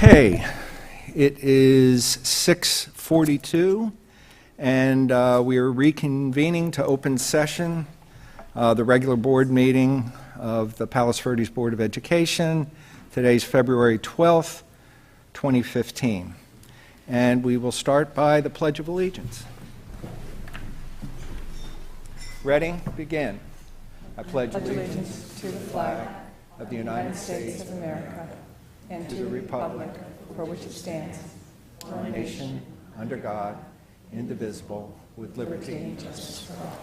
Okay, it is 6:42, and we are reconvening to open session the regular board meeting of the Palos Verdes Board of Education. Today's February 12th, 2015. And we will start by the Pledge of Allegiance. Ready? Begin. I pledge allegiance to the flag of the United States of America and to the republic for which it stands, one nation, under God, indivisible, with liberty and justice for all.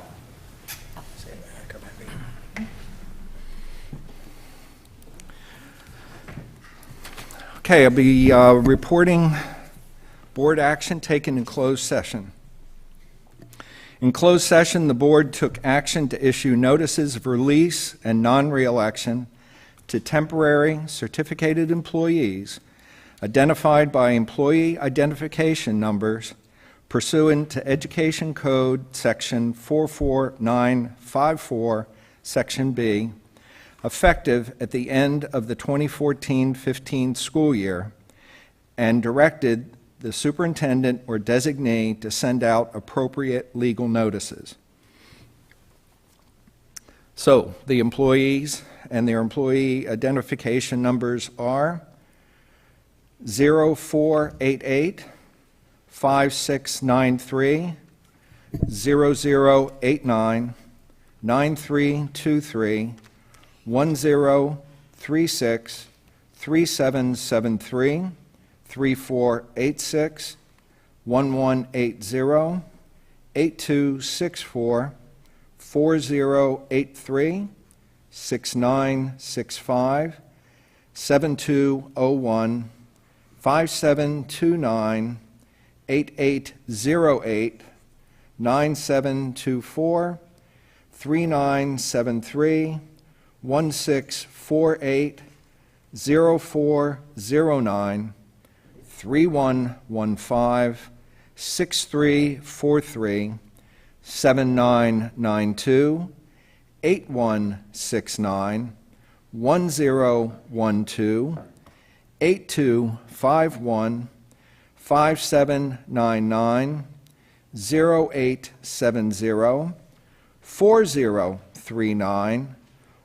Okay, I'll be reporting board action taken in closed session. In closed session, the board took action to issue notices of release and non-reelection to temporary certificated employees identified by employee identification numbers pursuant to Education Code Section 44954, Section B, effective at the end of the 2014-15 school year, and directed the superintendent or designee to send out appropriate legal notices. So, the employees and their employee identification numbers are 0488 5693 0089 9323 1036 3773 3486 1180 8264 4083 6965 7201 5729 8808 9724 3973 1648 0409 3115 6343 7992 8169 1012 8251 5799 0870 4039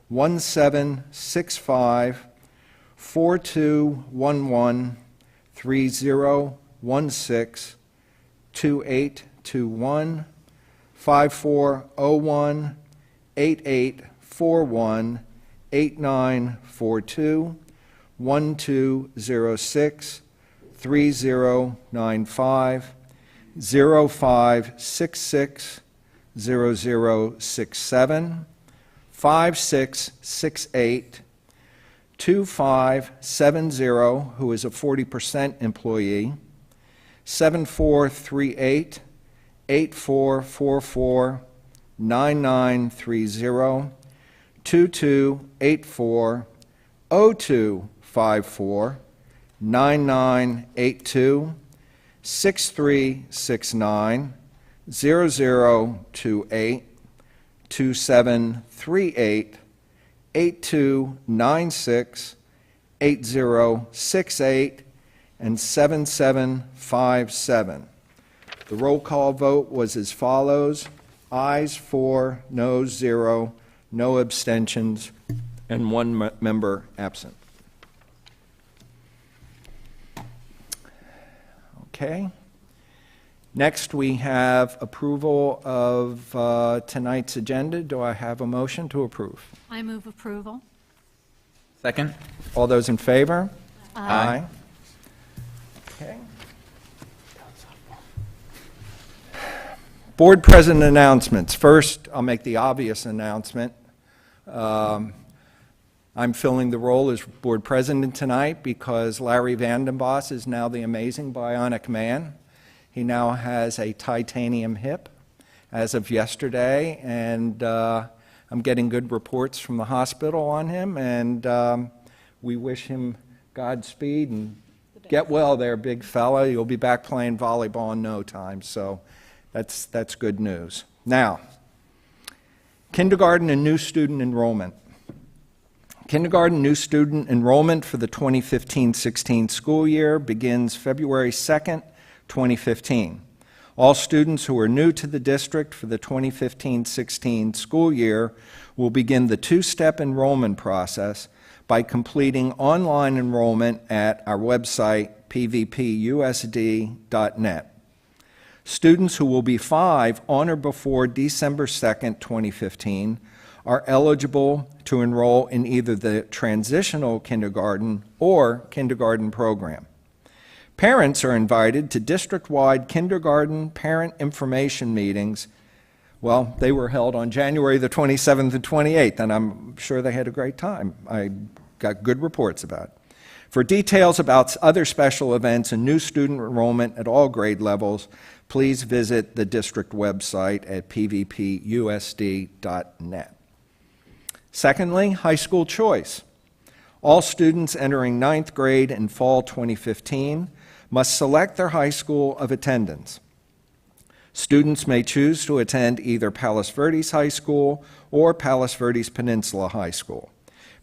1765 4211 3016 2821 5401 8841 8942 1206 3095 0566 0067 5668 2570, who is a 40% employee, 7438 8444 9930 2284 0254 9982 6369 0028 2738 8296 8068 and 7757. The roll call vote was as follows: ayes 4, noes 0, no abstentions, and one member absent. Okay. Next, we have approval of tonight's agenda. Do I have a motion to approve? I move approval. Second. All those in favor? Aye. Okay. Board President announcements. First, I'll make the obvious announcement. I'm filling the role as Board President tonight because Larry Vandenbos is now the amazing bionic man. He now has a titanium hip as of yesterday, and I'm getting good reports from the hospital on him, and we wish him Godspeed and get well there, big fella. You'll be back playing volleyball in no time, so that's good news. Now, kindergarten and new student enrollment. Kindergarten new student enrollment for the 2015-16 school year begins February 2nd, 2015. All students who are new to the district for the 2015-16 school year will begin the two-step enrollment process by completing online enrollment at our website, PVPUSD.net. Students who will be 5 on or before December 2nd, 2015 are eligible to enroll in either the transitional kindergarten or kindergarten program. Parents are invited to district-wide kindergarten parent information meetings. Well, they were held on January the 27th and 28th, and I'm sure they had a great time. I got good reports about it. For details about other special events and new student enrollment at all grade levels, please visit the district website at pvpusd.net. Secondly, high school choice. All students entering 9th grade in fall 2015 must select their high school of attendance. Students may choose to attend either Palos Verdes High School or Palos Verdes Peninsula High School.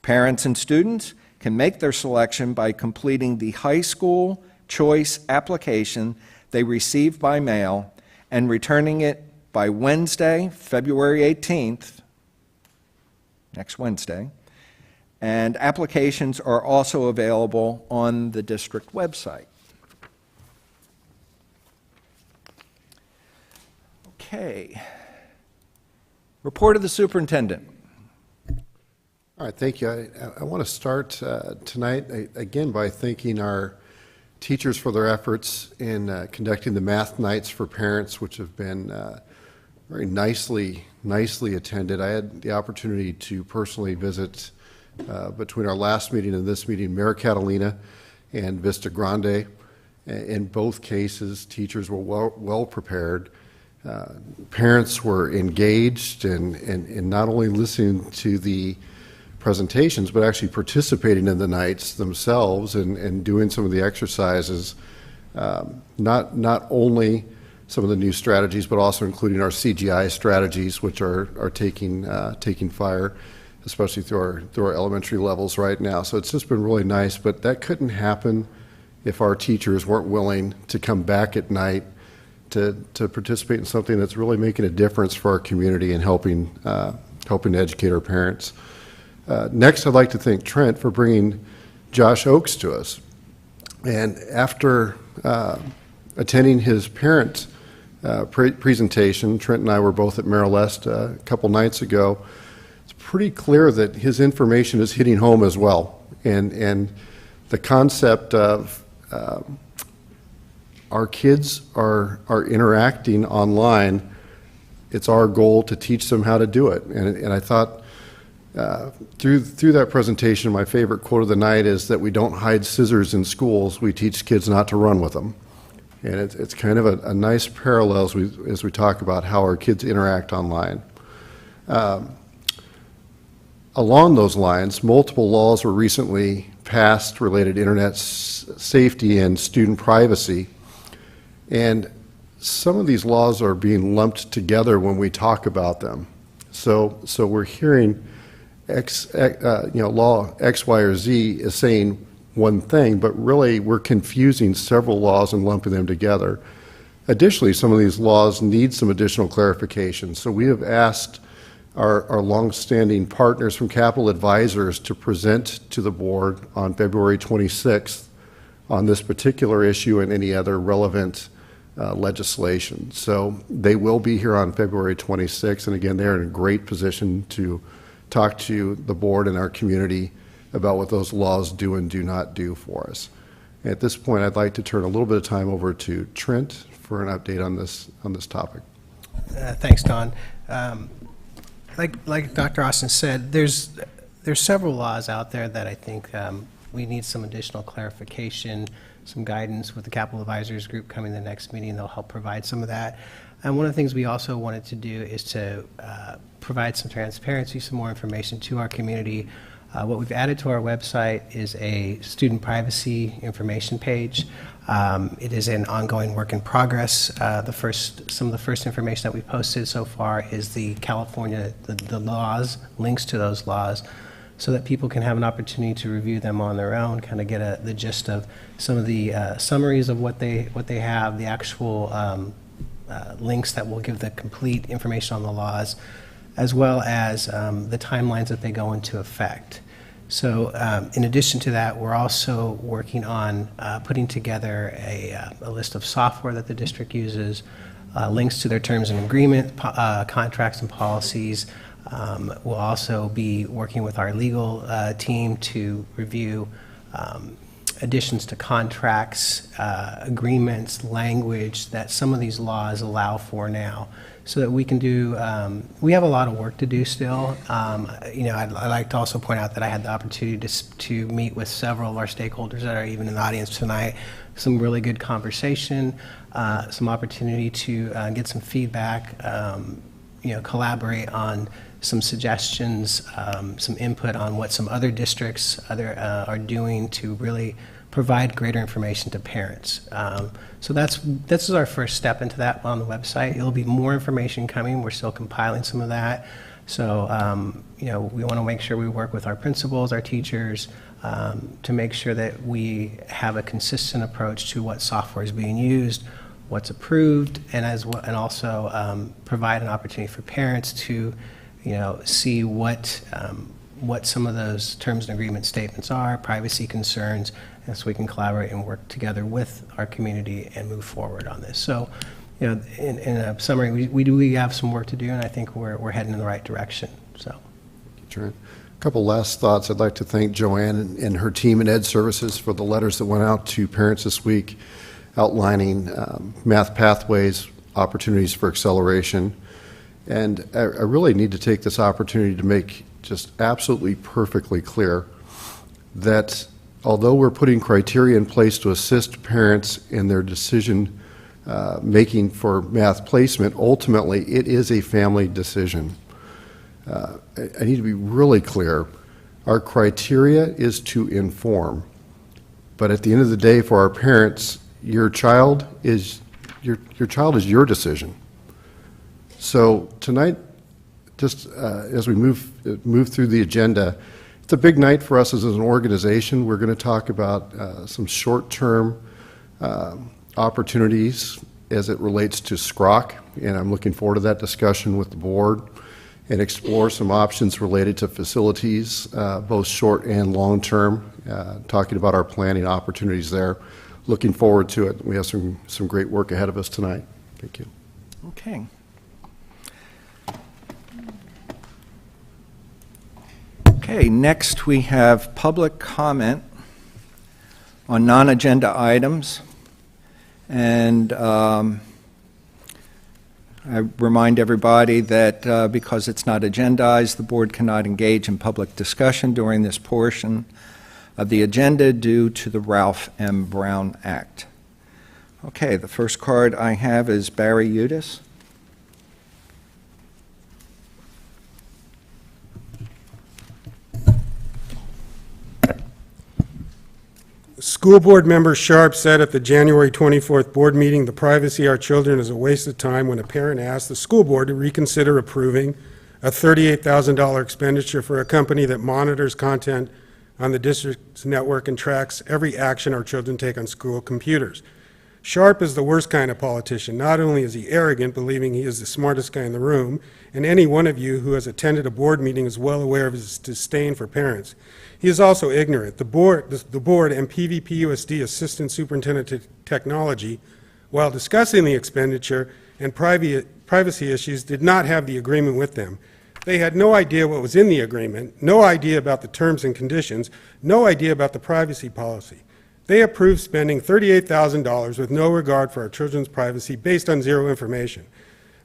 Parents and students can make their selection by completing the high school choice application they received by mail and returning it by Wednesday, February 18th, next Wednesday, and applications are also available on the district website. Okay. Report of the superintendent. All right, thank you. I want to start tonight again by thanking our teachers for their efforts in conducting the math nights for parents, which have been very nicely attended. I had the opportunity to personally visit between our last meeting and this meeting, Mara Catalina and Vista Grande. In both cases, teachers were well prepared. Parents were engaged and not only listening to the presentations, but actually participating in the nights themselves and doing some of the exercises, not only some of the new strategies, but also including our CGI strategies, which are taking fire, especially through our elementary levels right now. So it's just been really nice, but that couldn't happen if our teachers weren't willing to come back at night to participate in something that's really making a difference for our community and helping to educate our parents. Next, I'd like to thank Trent for bringing Josh Oakes to us. And after attending his parent presentation, Trent and I were both at Merrill Est a couple nights ago. It's pretty clear that his information is hitting home as well. And the concept of our kids are interacting online, it's our goal to teach them how to do it. And I thought through that presentation, my favorite quote of the night is that we don't hide scissors in schools, we teach kids not to run with them. And it's kind of a nice parallel as we talk about how our kids interact online. Along those lines, multiple laws were recently passed related to internet safety and student privacy. And some of these laws are being lumped together when we talk about them. So we're hearing law X, Y, or Z is saying one thing, but really we're confusing several laws and lumping them together. Additionally, some of these laws need some additional clarification. So we have asked our longstanding partners from Capital Advisors to present to the board on February 26th on this particular issue and any other relevant legislation. So they will be here on February 26th, and again, they're in a great position to talk to the board and our community about what those laws do and do not do for us. At this point, I'd like to turn a little bit of time over to Trent for an update on this topic. Thanks, Don. Like Dr. Austin said, there's several laws out there that I think we need some additional clarification, some guidance with the Capital Advisors Group coming to the next meeting. They'll help provide some of that. And one of the things we also wanted to do is to provide some transparency, some more information to our community. What we've added to our website is a student privacy information page. It is an ongoing work in progress. Some of the first information that we posted so far is the California, the laws, links to those laws. so that people can have an opportunity to review them on their own, kind of get the gist of some of the summaries of what they have, the actual links that will give the complete information on the laws, as well as the timelines that they go into effect. So in addition to that, we're also working on putting together a list of software that the district uses, links to their terms and agreement, contracts and policies. We'll also be working with our legal team to review additions to contracts, agreements, language that some of these laws allow for now, so that we can do, we have a lot of work to do still. I'd like to also point out that I had the opportunity to meet with several of our stakeholders that are even in the audience tonight. Some really good conversation, some opportunity to get some feedback, collaborate on some suggestions, some input on what some other districts are doing to really provide greater information to parents. So this is our first step into that on the website. There'll be more information coming. We're still compiling some of that. So, we want to make sure we work with our principals, our teachers, to make sure that we have a consistent approach to what software is being used, what's approved, and also provide an opportunity for parents to see what some of those terms and agreement statements are, privacy concerns, and so we can collaborate and work together with our community and move forward on this. So, in a summary, we have some work to do, and I think we're heading in the right direction. So, Sure. A couple last thoughts. I'd like to thank Joanne and her team in Ed Services for the letters that went out to parents this week outlining math pathways, opportunities for acceleration. And I really need to take this opportunity to make just absolutely perfectly clear that although we're putting criteria in place to assist parents in their decision making for math placement, ultimately it is a family decision. I need to be really clear. Our criteria is to inform, but at the end of the day, for our parents, your child is your decision. So tonight, just as we move through the agenda, it's a big night for us as an organization. We're going to talk about some short-term opportunities as it relates to SCROC, and I'm looking forward to that discussion with the board, and explore some options related to facilities, both short and long-term, talking about our planning opportunities there. Looking forward to it. We have some great work ahead of us tonight. Thank you. Okay. Okay, next we have public comment on non-agenda items. And I remind everybody that because it's not agendized, the board cannot engage in public discussion during this portion of the agenda due to the Ralph M. Brown Act. Okay, the first card I have is Barry Udis. School board member Sharp said at the January 24th board meeting, the privacy of our children is a waste of time when a parent asked the school board to reconsider approving a $38,000 expenditure for a company that monitors content on the district's network and tracks every action our children take on school computers. Sharp is the worst kind of politician. Not only is he arrogant, believing he is the smartest guy in the room, and any one of you who has attended a board meeting is well aware of his disdain for parents. He is also ignorant. The board and PVPUSD Assistant Superintendent of Technology, while discussing the expenditure and privacy issues, did not have the agreement with them. They had no idea what was in the agreement, no idea about the terms and conditions, no idea about the privacy policy. They approved spending $38,000 with no regard for our children's privacy based on zero information.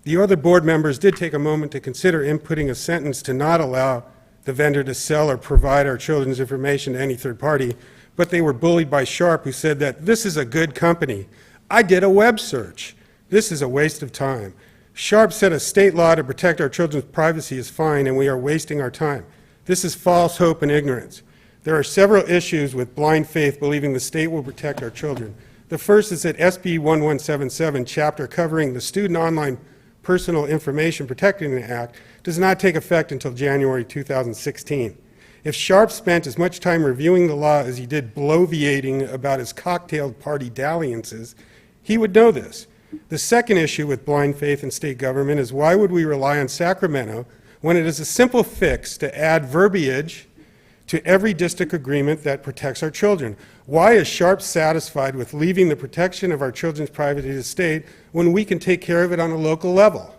The other board members did take a moment to consider inputting a sentence to not allow the vendor to sell or provide our children's information to any third party, but they were bullied by Sharp, who said that this is a good company. I did a web search. This is a waste of time. Sharp said a state law to protect our children's privacy is fine and we are wasting our time. This is false hope and ignorance. There are several issues with blind faith believing the state will protect our children. The first is that SB 1177, chapter covering the Student Online Personal Information Protecting Act, does not take effect until January 2016. If Sharp spent as much time reviewing the law as he did bloviating about his cocktail party dalliances, he would know this. The second issue with blind faith in state government is why would we rely on Sacramento when it is a simple fix to add verbiage to every district agreement that protects our children? Why is Sharp satisfied with leaving the protection of our children's privacy to the state when we can take care of it on a local level?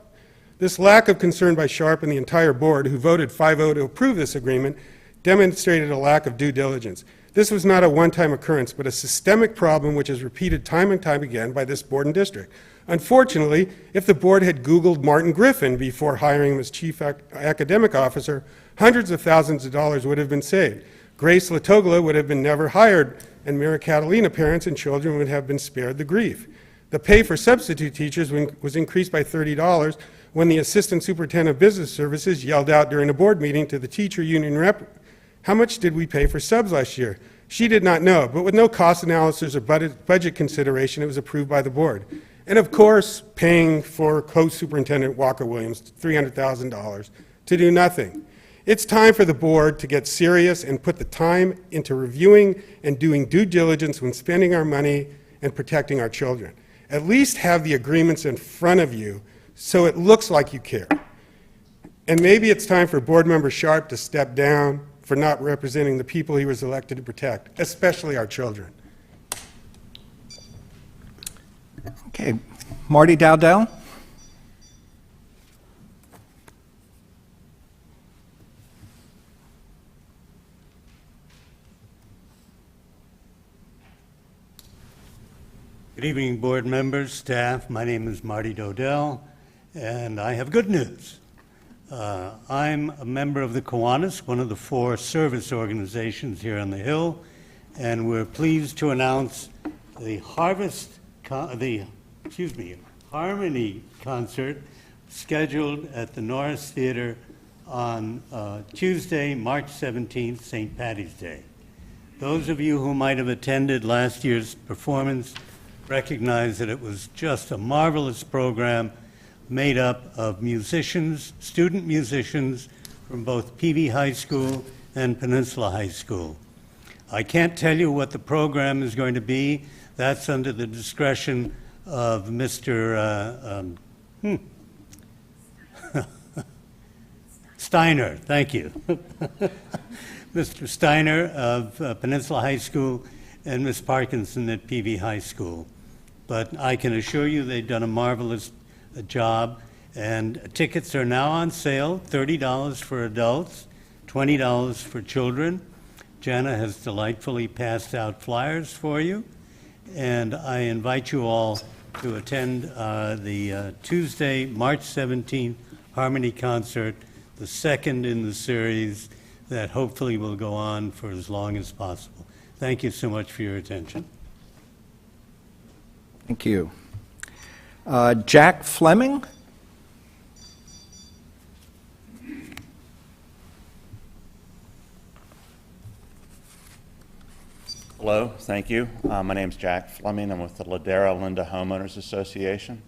This lack of concern by Sharp and the entire board, who voted 5-0 to approve this agreement, demonstrated a lack of due diligence. This was not a one-time occurrence, but a systemic problem which is repeated time and time again by this board and district. Unfortunately, if the board had Googled Martin Griffin before hiring him as chief academic officer, hundreds of thousands of dollars would have been saved. Grace Latogla would have been never hired, and Mira Catalina parents and children would have been spared the grief. The pay for substitute teachers was increased by $30 when the assistant superintendent of business services yelled out during a board meeting to the teacher union rep, "How much did we pay for subs last year?" She did not know, but with no cost analysis or budget consideration, it was approved by the board. And of course, paying for co-superintendent Walker Williams $300,000 to do nothing. It's time for the board to get serious and put the time into reviewing and doing due diligence when spending our money and protecting our children. At least have the agreements in front of you so it looks like you care. And maybe it's time for Board Member Sharp to step down for not representing the people he was elected to protect, especially our children. Okay, Marty Dowdell? Good evening, board members, staff. My name is Marty Dodell, and I have good news. I'm a member of the Kiwanis, one of the 4 service organizations here on the Hill, and we're pleased to announce the Harmony concert scheduled at the Norris Theater on Tuesday, March 17th, St. Patty's Day. Those of you who might have attended last year's performance recognize that it was just a marvelous program made up of musicians, student musicians from both PV High School and Peninsula High School. I can't tell you what the program is going to be. That's under the discretion of Mr. Steiner, thank you. Mr. Steiner of Peninsula High School and Ms. Parkinson at PV High School. But I can assure you they've done a marvelous job, and tickets are now on sale, $30 for adults, $20 for children. Jana has delightfully passed out flyers for you, and I invite you all to attend the Tuesday, March 17th Harmony concert, the second in the series that hopefully will go on for as long as possible. Thank you so much for your attention. Thank you. Jack Fleming? Hello, thank you. My name is Jack Fleming. I'm with the Ladera Linda Homeowners Association.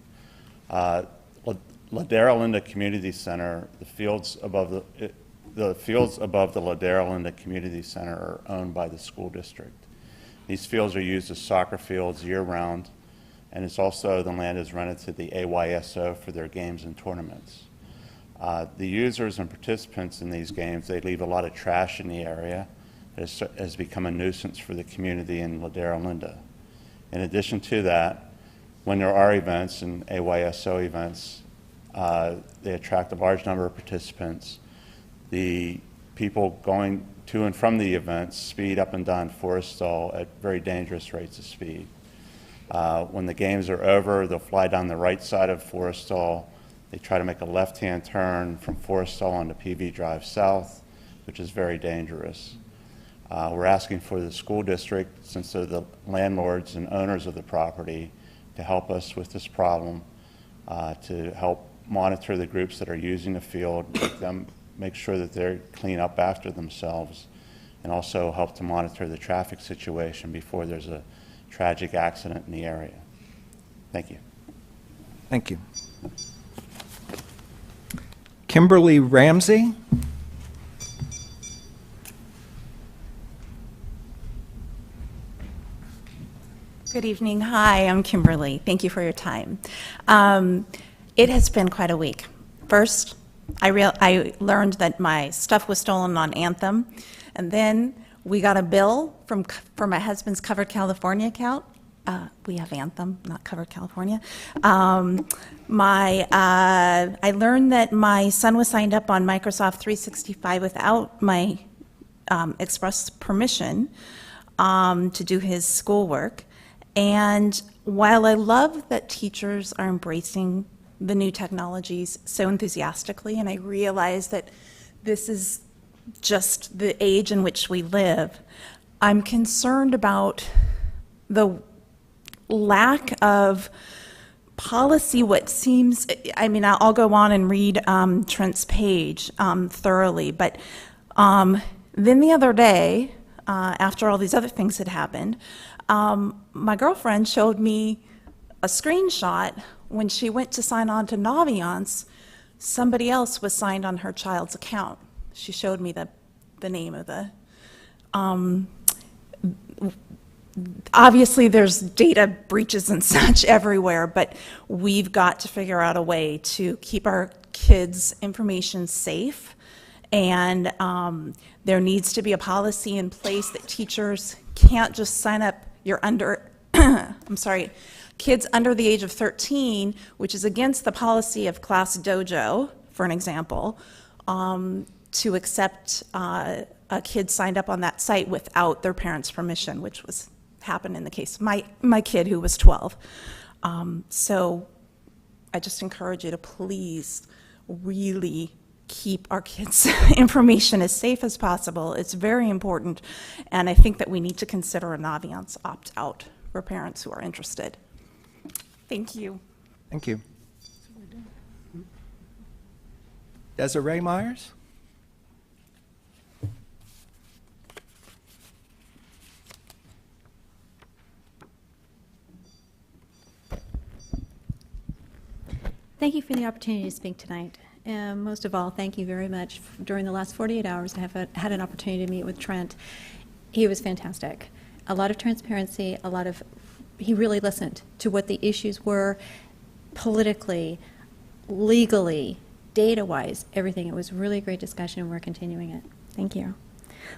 Ladera Linda Community Center, the fields above the Ladera Linda Community Center are owned by the school district. These fields are used as soccer fields year-round, and it's also, the land is rented to the AYSO for their games and tournaments. The users and participants in these games, they leave a lot of trash in the area. It has become a nuisance for the community in Ladera Linda. In addition to that, when there are events and AYSO events, they attract a large number of participants. The people going to and from the events speed up and down Forrestal at very dangerous rates of speed. When the games are over, they'll fly down the right side of Forrestal. They try to make a left-hand turn from Forrestal onto PV Drive South, which is very dangerous. We're asking for the school district, since they're the landlords and owners of the property, to help us with this problem, to help monitor the groups that are using the field, make sure that they clean up after themselves, and also help to monitor the traffic situation before there's a tragic accident in the area. Thank you. Thank you. Kimberly Ramsey? Good evening. Hi, I'm Kimberly. Thank you for your time. It has been quite a week. First, I learned that my stuff was stolen on Anthem, and then we got a bill for my husband's Covered California account. We have Anthem, not Covered California. I learned that my son was signed up on Microsoft 365 without my express permission to do his schoolwork. And while I love that teachers are embracing the new technologies so enthusiastically, and I realize that this is just the age in which we live, I'm concerned about the lack of policy, what seems, I mean, I'll go on and read Trent's page thoroughly, but then the other day, after all these other things had happened, my girlfriend showed me a screenshot when she went to sign on to Naviance. Somebody else was signed on her child's account. She showed me the name of the, obviously there's data breaches and such everywhere, but we've got to figure out a way to keep our kids' information safe. And there needs to be a policy in place that teachers can't just sign up I'm sorry, kids under the age of 13, which is against the policy of Class Dojo, for an example, to accept a kid signed up on that site without their parents' permission, which happened in the case of my kid who was 12. So I just encourage you to please really keep our kids' information as safe as possible. It's very important, and I think that we need to consider a Naviance opt-out for parents who are interested. Thank you. Thank you. Desiree Myers? Thank you for the opportunity to speak tonight. Most of all, thank you very much. During the last 48 hours, I have had an opportunity to meet with Trent. He was fantastic. A lot of transparency, he really listened to what the issues were politically, legally, data-wise, everything. It was really a great discussion, and we're continuing it. Thank you.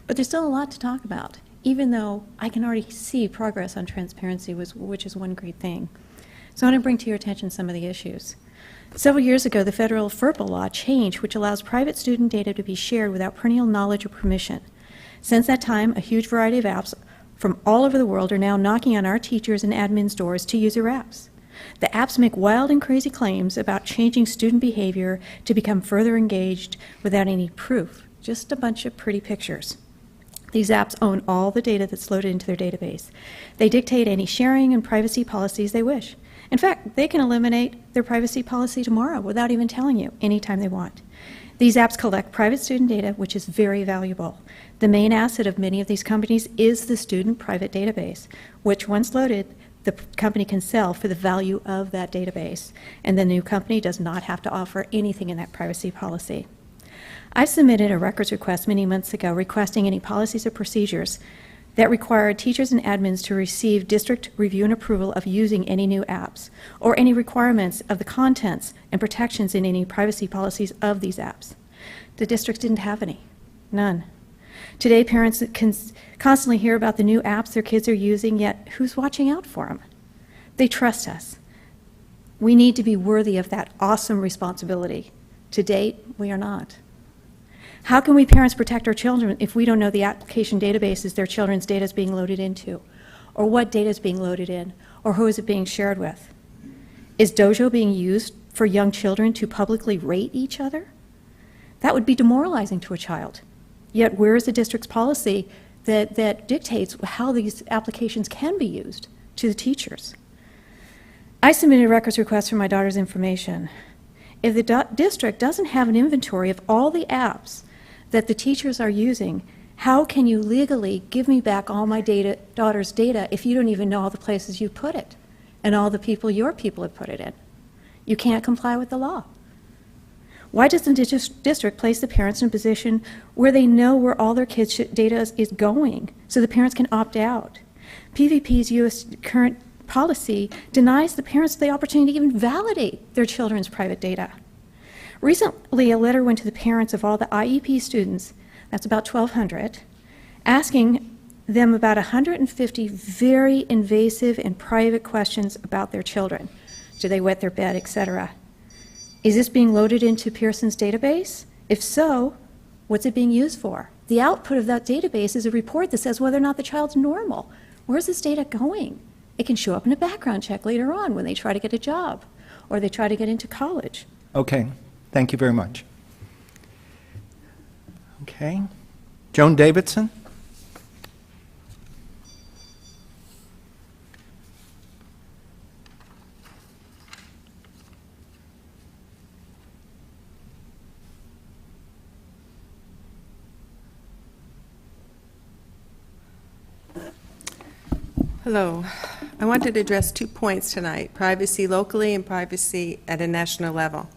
But there's still a lot to talk about, even though I can already see progress on transparency, which is one great thing. So I want to bring to your attention some of the issues. Several years ago, the federal FERPA law changed, which allows private student data to be shared without parental knowledge or permission. Since that time, a huge variety of apps from all over the world are now knocking on our teachers and admins' doors to use their apps. The apps make wild and crazy claims about changing student behavior to become further engaged without any proof, just a bunch of pretty pictures. These apps own all the data that's loaded into their database. They dictate any sharing and privacy policies they wish. In fact, they can eliminate their privacy policy tomorrow without even telling you anytime they want. These apps collect private student data, which is very valuable. The main asset of many of these companies is the student private database, which once loaded, the company can sell for the value of that database, and the new company does not have to offer anything in that privacy policy. I submitted a records request many months ago requesting any policies or procedures that required teachers and admins to receive district review and approval of using any new apps, or any requirements of the contents and protections in any privacy policies of these apps. The districts didn't have any, none. Today, parents can constantly hear about the new apps their kids are using, yet who's watching out for them? They trust us. We need to be worthy of that awesome responsibility. To date, we are not. How can we parents protect our children if we don't know the application databases their children's data is being loaded into, or what data is being loaded in, or who is it being shared with? Is Dojo being used for young children to publicly rate each other? That would be demoralizing to a child. Yet where is the district's policy that dictates how these applications can be used to the teachers? I submitted a records request for my daughter's information. If the district doesn't have an inventory of all the apps that the teachers are using, how can you legally give me back all my daughter's data if you don't even know all the places you put it and all the people your people have put it in? You can't comply with the law. Why doesn't the district place the parents in a position where they know where all their kids' data is going so the parents can opt out? PVP's U.S. current policy denies the parents the opportunity to even validate their children's private data. Recently, a letter went to the parents of all the IEP students, that's about 1,200, asking them about 150 very invasive and private questions about their children. Do they wet their bed, etc.? Is this being loaded into Pearson's database? If so, what's it being used for? The output of that database is a report that says whether or not the child's normal. Where's this data going? It can show up in a background check later on when they try to get a job or they try to get into college. Okay, thank you very much. Okay. Joan Davidson? Hello. I wanted to address 2 points tonight, privacy locally and privacy at a national level.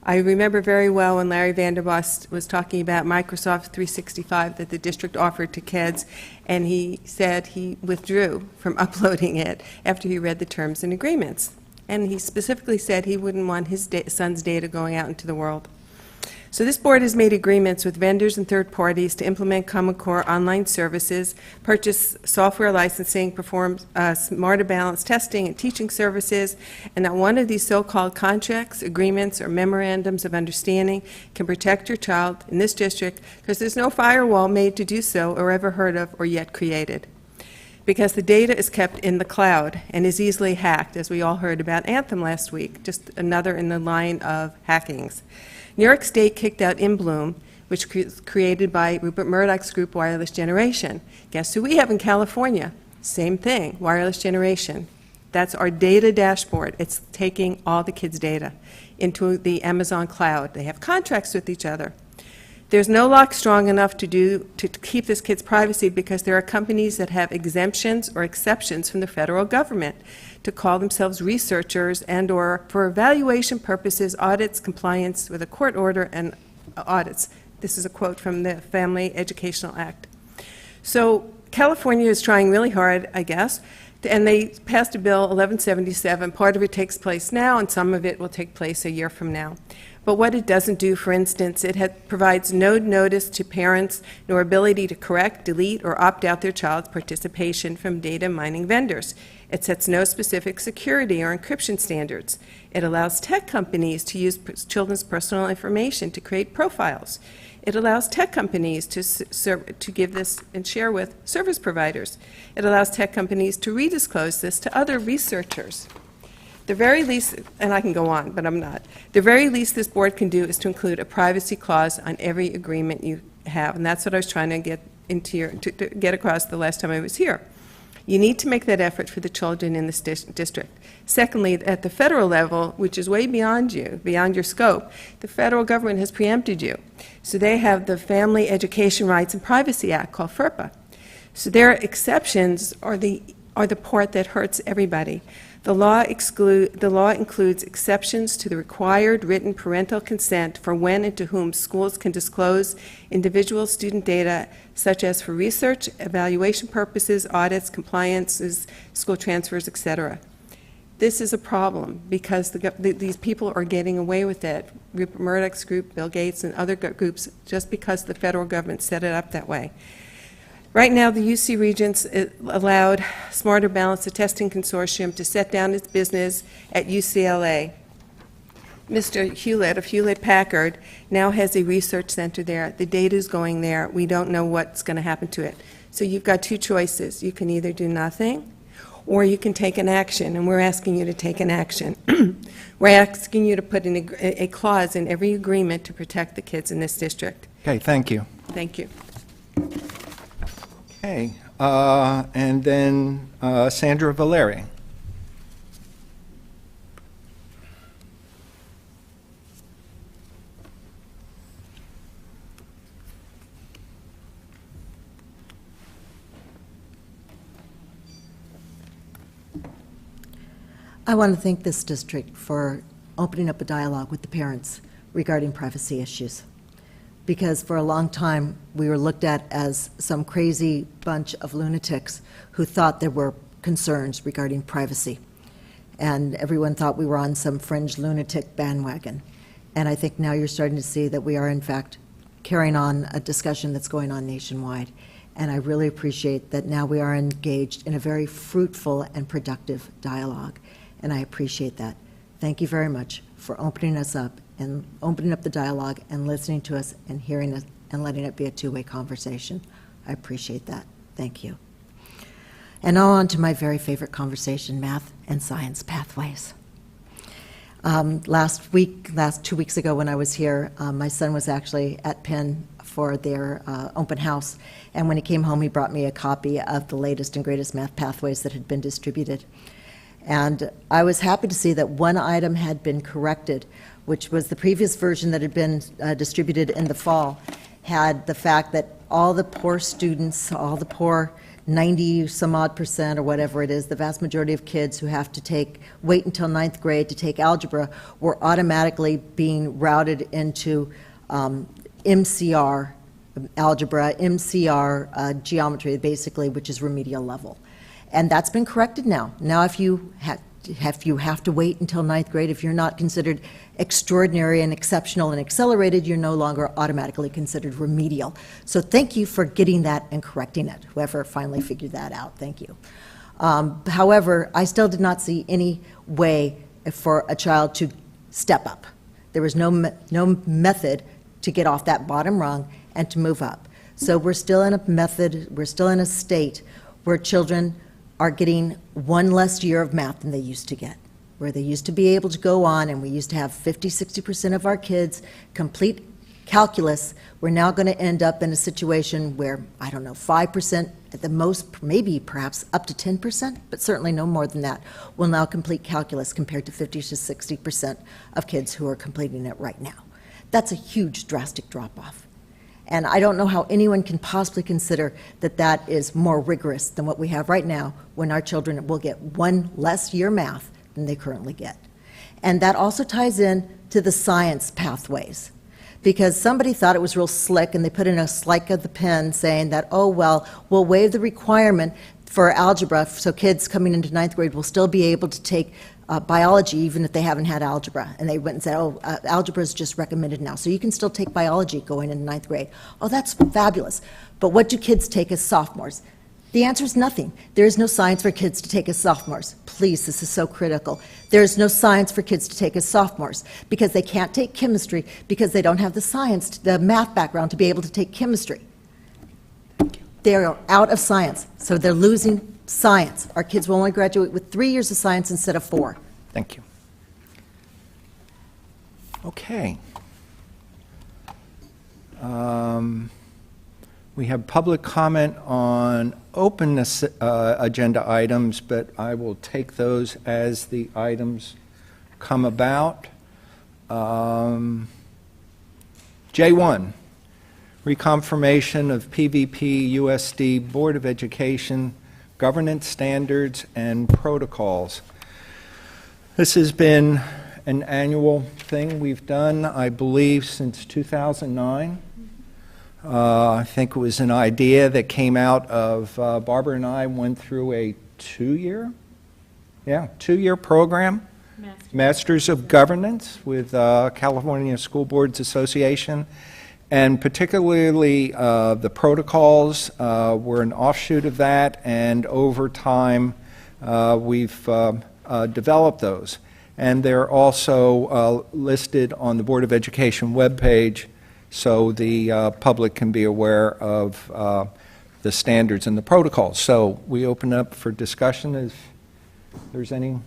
I remember very well when Larry Vanderbost was talking about Microsoft 365 that the district offered to kids, and he said he withdrew from uploading it after he read the terms and agreements. And he specifically said he wouldn't want his son's data going out into the world. So this board has made agreements with vendors and third parties to implement Common Core online services, purchase software licensing, perform smarter balance testing and teaching services, and not one of these so-called contracts, agreements, or memorandums of understanding can protect your child in this district because there's no firewall made to do so or ever heard of or yet created. Because the data is kept in the cloud and is easily hacked, as we all heard about Anthem last week, just another in the line of hackings. New York State kicked out InBloom, which was created by Rupert Murdoch's group Wireless Generation. Guess who we have in California? Same thing, Wireless Generation. That's our data dashboard. It's taking all the kids' data into the Amazon cloud. They have contracts with each other. There's no lock strong enough to keep this kid's privacy because there are companies that have exemptions or exceptions from the federal government to call themselves researchers and or for evaluation purposes, audits, compliance with a court order, and audits. This is a quote from the Family Educational Act. So California is trying really hard, I guess, and they passed a bill 1177. Part of it takes place now, and some of it will take place a year from now. But what it doesn't do, for instance, it provides no notice to parents nor ability to correct, delete, or opt out their child's participation from data mining vendors. It sets no specific security or encryption standards. It allows tech companies to use children's personal information to create profiles. It allows tech companies to give this and share with service providers. It allows tech companies to redisclose this to other researchers. The very least, and I can go on, but I'm not, the very least this board can do is to include a privacy clause on every agreement you have, and that's what I was trying to get to get across the last time I was here. You need to make that effort for the children in this district. Secondly, at the federal level, which is way beyond you, beyond your scope, the federal government has preempted you. So they have the Family Education Rights and Privacy Act, called FERPA. So their exceptions are the part that hurts everybody. The law includes exceptions to the required written parental consent for when and to whom schools can disclose individual student data, such as for research, evaluation purposes, audits, compliances, school transfers, etc. This is a problem because these people are getting away with it. Rupert Murdoch's group, Bill Gates, and other groups, just because the federal government set it up that way. Right now, the UC Regents allowed Smarter Balance, the testing consortium, to set down its business at UCLA. Mr. Hewlett of Hewlett-Packard now has a research center there. The data is going there. We don't know what's going to happen to it. So you've got two choices. You can either do nothing, or you can take an action, and we're asking you to take an action. We're asking you to put in a clause in every agreement to protect the kids in this district. Okay, thank you. Thank you. Okay, and then Sandra Valeri. I want to thank this district for opening up a dialogue with the parents regarding privacy issues. because for a long time, we were looked at as some crazy bunch of lunatics who thought there were concerns regarding privacy. And everyone thought we were on some fringe lunatic bandwagon. And I think now you're starting to see that we are, in fact, carrying on a discussion that's going on nationwide. And I really appreciate that now we are engaged in a very fruitful and productive dialogue. And I appreciate that. Thank you very much for opening us up and opening up the dialogue and listening to us and hearing us and letting it be a two-way conversation. I appreciate that. Thank you. And now on to my very favorite conversation, math and science pathways. Last 2 weeks ago when I was here, my son was actually at Penn for their open house, and when he came home, he brought me a copy of the latest and greatest math pathways that had been distributed. And I was happy to see that one item had been corrected, which was the previous version that had been distributed in the fall, had the fact that all the poor students, all the poor 90 some odd percent or whatever it is, the vast majority of kids who have to wait until 9th grade to take algebra were automatically being routed into MCR algebra, MCR geometry, basically, which is remedial level. And that's been corrected now. Now if you have to wait until 9th grade, if you're not considered extraordinary and exceptional and accelerated, you're no longer automatically considered remedial. So thank you for getting that and correcting it, whoever finally figured that out. Thank you. However, I still did not see any way for a child to step up. There was no method to get off that bottom rung and to move up. So we're still in a state where children are getting one less year of math than they used to get, where they used to be able to go on, and we used to have 50-60% of our kids complete calculus. We're now going to end up in a situation where, I don't know, 5% at the most, maybe perhaps up to 10%, but certainly no more than that, will now complete calculus compared to 50-60% of kids who are completing it right now. That's a huge, drastic drop-off. And I don't know how anyone can possibly consider that that is more rigorous than what we have right now, when our children will get one less year math than they currently get. And that also ties in to the science pathways, because somebody thought it was real slick, and they put in a slick of the pen saying that, oh, well, we'll waive the requirement for algebra, so kids coming into 9th grade will still be able to take biology even if they haven't had algebra. And they went and said, oh, algebra is just recommended now, so you can still take biology going into 9th grade. Oh, that's fabulous. But what do kids take as sophomores? The answer is nothing. There is no science for kids to take as sophomores. Please, this is so critical. There is no science for kids to take as sophomores because they can't take chemistry because they don't have the science, the math background to be able to take chemistry. They're out of science, so they're losing science. Our kids will only graduate with 3 years of science instead of 4. Thank you. Okay. We have public comment on open agenda items, but I will take those as the items come about. J1, reconfirmation of PVPUSD Board of Education governance standards and protocols. This has been an annual thing we've done, I believe, since 2009. I think it was an idea that came out of Barbara and I went through a two-year program, Masters of Governance with California School Boards Association, and particularly the protocols were an offshoot of that, and over time we've developed those. And they're also listed on the Board of Education webpage, so the public can be aware of the standards and the protocols. So we open up for discussion if there's any.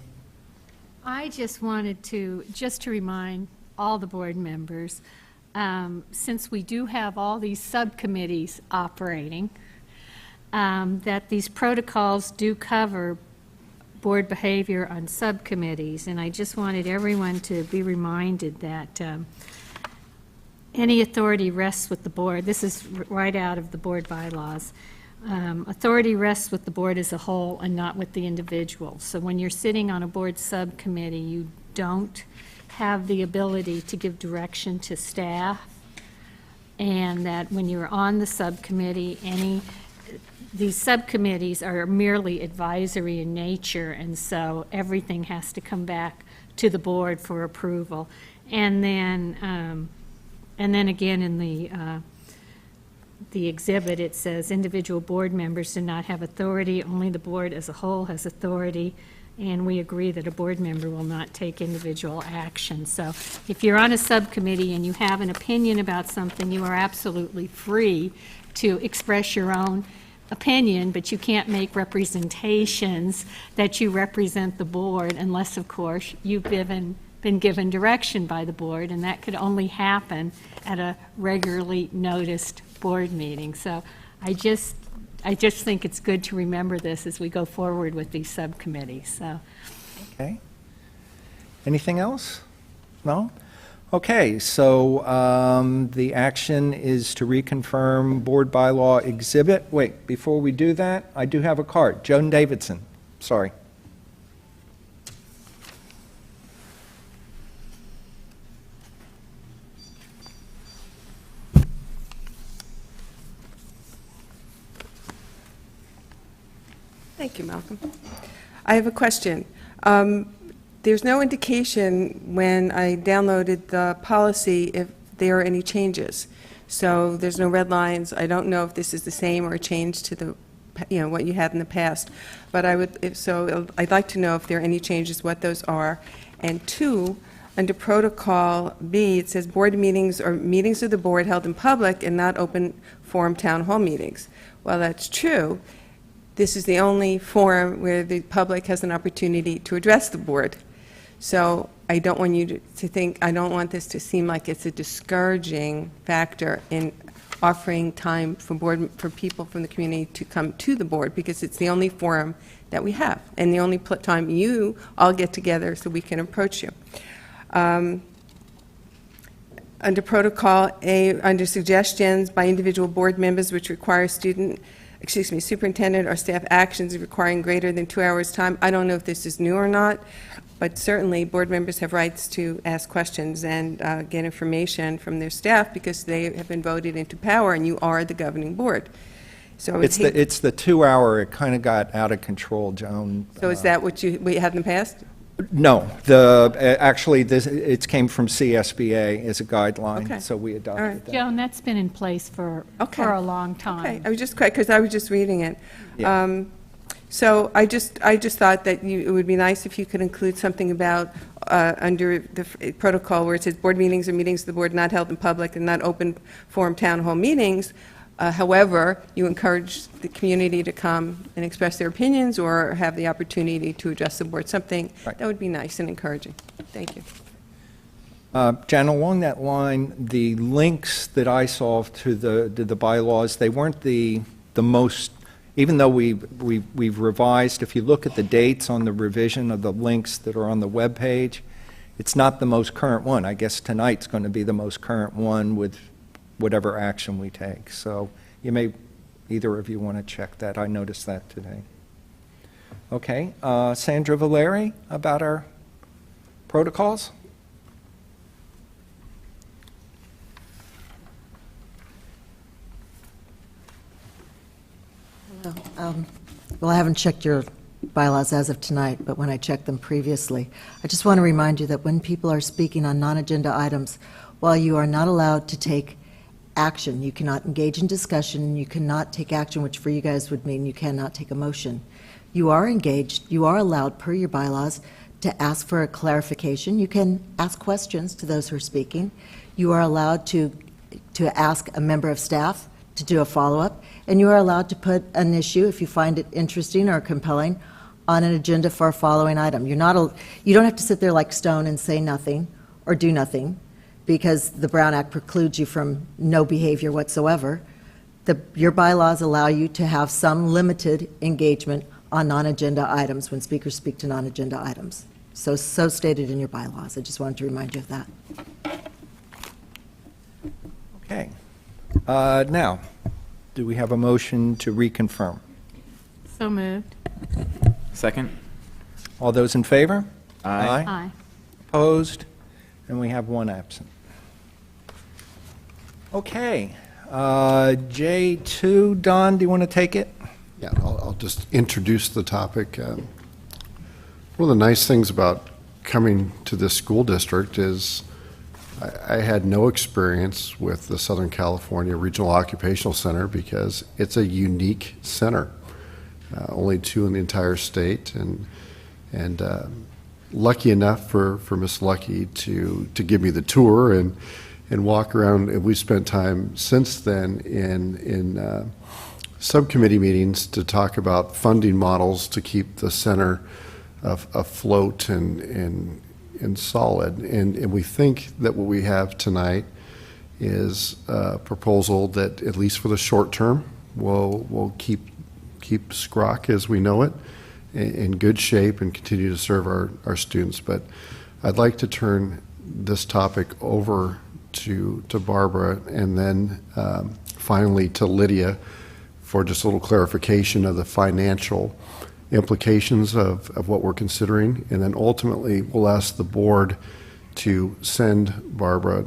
I just wanted to remind all the board members, since we do have all these subcommittees operating, that these protocols do cover board behavior on subcommittees, and I just wanted everyone to be reminded that any authority rests with the board. This is right out of the board bylaws. Authority rests with the board as a whole and not with the individual. So when you're sitting on a board subcommittee, you don't have the ability to give direction to staff and that when you're on the subcommittee, these subcommittees are merely advisory in nature, and so everything has to come back to the board for approval. And then again in the exhibit, it says individual board members do not have authority, only the board as a whole has authority, and we agree that a board member will not take individual action. So if you're on a subcommittee and you have an opinion about something, you are absolutely free to express your own opinion, but you can't make representations that you represent the board unless, of course, you've been given direction by the board, and that could only happen at a regularly noticed board meeting. So I just think it's good to remember this as we go forward with these subcommittees. So. Okay. Anything else? No? Okay, so the action is to reconfirm board bylaw exhibit. Wait, before we do that, I do have a card. Joan Davidson, sorry. Thank you, Malcolm. I have a question. There's no indication when I downloaded the policy if there are any changes. So there's no red lines. I don't know if this is the same or a change to the, what you had in the past. But I'd like to know if there are any changes, what those are. And two, under Protocol B, it says board meetings or meetings of the board held in public and not open forum town hall meetings. Well, that's true. This is the only forum where the public has an opportunity to address the board. So I don't want you to think, I don't want this to seem like it's a discouraging factor in offering time for people from the community to come to the board, because it's the only forum that we have and the only time you all get together so we can approach you. Under Protocol A, under suggestions by individual board members which require superintendent or staff actions requiring greater than 2 hours' time. I don't know if this is new or not, but certainly board members have rights to ask questions and get information from their staff because they have been voted into power and you are the governing board. So It's the 2 hour, it kind of got out of control, Joan. So is that what we had in the past? No, actually, it came from CSBA as a guideline, Okay. so we adopted All right. that. Joan, that's been in place for a long time. Okay, I was just because I was just reading it. Yeah. So I just thought that it would be nice if you could include something about under the protocol where it says board meetings or meetings of the board not held in public and not open forum town hall meetings. However, you encourage the community to come and express their opinions or have the opportunity to address the board. Something Right. that would be nice and encouraging. Thank you. Jan, along that line, the links that I saw to the bylaws, they weren't the most, even though we've revised, if you look at the dates on the revision of the links that are on the web page, it's not the most current one. I guess tonight's going to be the most current one with whatever action we take. So you may, either of you want to check that. I noticed that today. Okay, Sandra Valeri, about our protocols? Well, I haven't checked your bylaws as of tonight, but when I checked them previously, I just want to remind you that when people are speaking on non-agenda items, while you are not allowed to take action, you cannot engage in discussion, you cannot take action, which for you guys would mean you cannot take a motion. You are engaged, you are allowed per your bylaws to ask for a clarification. You can ask questions to those who are speaking. You are allowed to ask a member of staff to do a follow-up, and you are allowed to put an issue, if you find it interesting or compelling, on an agenda for a following item. You don't have to sit there like stone and say nothing or do nothing, because the Brown Act precludes you from no behavior whatsoever. Your bylaws allow you to have some limited engagement on non-agenda items when speakers speak to non-agenda items. So stated in your bylaws. I just wanted to remind you of that. Okay. Now, do we have a motion to reconfirm? So moved. Second? All those in favor? Aye. Aye. Opposed? And we have one absent. Okay. J2, Don, do you want to take it? Yeah, I'll just introduce the topic. One of the nice things about coming to this school district is I had no experience with the Southern California Regional Occupational Center because it's a unique center. Only 2 in the entire state, and lucky enough for Miss Lucky to give me the tour and walk around. And we spent time since then in subcommittee meetings to talk about funding models to keep the center afloat and solid. And we think that what we have tonight is a proposal that, at least for the short term, will keep SCROC as we know it in good shape and continue to serve our students. But I'd like to turn this topic over to Barbara, and then finally to Lydia for just a little clarification of the financial implications of what we're considering. And then ultimately, we'll ask the board to send Barbara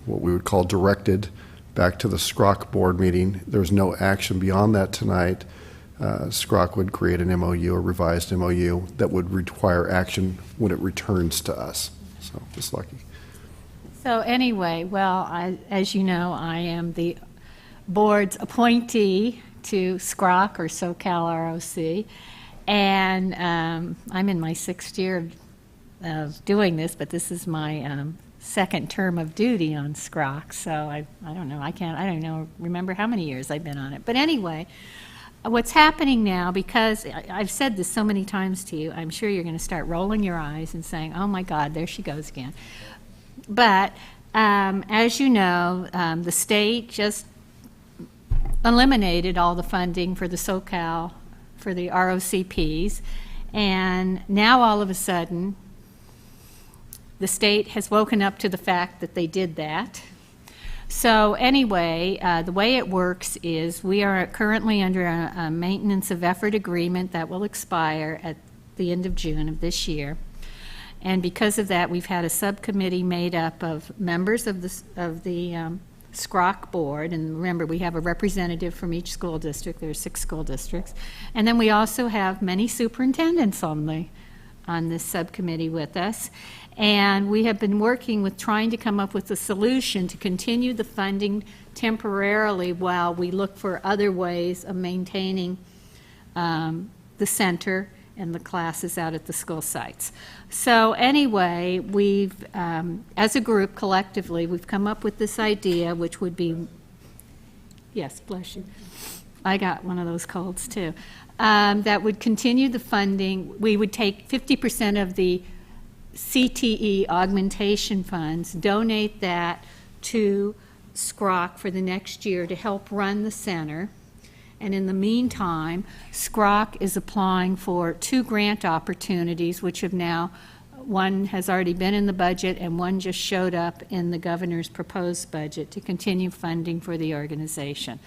what we would call directed back to the SCROC board meeting. There's no action beyond that tonight. SCROC would create an MOU, a revised MOU, that would require action when it returns to us. So, Ms. Lucky. So anyway, well, as you know, I am the board's appointee to SCROC, or SoCal ROC, and I'm in my 6th year of doing this, but this is my second term of duty on SCROC, so I don't know, I don't know, remember how many years I've been on it. But anyway, what's happening now, because I've said this so many times to you, I'm sure you're going to start rolling your eyes and saying, oh my God, there she goes again. But as you know, the state just eliminated all the funding for the SoCal, for the ROCPs, and now all of a sudden, the state has woken up to the fact that they did that. So anyway, the way it works is we are currently under a maintenance of effort agreement that will expire at the end of June of this year. And because of that, we've had a subcommittee made up of members of the SCROC board. And remember, we have a representative from each school district. There are 6 school districts. And then we also have many superintendents on this subcommittee with us. And we have been working with trying to come up with a solution to continue the funding temporarily while we look for other ways of maintaining the center and the classes out at the school sites. So anyway, we've, as a group collectively, we've come up with this idea, which would be, yes, bless you. I got one of those colds too. That would continue the funding. We would take 50% of the CTE augmentation funds, donate that to SCROC for the next year to help run the center. And in the meantime, SCROC is applying for 2 grant opportunities, which have now, one has already been in the budget and one just showed up in the governor's proposed budget to continue funding for the organization.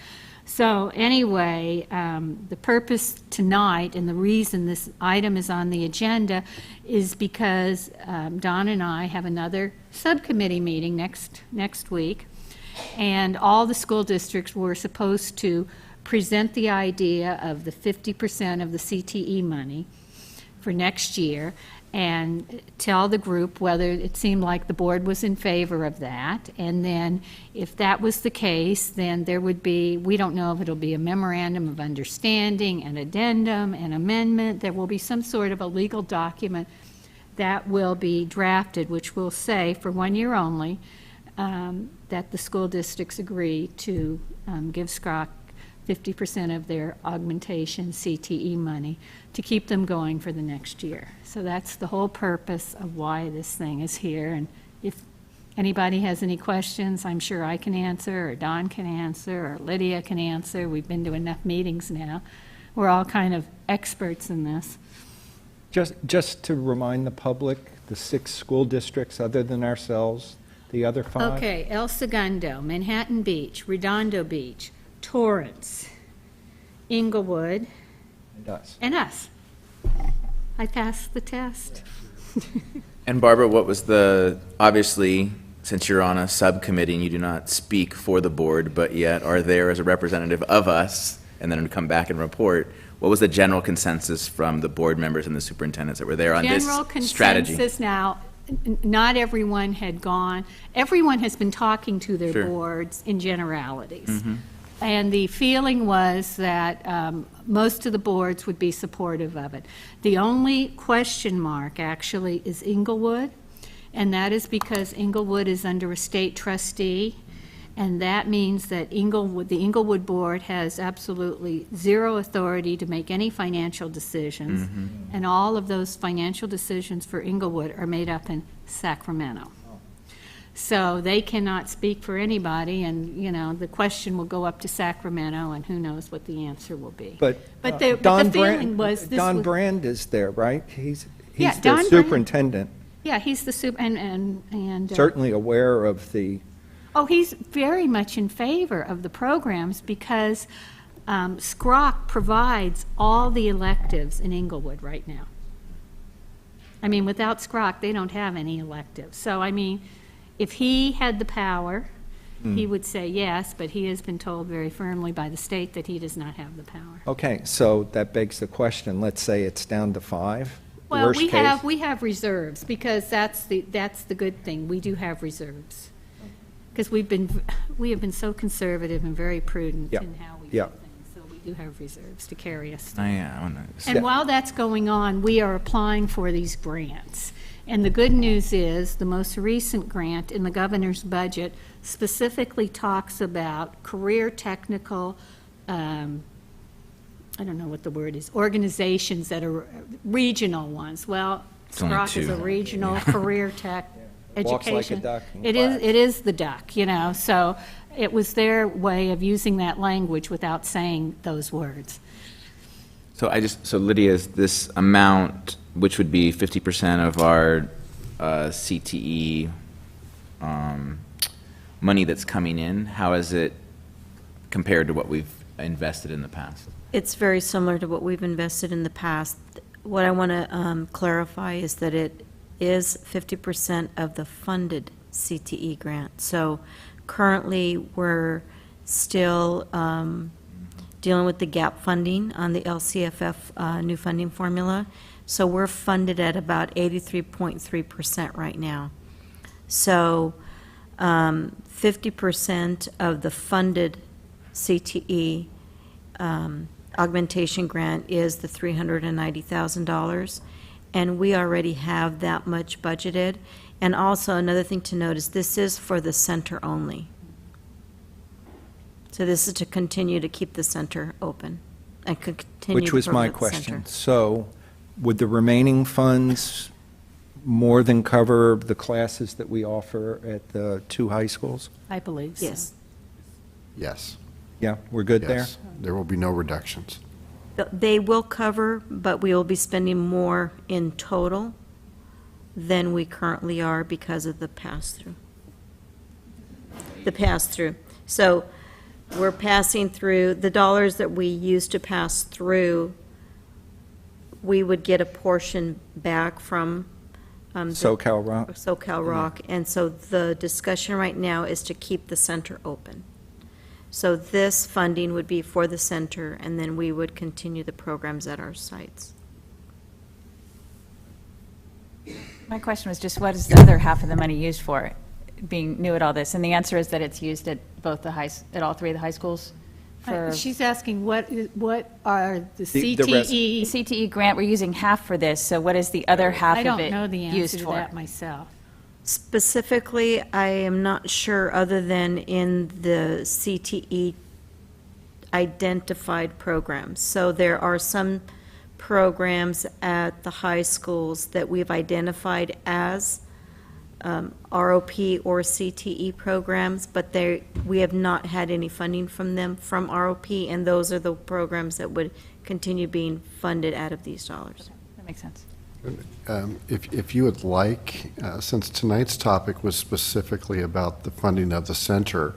So anyway, the purpose tonight and the reason this item is on the agenda is because Don and I have another subcommittee meeting next week, and all the school districts were supposed to present the idea of the 50% of the CTE money for next year and tell the group whether it seemed like the board was in favor of that. And then if that was the case, then there would be, we don't know if it'll be a memorandum of understanding, an addendum, an amendment. There will be some sort of a legal document that will be drafted, which will say for 1 year only that the school districts agree to give SCROC 50% of their augmentation CTE money to keep them going for the next year. So that's the whole purpose of why this thing is here. And if anybody has any questions, I'm sure I can answer, or Don can answer, or Lydia can answer. We've been to enough meetings now. We're all kind of experts in this. Just to remind the public, the 6 school districts other than ourselves, the other 5? Okay, El Segundo, Manhattan Beach, Redondo Beach, Torrance, Inglewood, and us. I passed the test. And Barbara, what was the, obviously, since you're on a subcommittee and you do not speak for the board, but yet are there as a representative of us, and then come back and report, what was the general consensus from the board members and the superintendents that were there on this General strategy? consensus now, not everyone had gone, everyone has been talking to their Sure. boards in generalities. And the feeling was that most of the boards would be supportive of it. The only question mark, actually, is Inglewood, and that is because Inglewood is under a state trustee, and that means that the Inglewood Board has absolutely zero authority to make any financial decisions, and all of those financial decisions for Inglewood are made up in Sacramento. So they cannot speak for anybody, and, you know, the question will go up to Sacramento, and who knows what the answer will be. But the feeling was this Don was- Brand is there, right? He's Yeah, the Don Brand. superintendent, Yeah, he's the and certainly aware of the, oh, he's very much in favor of the programs because SCROC provides all the electives in Inglewood right now. I mean, without SCROC, they don't have any electives. So, I mean, if he had the power, he would say yes, but he has been told very firmly by the state that he does not have the power. okay, so that begs the question, let's say it's down to 5? Well, Worst case? we have reserves because that's the good thing. We do have reserves. Because we have been so conservative and very prudent Yep. in how we do Yep. things. So we do have reserves to carry us. Oh, yeah, I wanna- And while that's going on, we are applying for these grants. And the good news is, the most recent grant in the governor's budget specifically talks about career technical, I don't know what the word is, organizations that are regional ones. Well, It's only SCROC is a two. regional career tech Walks like a education. duck in It class. is the duck, you know, so it was their way of using that language without saying those words. So Lydia, is this amount, which would be 50% of our CTE money that's coming in, how is it compared to what we've invested in the past? It's very similar to what we've invested in the past. What I want to clarify is that it is 50% of the funded CTE grant. So currently, we're still dealing with the gap funding on the LCFF new funding formula. So we're funded at about 83.3% right now. So 50% of the funded CTE augmentation grant is the $390,000, and we already have that much budgeted. And also, another thing to note is this is for the center only. So this is to continue to keep the center open and continue Which to was my promote the question. center. So would the remaining funds more than cover the classes that we offer at the 2 high schools? I believe so. Yes. Yes. Yeah, we're good there? Yes. There will be no reductions. They will cover, but we will be spending more in total than we currently are because of the pass-through. The pass-through. So we're passing through, the dollars that we used to pass through, we would get a portion back from SoCal Rock? SoCal Rock. And so the discussion right now is to keep the center open. So this funding would be for the center, and then we would continue the programs at our sites. My question was just, what is the other half of the money used for, being new at all this? And the answer is that it's used at both at all 3 of the high schools for She's asking what are the The rest- the CTE? CTE grant. We're using half for this, so what is the other half I of don't it know the answer used to for? that myself. Specifically, I am not sure, other than in the CTE identified programs. So there are some programs at the high schools that we've identified as ROP or CTE programs, but we have not had any funding from them from ROP, and those are the programs that would continue being funded out of these dollars. That makes sense. If you would like, since tonight's topic was specifically about the funding of the center,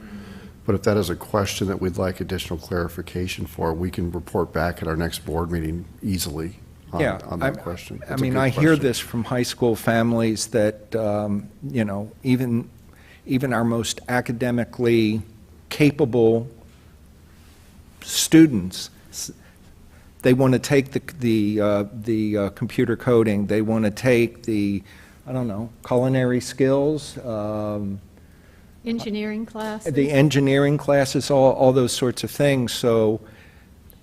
but if that is a question that we'd like additional clarification for, we can report back at our next board meeting easily on that question. I It's a mean, good I hear question. this from high school families that, even even our most academically capable students, they want to take the computer coding, they want to take the, I don't know, culinary skills, Engineering classes? the engineering classes, all those sorts of things. So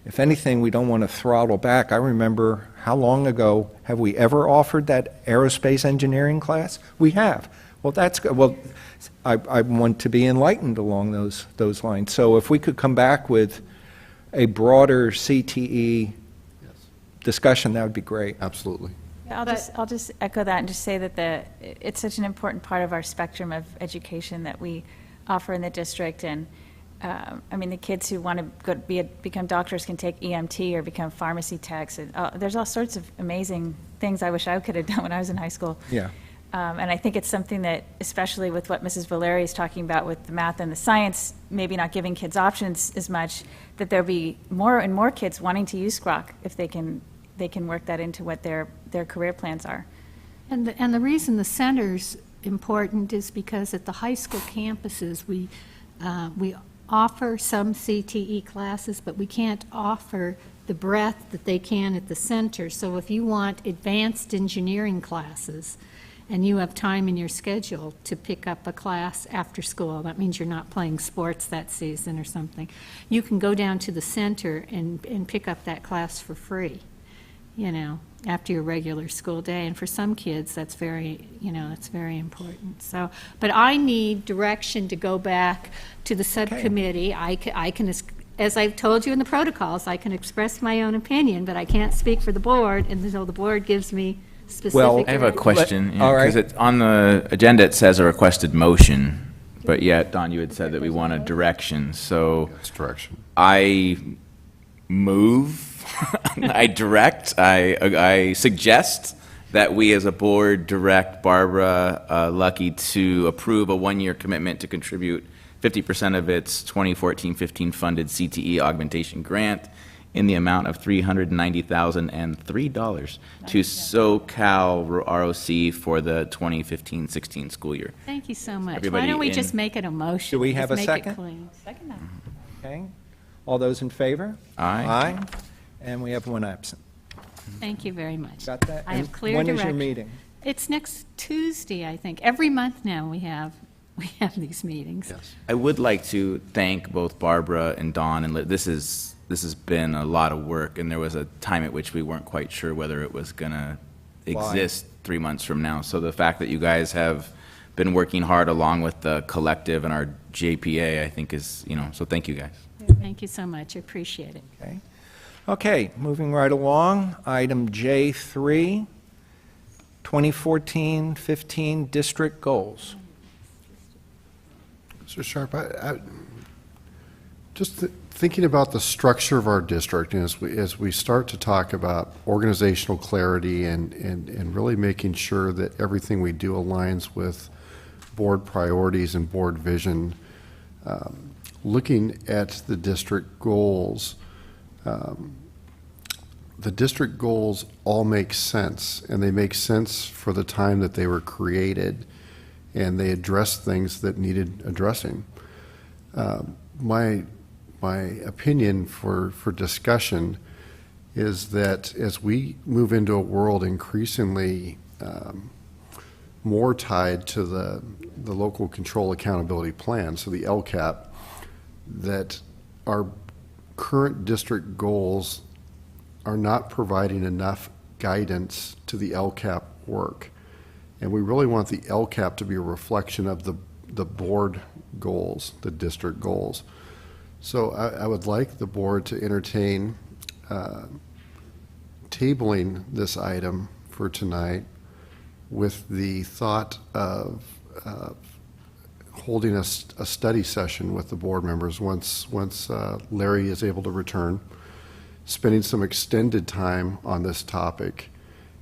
if anything, we don't want to throttle back. I remember, how long ago have we ever offered that aerospace engineering class? We have. Well, that's good. Well, I want to be enlightened along those lines. So if we could come back with a broader CTE discussion, that would be great. Absolutely. Yeah, I'll just echo that and just say that it's such an important part of our spectrum of education that we offer in the district. And I mean, the kids who want to become doctors can take EMT or become pharmacy techs. And, there's all sorts of amazing things I wish I could have done when I was in high school. Yeah. And I think it's something that, especially with what Mrs. Valeri is talking about with the math and the science, maybe not giving kids options as much, that there'll be more and more kids wanting to use Scroc if they can work that into what their career plans are. And the reason the center's important is because at the high school campuses, we offer some CTE classes, but we can't offer the breadth that they can at the center. So if you want advanced engineering classes and you have time in your schedule to pick up a class after school, that means you're not playing sports that season or something, you can go down to the center and pick up that class for free, after your regular school day. And for some kids, that's very important. So, but I need direction to go back to the subcommittee. I can, as I've told you in the protocols, I can express my own opinion, but I can't speak for the board until the board gives me specific Well, I have a question. All right. Because on the agenda, it says a requested motion, but yet, Don, you had said that we want a direction. So Yes, direction. I move, I direct, I suggest that we as a board direct Barbara Lucky to approve a one-year commitment to contribute 50% of its 2014-15 funded CTE augmentation grant in the amount of $390,003 to SoCal ROC for the 2015-16 school year. Thank you so much. Everybody Why don't we in- just make it a motion? Do we have Just a make it second? clean. Second that. Okay. All those in favor? Aye. Aye. And we have one absent. Thank you very much. Got that? I have And clear when is direction. your meeting? It's next Tuesday, I think. Every month now we have these meetings. Yes. I would like to thank both Barbara and Dawn, and this has been a lot of work, and there was a time at which we weren't quite sure whether it was going to exist 3 months from now. So the fact that you guys have been working hard along with the collective and our JPA, I think is, so thank you guys. Thank you so much. I appreciate it. Okay. Okay, moving right along, item J3, 2014-15 district goals. Mr. Sharp, just thinking about the structure of our district, and as we start to talk about organizational clarity and really making sure that everything we do aligns with board priorities and board vision, looking at the district goals, the district goals all make sense, and they make sense for the time that they were created, and they address things that needed addressing. My opinion for discussion is that as we move into a world increasingly more tied to the local control accountability plan, so the LCAP, that our current district goals are not providing enough guidance to the LCAP work. And we really want the LCAP to be a reflection of the board goals, the district goals. So I would like the board to entertain tabling this item for tonight with the thought of holding a study session with the board members once Larry is able to return, spending some extended time on this topic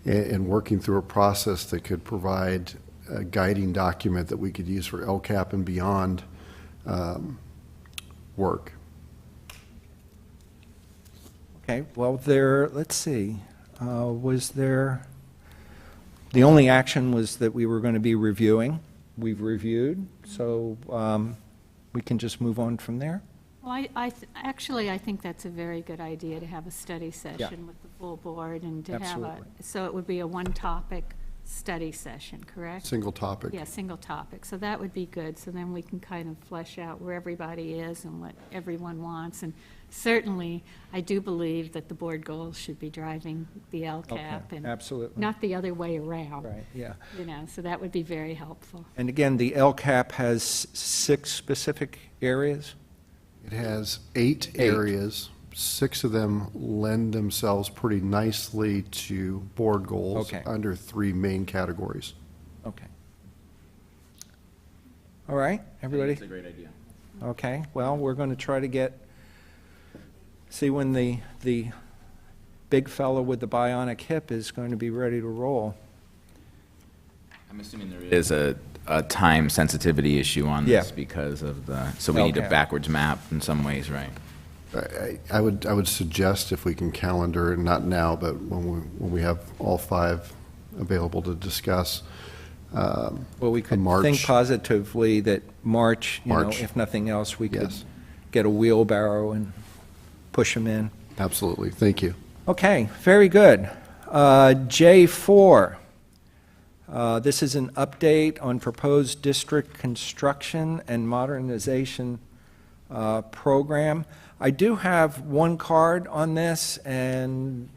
and working through a process that could provide a guiding document that we could use for LCAP and beyond work. Okay, well, let's see, the only action was that we were going to be reviewing we've reviewed, so we can just move on from there. Well, actually, I think that's a very good idea to have a study session with the full board and to have Absolutely. so it would be a one-topic study session, correct? Single topic. Yeah, single topic. So that would be good. So then we can kind of flesh out where everybody is and what everyone wants. And certainly, I do believe that the board goals should be driving the LCAP Okay, and absolutely. not the other way around. Right, yeah. You know, so that would be very helpful. And again, the LCAP has 6 specific areas? It has 8 areas. 6 of them lend themselves pretty nicely to board goals Okay. under 3 main categories. Okay. All right, everybody? It's a great idea. Okay, well, we're going to try to see when the big fellow with the bionic hip is going to be ready to roll. I'm assuming there is a time sensitivity issue on Yeah. this because of so we need a Okay. backwards map in some ways, right? I would suggest if we can calendar, not now, but when we have all 5 available to discuss. Well, we could March. think positively that March, March. if nothing else, we could Yes. get a wheelbarrow and push them in. Absolutely. Thank you. Okay, very good. J4, this is an update on proposed district construction and modernization program. I do have one card on this, and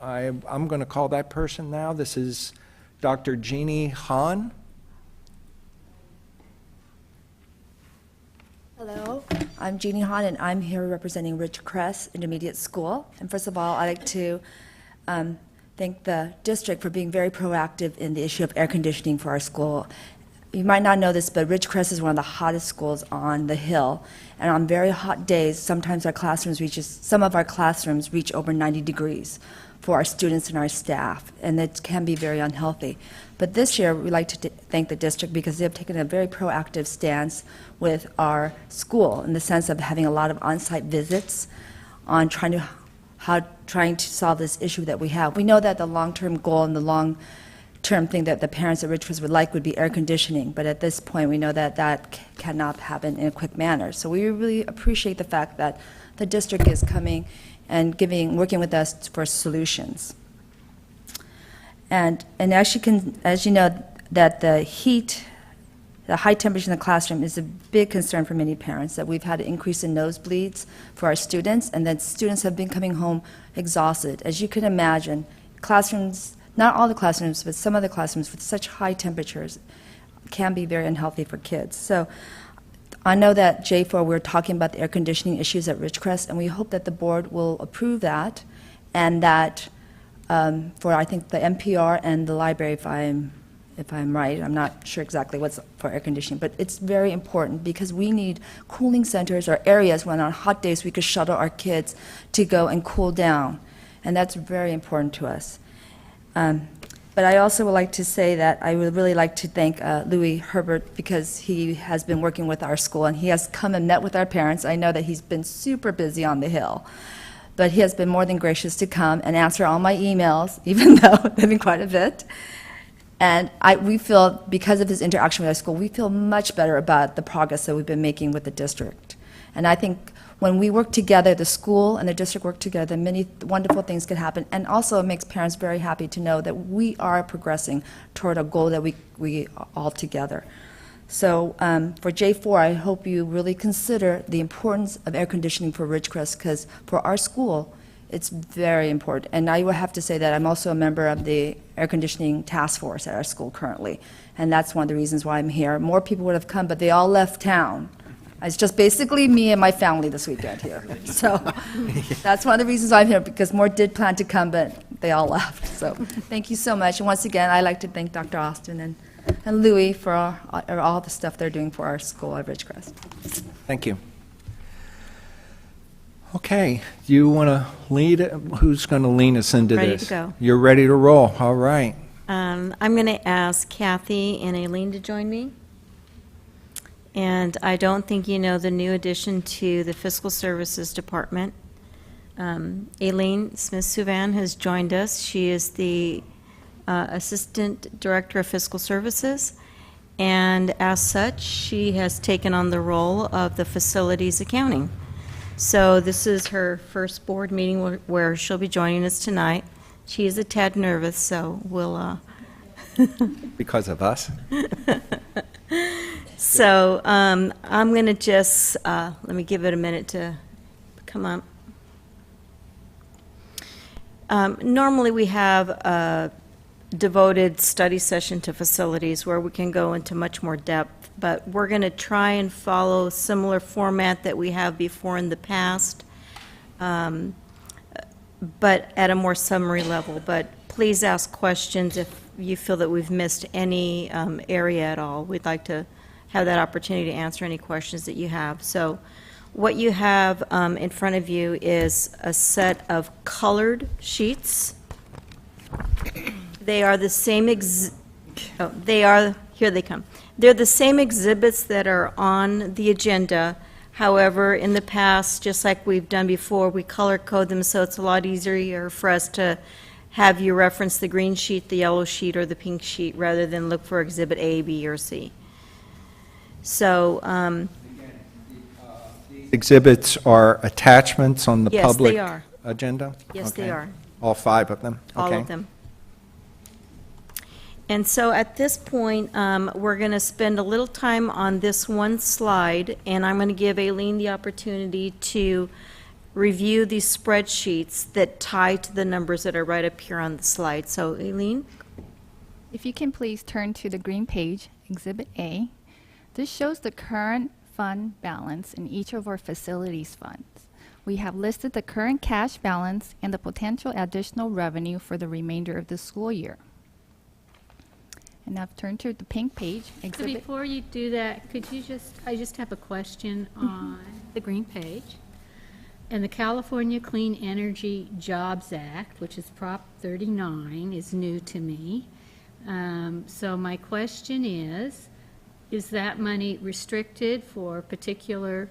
I'm going to call that person now. This is Dr. Jeannie Hahn. Hello, I'm Jeannie Hahn, and I'm here representing Ridgecrest Intermediate School. And first of all, I'd like to thank the district for being very proactive in the issue of air conditioning for our school. You might not know this, but Ridgecrest is one of the hottest schools on the hill. And on very hot days, sometimes some of our classrooms reach over 90 degrees for our students and our staff, and it can be very unhealthy. But this year, we'd like to thank the district because they have taken a very proactive stance with our school in the sense of having a lot of on-site visits on trying to solve this issue that we have. We know that the long-term goal and the long-term thing that the parents at Ridgecrest would like would be air conditioning, but at this point, we know that that cannot happen in a quick manner. So we really appreciate the fact that the district is coming and working with us for solutions. And as you know, that the high temperature in the classroom is a big concern for many parents, that we've had an increase in nosebleeds for our students, and that students have been coming home exhausted. As you can imagine, classrooms, not all the classrooms, but some of the classrooms with such high temperatures can be very unhealthy for kids. So I know that J4, we're talking about the air conditioning issues at Ridgecrest, and we hope that the board will approve that, and that for, I think, the NPR and the library, if I'm right, I'm not sure exactly what's for air conditioning, but it's very important because we need cooling centers or areas when on hot days we could shuttle our kids to go and cool down, and that's very important to us. But I also would like to say that I would really like to thank Louis Herbert because he has been working with our school and he has come and met with our parents. I know that he's been super busy on the Hill, but he has been more than gracious to come and answer all my emails, even though they've been quite a bit. And we feel, because of his interaction with our school, we feel much better about the progress that we've been making with the district. And I think when we work together, the school and the district work together, many wonderful things can happen. And also it makes parents very happy to know that we are progressing toward a goal that we all together. So for J4, I hope you really consider the importance of air conditioning for Ridgecrest, because for our school, it's very important. And I will have to say that I'm also a member of the air conditioning task force at our school currently. And that's one of the reasons why I'm here. More people would have come, but they all left town. It's just basically me and my family this weekend here. So that's one of the reasons I'm here, because more did plan to come, but they all left. So thank you so much. And once again, I'd like to thank Dr. Austin and Louis for all the stuff they're doing for our school at Ridgecrest. Thank you. Okay, do you want to lead? Who's going to lean us into Ready this? to go. You're ready to roll. All right. I'm going to ask Kathy and Aileen to join me. And I don't think you know the new addition to the Fiscal Services Department. Aileen Smith-Suvan has joined us. She is the Assistant Director of Fiscal Services. and as such, she has taken on the role of the facilities accounting. So this is her first board meeting where she'll be joining us tonight. She is a tad nervous, so we'll, Because of us. So I'm going to just, let me give it a minute to come up. Normally, we have a devoted study session to facilities where we can go into much more depth, but we're going to try and follow a similar format that we have before in the past, but at a more summary level. But please ask questions if you feel that we've missed any area at all. We'd like to have that opportunity to answer any questions that you have. So what you have in front of you is a set of colored sheets. They are the same here they come. They're the same exhibits that are on the agenda. However, in the past, just like we've done before, we color code them so it's a lot easier for us to have you reference the green sheet, the yellow sheet, or the pink sheet rather than look for exhibit A, B, or C. So, Exhibits are attachments on the Yes, public they are. agenda? Yes, they Okay. are. All 5 of them? All Okay. of them. And so at this point, we're going to spend a little time on this one slide, and I'm going to give Aileen the opportunity to review these spreadsheets that tie to the numbers that are right up here on the slide. So Aileen? If you can please turn to the green page, Exhibit A. This shows the current fund balance in each of our facilities funds. We have listed the current cash balance and the potential additional revenue for the remainder of the school year. And I've turned to the pink page, So Exhibit. before you do that, I just have a question on the green page. And the California Clean Energy Jobs Act, which is Prop 39, is new to me. So my question is that money restricted for particular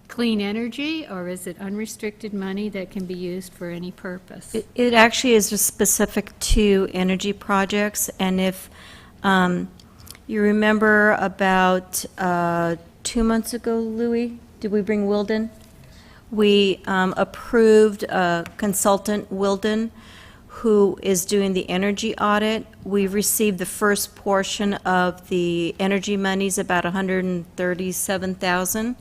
clean energy, or is it unrestricted money that can be used for any purpose? It actually is just specific to energy projects, and if you remember about 2 months ago, Louis, did we bring Wilden? We approved consultant Wilden, who is doing the energy audit. We've received the first portion of the energy monies, about $137,000.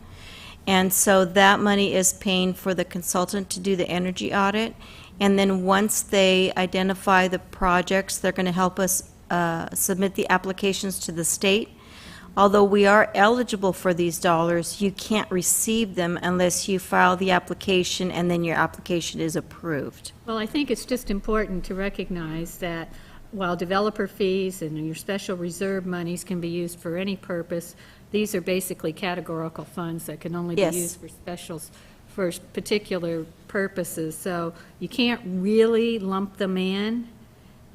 And so that money is paying for the consultant to do the energy audit. And then once they identify the projects, they're going to help us submit the applications to the state. Although we are eligible for these dollars, you can't receive them unless you file the application and then your application is approved. Well, I think it's just important to recognize that while developer fees and your special reserve monies can be used for any purpose, these are basically categorical funds that can only be Yes. used for specials, for particular purposes. So you can't really lump them in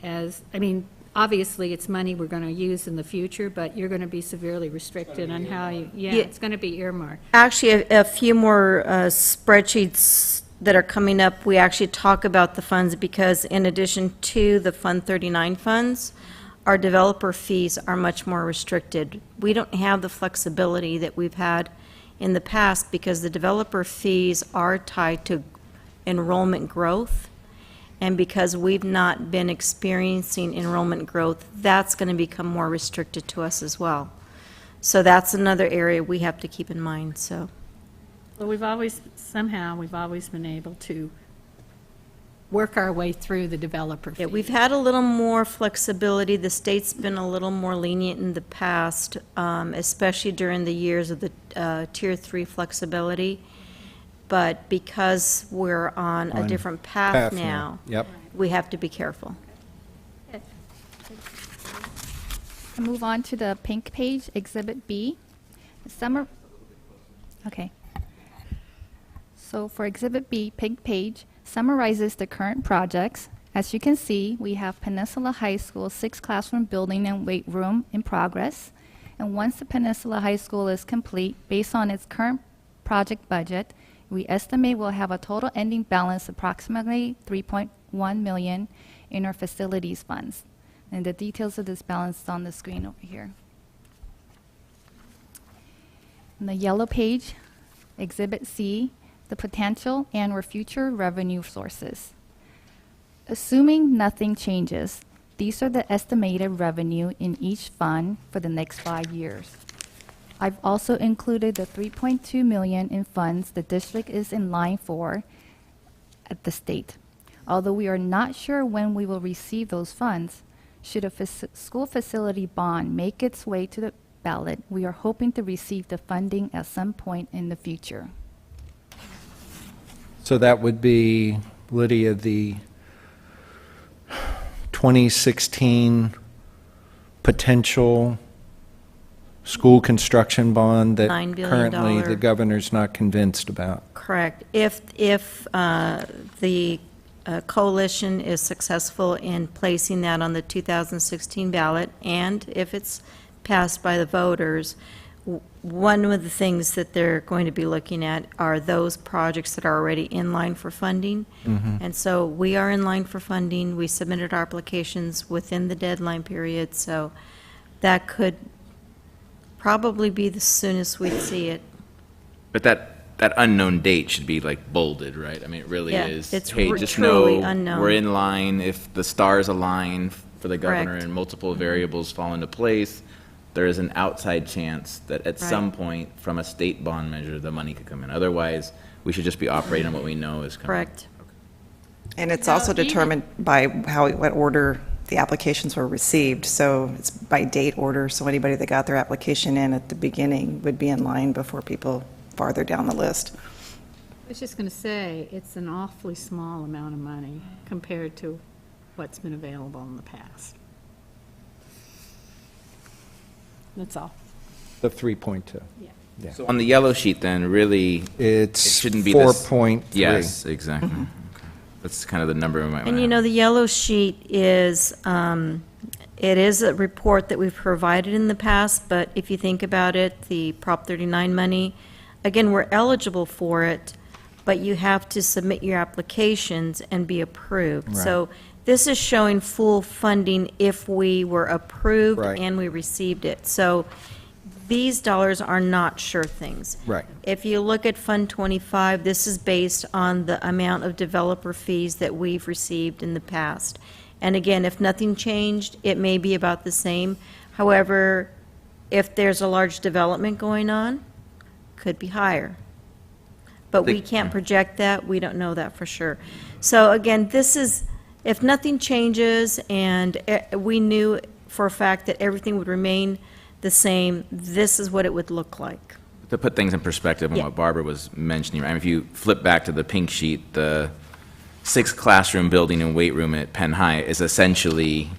as, I mean, obviously it's money we're going to use in the future, but you're going to be severely restricted on how you, Yeah. it's going to be earmarked. Actually, a few more spreadsheets that are coming up, we actually talk about the funds because in addition to the Fund 39 funds, our developer fees are much more restricted. We don't have the flexibility that we've had in the past because the developer fees are tied to enrollment growth. And because we've not been experiencing enrollment growth, that's going to become more restricted to us as well. So that's another area we have to keep in mind, so. Well, we've always been able to work our way through the developer fees. Yeah, we've had a little more flexibility. The state's been a little more lenient in the past, especially during the years of the Tier 3 flexibility. But because we're on a different path now, Yep. we have to be careful. I move on to the pink page, Exhibit B. Okay. So for Exhibit B, pink page, summarizes the current projects. As you can see, we have Peninsula High School 6 classroom building and weight room in progress. And once the Peninsula High School is complete, based on its current project budget, we estimate we'll have a total ending balance approximately $3.1 million in our facilities funds. And the details of this balance is on the screen over here. On the yellow page, Exhibit C, the potential and/or future revenue sources. Assuming nothing changes, these are the estimated revenue in each fund for the next 5 years. I've also included the $3.2 million in funds the district is in line for at the state. Although we are not sure when we will receive those funds, should a school facility bond make its way to the ballot, we are hoping to receive the funding at some point in the future. So that would be, Lydia, the 2016 potential school construction bond that $9 billion currently the governor's not convinced about. Correct. If the coalition is successful in placing that on the 2016 ballot, and if it's passed by the voters, one of the things that they're going to be looking at are those projects that are already in line for funding. And so we are in line for funding. We submitted our applications within the deadline period, so that could probably be the soonest we'd see it. But that unknown date should be like bolded, right? I mean, it really Yeah, is. it's Hey, just truly know unknown. we're in line. If the stars align for the governor Correct. and multiple variables fall into place, there is an outside chance that at some Right. point, from a state bond measure, the money could come in. Otherwise, we should just be operating on what we know is coming. Correct. And it's Now, also even- determined by what order the applications were received. So it's by date order, so anybody that got their application in at the beginning would be in line before people farther down the list. I was just going to say, it's an awfully small amount of money compared to what's been available in the past. That's all. The 3.2. Yeah. So on the yellow sheet, then, really, it It's shouldn't be this. 4.3. Yes, exactly. Okay. That's kind of the number we might want And to you know, the yellow sheet is, it is a report that we've provided in the past, but if you think about it, the Prop 39 money, again, we're eligible for it, but you have to submit your applications and be approved. Right. So this is showing full funding if we were approved Right. and we received it. So these dollars are not sure things. Right. If you look at Fund 25, this is based on the amount of developer fees that we've received in the past. And again, if nothing changed, it may be about the same. However, if there's a large development going on, could be higher. But we can't project that, we don't know that for sure. So again, this is, if nothing changes and we knew for a fact that everything would remain the same, this is what it would look like. To put things in perspective on Yeah. what Barbara was mentioning, right? I mean, if you flip back to the pink sheet, the 6-classroom building and weight room at Penn High is essentially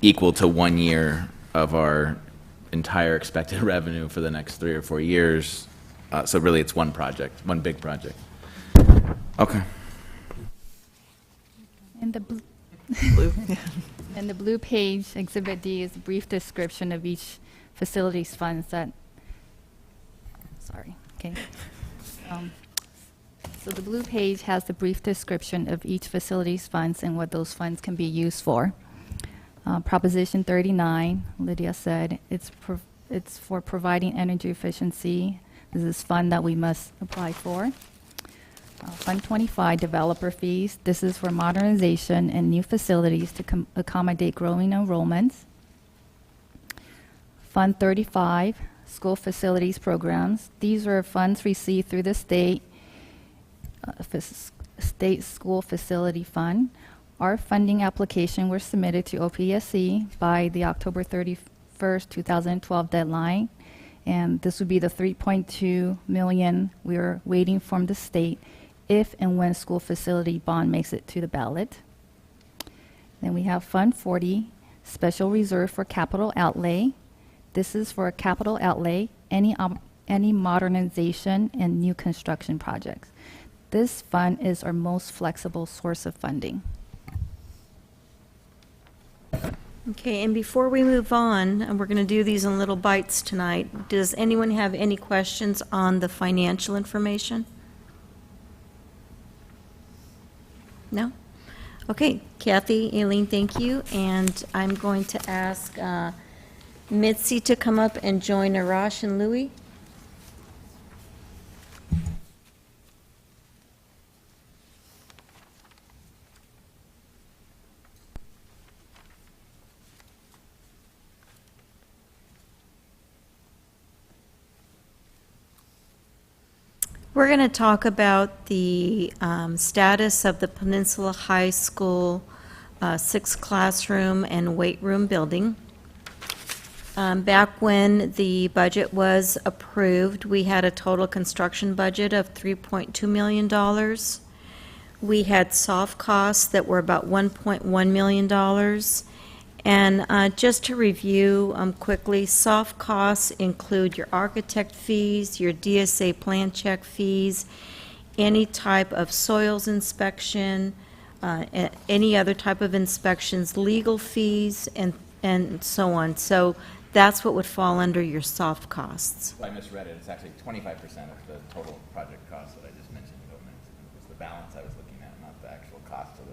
equal to 1 year of our entire expected revenue for the next 3 or 4 years. So really, it's one project, one big project. Okay. And the blue, and the blue page, Exhibit D, is a brief description of each facilities funds that, sorry, okay. So the blue page has the brief description of each facilities funds and what those funds can be used for. Proposition 39, Lydia said, it's for providing energy efficiency. This is fund that we must apply for. Fund 25, developer fees. This is for modernization and new facilities to accommodate growing enrollments. Fund 35, school facilities programs. These are funds received through the state school facility fund. Our funding application was submitted to OPSC by the October 31st, 2012 deadline. And this would be the $3.2 million we are waiting from the state if and when school facility bond makes it to the ballot. Then we have Fund 40, Special Reserve for Capital Outlay. This is for a capital outlay, any modernization and new construction projects. This fund is our most flexible source of funding. Okay, and before we move on, and we're going to do these in little bites tonight, does anyone have any questions on the financial information? No? Okay, Kathy, Aileen, thank you, and I'm going to ask Mitzi to come up and join Arash and Louie. We're going to talk about the status of the Peninsula High School sixth classroom and weight room building. Back when the budget was approved, we had a total construction budget of $3.2 million. We had soft costs that were about $1.1 million. And just to review quickly, soft costs include your architect fees, your DSA plan check fees, any type of soils inspection, any other type of inspections, legal fees, and so on. So that's what would fall under your soft costs. I misread it. It's actually 25% of the total project cost that I just mentioned. It was the balance I was looking at, not the actual cost of the.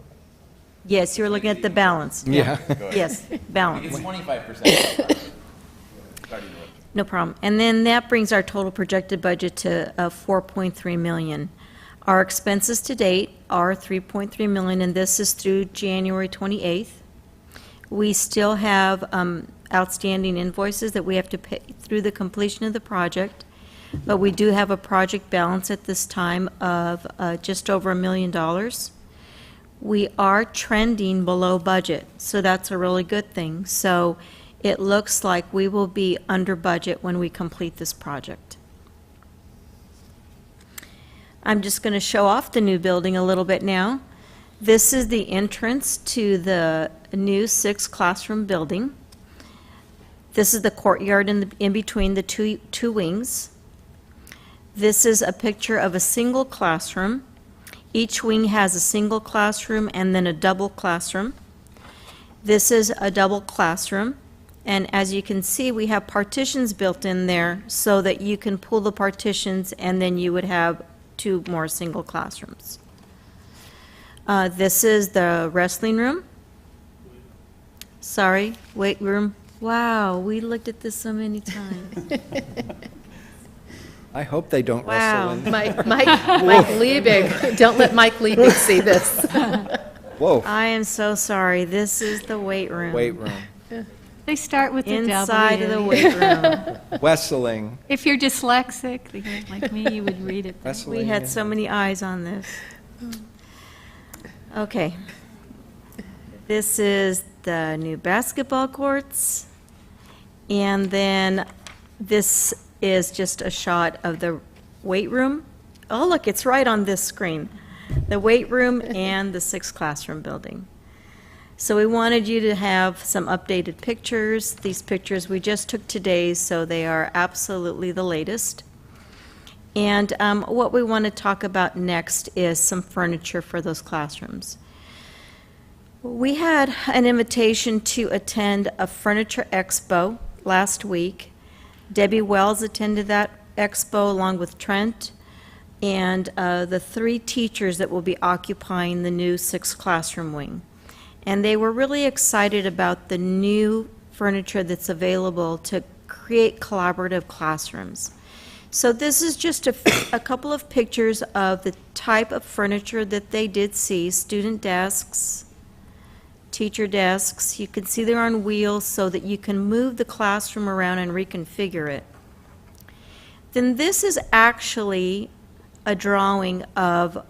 Yes, you're looking at the balance. Yeah. Yes, balance. It's 25%. No problem. And then that brings our total projected budget to $4.3 million. Our expenses to date are $3.3 million, and this is through January 28th. We still have outstanding invoices that we have to pay through the completion of the project, but we do have a project balance at this time of just over $1 million. We are trending below budget, so that's a really good thing. So it looks like we will be under budget when we complete this project. I'm just going to show off the new building a little bit now. This is the entrance to the new sixth classroom building. This is the courtyard in between the two wings. This is a picture of a single classroom. Each wing has a single classroom and then a double classroom. This is a double classroom, and as you can see, we have partitions built in there so that you can pull the partitions and then you would have two more single classrooms. This is the wrestling room. Sorry, weight room. Wow, we looked at this so many times. I hope they don't Wow. wrestle in. Mike Liebig, don't let Mike Liebig see this. Whoa, I am so sorry. This is the weight room. weight room. They start with the Inside of the W. weight room. Wrestling. If you're dyslexic, like me, you would read it. That way. Wrestling. We had so many eyes on this. Okay. This is the new basketball courts. And then this is just a shot of the weight room. Oh, look, it's right on this screen. The weight room and the sixth classroom building. So we wanted you to have some updated pictures. These pictures we just took today, so they are absolutely the latest. And what we want to talk about next is some furniture for those classrooms. We had an invitation to attend a furniture expo last week. Debbie Wells attended that expo along with Trent and the three teachers that will be occupying the new sixth classroom wing. And they were really excited about the new furniture that's available to create collaborative classrooms. So this is just a couple of pictures of the type of furniture that they did see: student desks, teacher desks. You can see they're on wheels so that you can move the classroom around and reconfigure it. Then this is actually a drawing of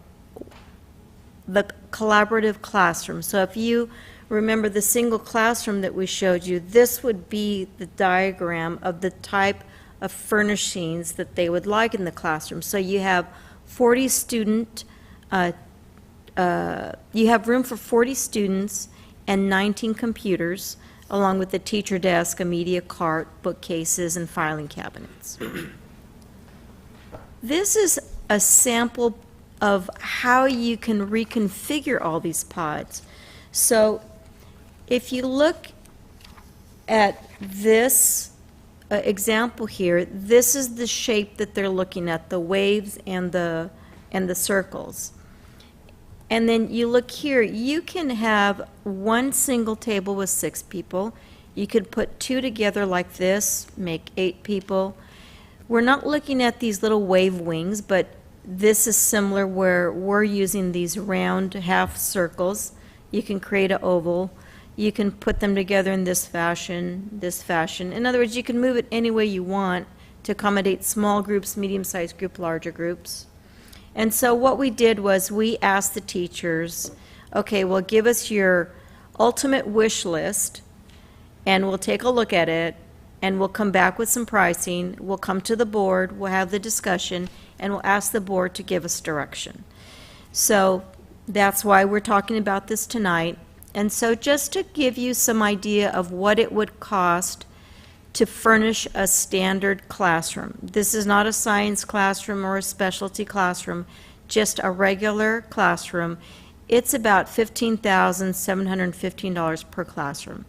the collaborative classroom. So if you remember the single classroom that we showed you, this would be the diagram of the type of furnishings that they would like in the classroom. So you have 40 student, you have room for 40 students and 19 computers, along with the teacher desk, a media cart, bookcases, and filing cabinets. This is a sample of how you can reconfigure all these pods. So if you look at this example here, this is the shape that they're looking at, the waves and the circles. And then you look here, you can have one single table with 6 people. You could put two together like this, make 8 people. We're not looking at these little wave wings, but this is similar where we're using these round half circles. You can create an oval. You can put them together in this fashion, this fashion. In other words, you can move it any way you want to accommodate small groups, medium-sized group, larger groups. And so what we did was we asked the teachers, okay, well, give us your ultimate wish list, and we'll take a look at it, and we'll come back with some pricing. We'll come to the board, we'll have the discussion, and we'll ask the board to give us direction. So that's why we're talking about this tonight. And so just to give you some idea of what it would cost to furnish a standard classroom. This is not a science classroom or a specialty classroom, just a regular classroom. It's about $15,715 per classroom.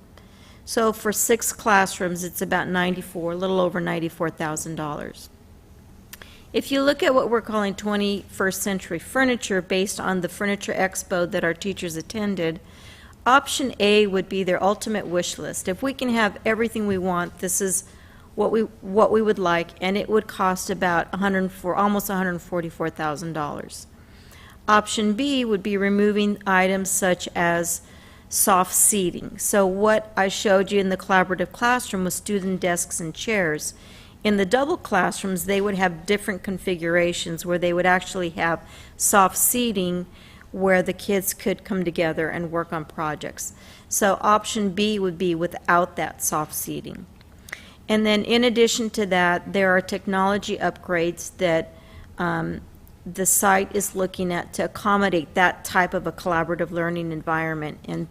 So for 6 classrooms, it's about a little over $94,000. If you look at what we're calling 21st century furniture based on the Furniture Expo that our teachers attended, option A would be their ultimate wish list. If we can have everything we want, this is what we would like, and it would cost about almost $144,000. Option B would be removing items such as soft seating. So what I showed you in the collaborative classroom was student desks and chairs. In the double classrooms, they would have different configurations where they would actually have soft seating where the kids could come together and work on projects. So option B would be without that soft seating. And then in addition to that, there are technology upgrades that the site is looking at to accommodate that type of a collaborative learning environment. And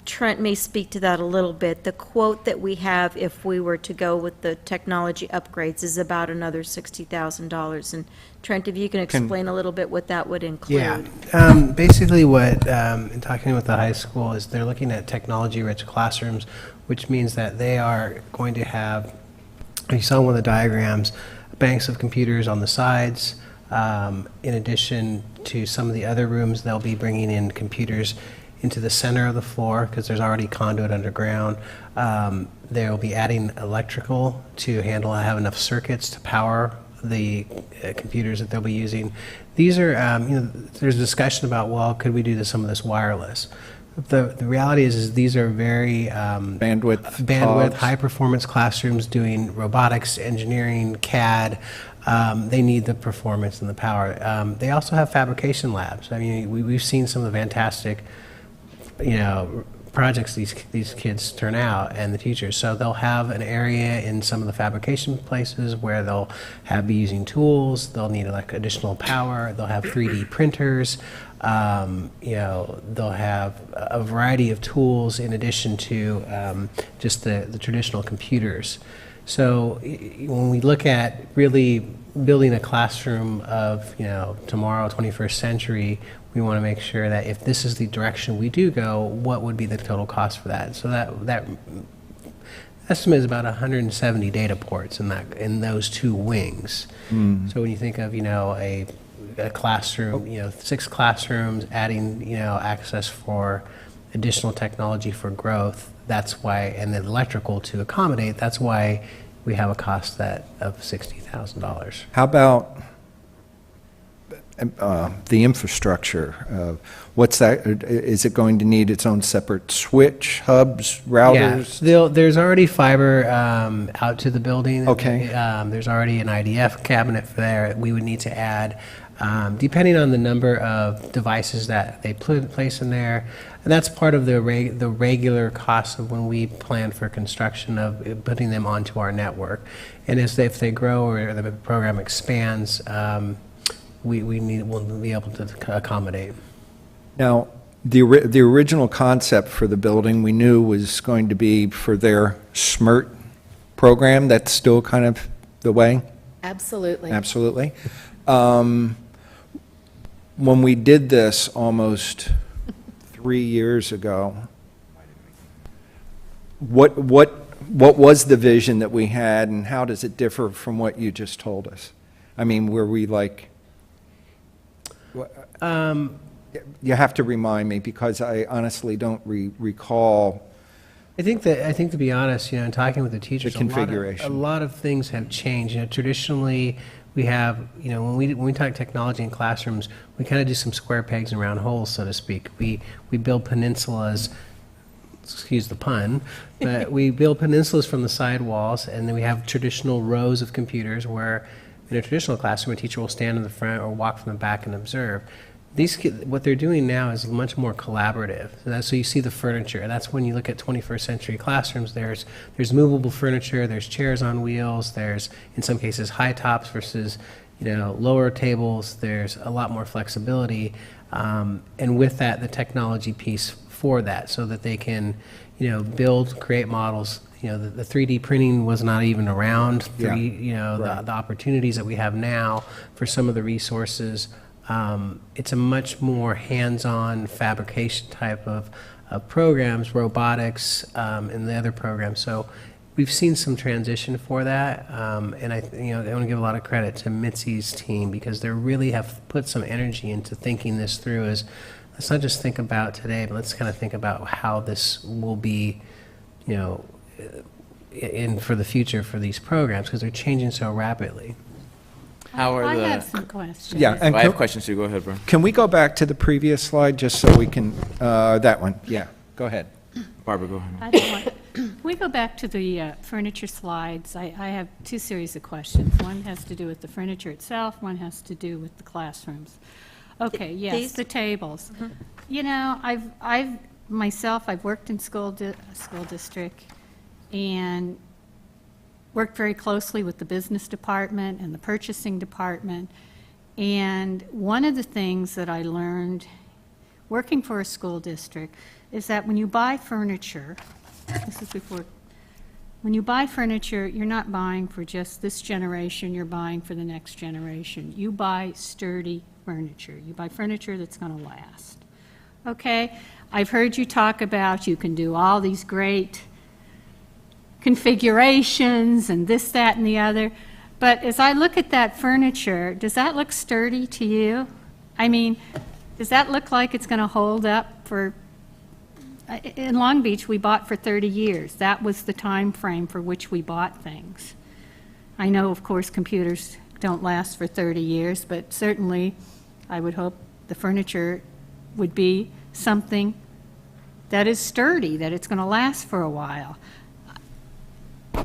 Trent may speak to that a little bit. The quote that we have if we were to go with the technology upgrades is about another $60,000. And Trent, if you can explain a little bit what that would include. Yeah, basically what, in talking with the high school, is they're looking at technology-rich classrooms, which means that they are going to have, you saw one of the diagrams, banks of computers on the sides. In addition to some of the other rooms, they'll be bringing in computers into the center of the floor because there's already conduit underground. They'll be adding electrical to have enough circuits to power the computers that they'll be using. These are, there's a discussion about, well, could we do some of this wireless? The reality is these are very bandwidth, high-performance classrooms doing robotics, engineering, CAD. They need the performance and the power. They also have fabrication labs. I mean, we've seen some of the fantastic, projects these kids turn out and the teachers. So they'll have an area in some of the fabrication places where they'll be using tools. They'll need additional power. They'll have 3D printers. They'll have a variety of tools in addition to just the traditional computers. So when we look at really building a classroom of, tomorrow, 21st century, we want to make sure that if this is the direction we do go, what would be the total cost for that? So that estimate is about 170 data ports in those 2 wings. So when you think of, a classroom, 6 classrooms, adding, access for additional technology for growth, that's why, and then electrical to accommodate, that's why we have a cost of $60,000. How about the infrastructure? What's that? Is it going to need its own separate switch, hubs, routers? Yeah, there's already fiber out to the building. Okay. There's already an IDF cabinet there. We would need to add, depending on the number of devices that they place in there. And that's part of the regular cost of when we plan for construction of putting them onto our network. And if they grow or the program expands, we'll be able to accommodate. Now, the original concept for the building we knew was going to be for their SMERT program. That's still kind of the way? Absolutely. Absolutely. When we did this almost 3 years ago, what was the vision that we had, and how does it differ from what you just told us? I mean, were we like... you have to remind me because I honestly don't recall I think to be honest, in talking with the teachers, The configuration. a lot of things have changed. Traditionally, we have, when we talk technology in classrooms, we kind of do some square pegs and round holes, so to speak. We build peninsulas, excuse the pun, but we build peninsulas from the side walls, and then we have traditional rows of computers where in a traditional classroom, a teacher will stand in the front or walk from the back and observe. These kids, what they're doing now is much more collaborative. So you see the furniture. That's when you look at 21st century classrooms. There's movable furniture. There's chairs on wheels. There's, in some cases, high tops versus lower tables. There's a lot more flexibility, and with that, the technology piece for that, so that they can, build, create models. The 3D printing was not even around. The opportunities that we have now for some of the resources. It's a much more hands-on fabrication type of programs, robotics, and the other programs. So we've seen some transition for that, and I want to give a lot of credit to Mitzi's team because they really have put some energy into thinking this through. Let's not just think about today, but let's kind of think about how this will be, in for the future for these programs because they're changing so rapidly. I have some questions. Yeah, and I have questions too. Go ahead, bro. Can we go back to the previous slide just so we can, that one? Yeah, go ahead. Barbara, go ahead. I don't want, can we go back to the furniture slides? I have two series of questions. One has to do with the furniture itself, one has to do with the classrooms. Okay, yes, the tables. I've worked in school district and worked very closely with the business department and the purchasing department. And one of the things that I learned working for a school district is that when you buy furniture, when you buy furniture, you're not buying for just this generation, you're buying for the next generation. You buy sturdy furniture. You buy furniture that's going to last. Okay? I've heard you talk about you can do all these great configurations and this, that, and the other. But as I look at that furniture, does that look sturdy to you? I mean, does that look like it's going to hold up for... In Long Beach, we bought for 30 years. That was the time frame for which we bought things. I know, of course, computers don't last for 30 years, but certainly I would hope the furniture would be something that is sturdy, that it's going to last for a while.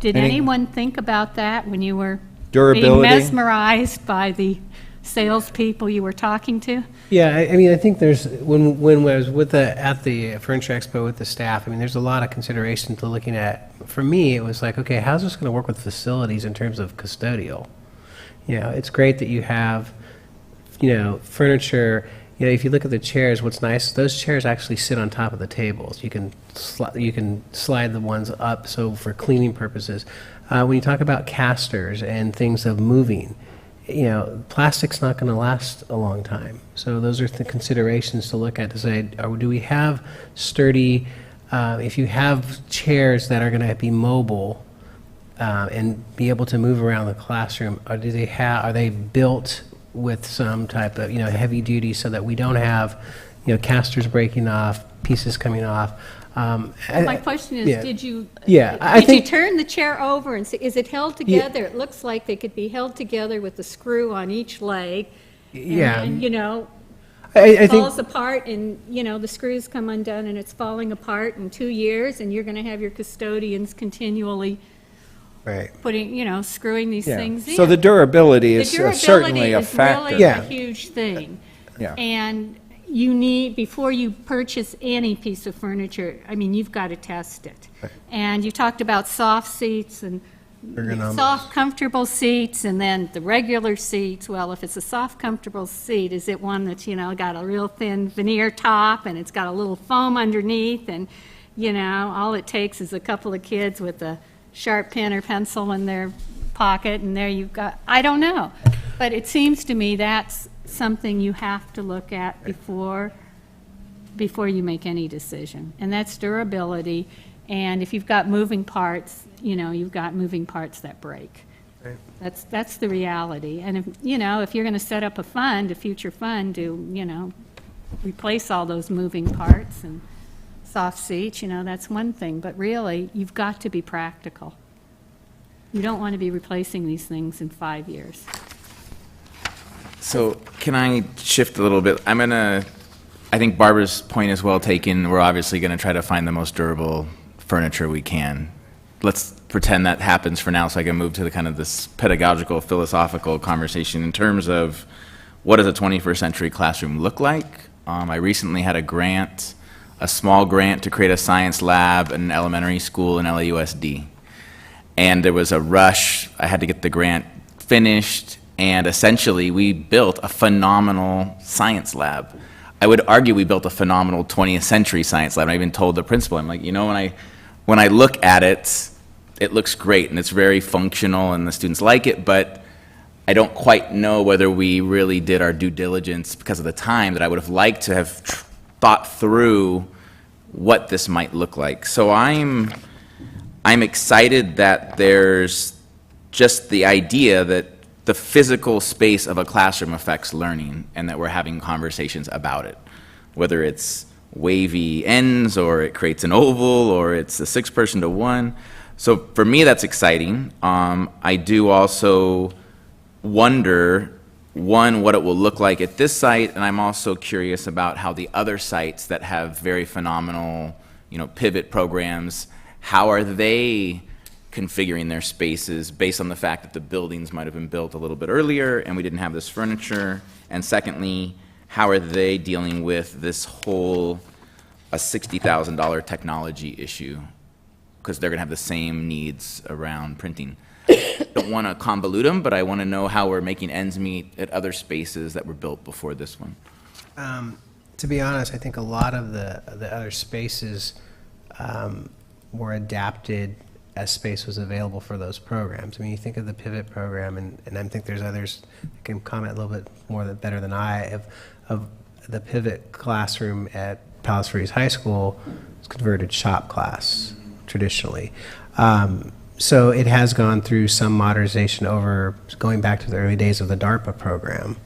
Did anyone think about that when you were being mesmerized by the salespeople you were talking to? Yeah, I think there's when I was at the Furniture Expo with the staff. There's a lot of consideration to looking at. For me, it was like, okay, how's this going to work with facilities in terms of custodial? It's great that you have, furniture. If you look at the chairs, what's nice, those chairs actually sit on top of the tables. You can slide the ones up, so for cleaning purposes. When you talk about casters and things of moving, plastic's not going to last a long time. So those are the considerations to look at to say, do we have sturdy, if you have chairs that are going to be mobile and be able to move around the classroom, are they built with some type of heavy duty so that we don't have casters breaking off, pieces coming off. My question is, did you turn the chair over and see, is it held together? Yeah. It looks like they could be held together with the screw on each leg. And, it falls apart and, the screws come undone and it's falling apart in 2 years and you're going to have your custodians continually putting, screwing these things in. So the durability is certainly a factor. Really a huge thing. Yeah. And you need, before you purchase any piece of furniture, you've got to test it. Right. And you talked about soft seats and soft, comfortable seats and then the regular seats. Well, if it's a soft, comfortable seat, is it one that's, got a real thin veneer top and it's got a little foam underneath and, all it takes is a couple of kids with a sharp pen or pencil in their pocket and there you've got, I don't know. But it seems to me that's something you have to look at before you make any decision. And that's durability. And if you've got moving parts, you've got moving parts that break. Right. That's the reality. And if you're going to set up a future fund to, replace all those moving parts and soft seats, that's one thing, but really, you've got to be practical. You don't want to be replacing these things in 5 years. So can I shift a little bit? I think Barbara's point is well taken. We're obviously going to try to find the most durable furniture we can. Let's pretend that happens for now so I can move to the kind of this pedagogical, philosophical conversation in terms of what does a 21st century classroom look like? I recently had a small grant to create a science lab in an elementary school in LAUSD. And there was a rush. I had to get the grant finished, and essentially we built a phenomenal science lab. I would argue we built a phenomenal 20th century science lab. I even told the principal, I'm like, when I look at it, it looks great and it's very functional and the students like it, but I don't quite know whether we really did our due diligence because of the time that I would have liked to have thought through what this might look like. So I'm excited that there's just the idea that the physical space of a classroom affects learning and that we're having conversations about it, whether it's wavy ends or it creates an oval or it's a 6-person to 1. So for me, that's exciting. I do also wonder, one, what it will look like at this site, and I'm also curious about how the other sites that have very phenomenal, pivot programs, how are they configuring their spaces based on the fact that the buildings might have been built a little bit earlier and we didn't have this furniture? And secondly, how are they dealing with this whole a $60,000 technology issue? Because they're going to have the same needs around printing. I don't want to convolute them, but I want to know how we're making ends meet at other spaces that were built before this one. To be honest, I think a lot of the other spaces were adapted as space was available for those programs. I mean, you think of the Pivot program, and I think there's others that can comment a little bit better than I, of the Pivot classroom at Palos Verdes High School was converted shop class traditionally. So it has gone through some modernization over going back to the early days of the DARPA program,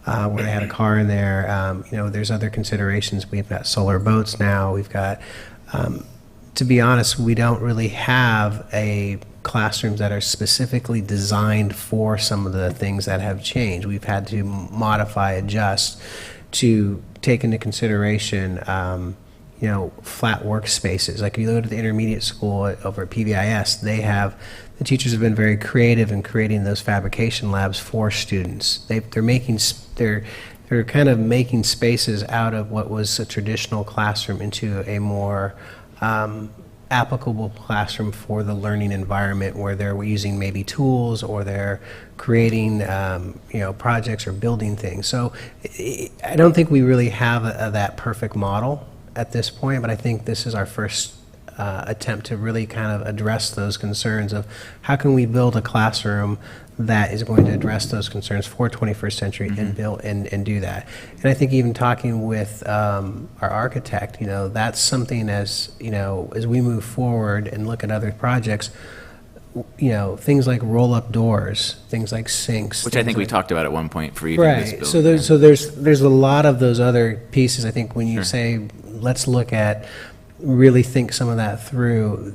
where they had a car in there. There's other considerations. We've got solar boats now. We've got, to be honest, we don't really have classrooms that are specifically designed for some of the things that have changed. We've had to modify, adjust to take into consideration flat workspaces. Like if you go to the intermediate school over at PVIS, the teachers have been very creative in creating those fabrication labs for students. They're kind of making spaces out of what was a traditional classroom into a more applicable classroom for the learning environment, where they're using maybe tools or they're creating projects or building things. So I don't think we really have that perfect model at this point, but I think this is our first attempt to really kind of address those concerns of how can we build a classroom that is going to address those concerns for 21st century and build and do that. And I think even talking with our architect, that's something as we move forward and look at other projects, things like roll-up doors, things like sinks. Which I think we talked about at one point for even this building. So there's a lot of those other pieces. I think when you say, let's look at, really think some of that through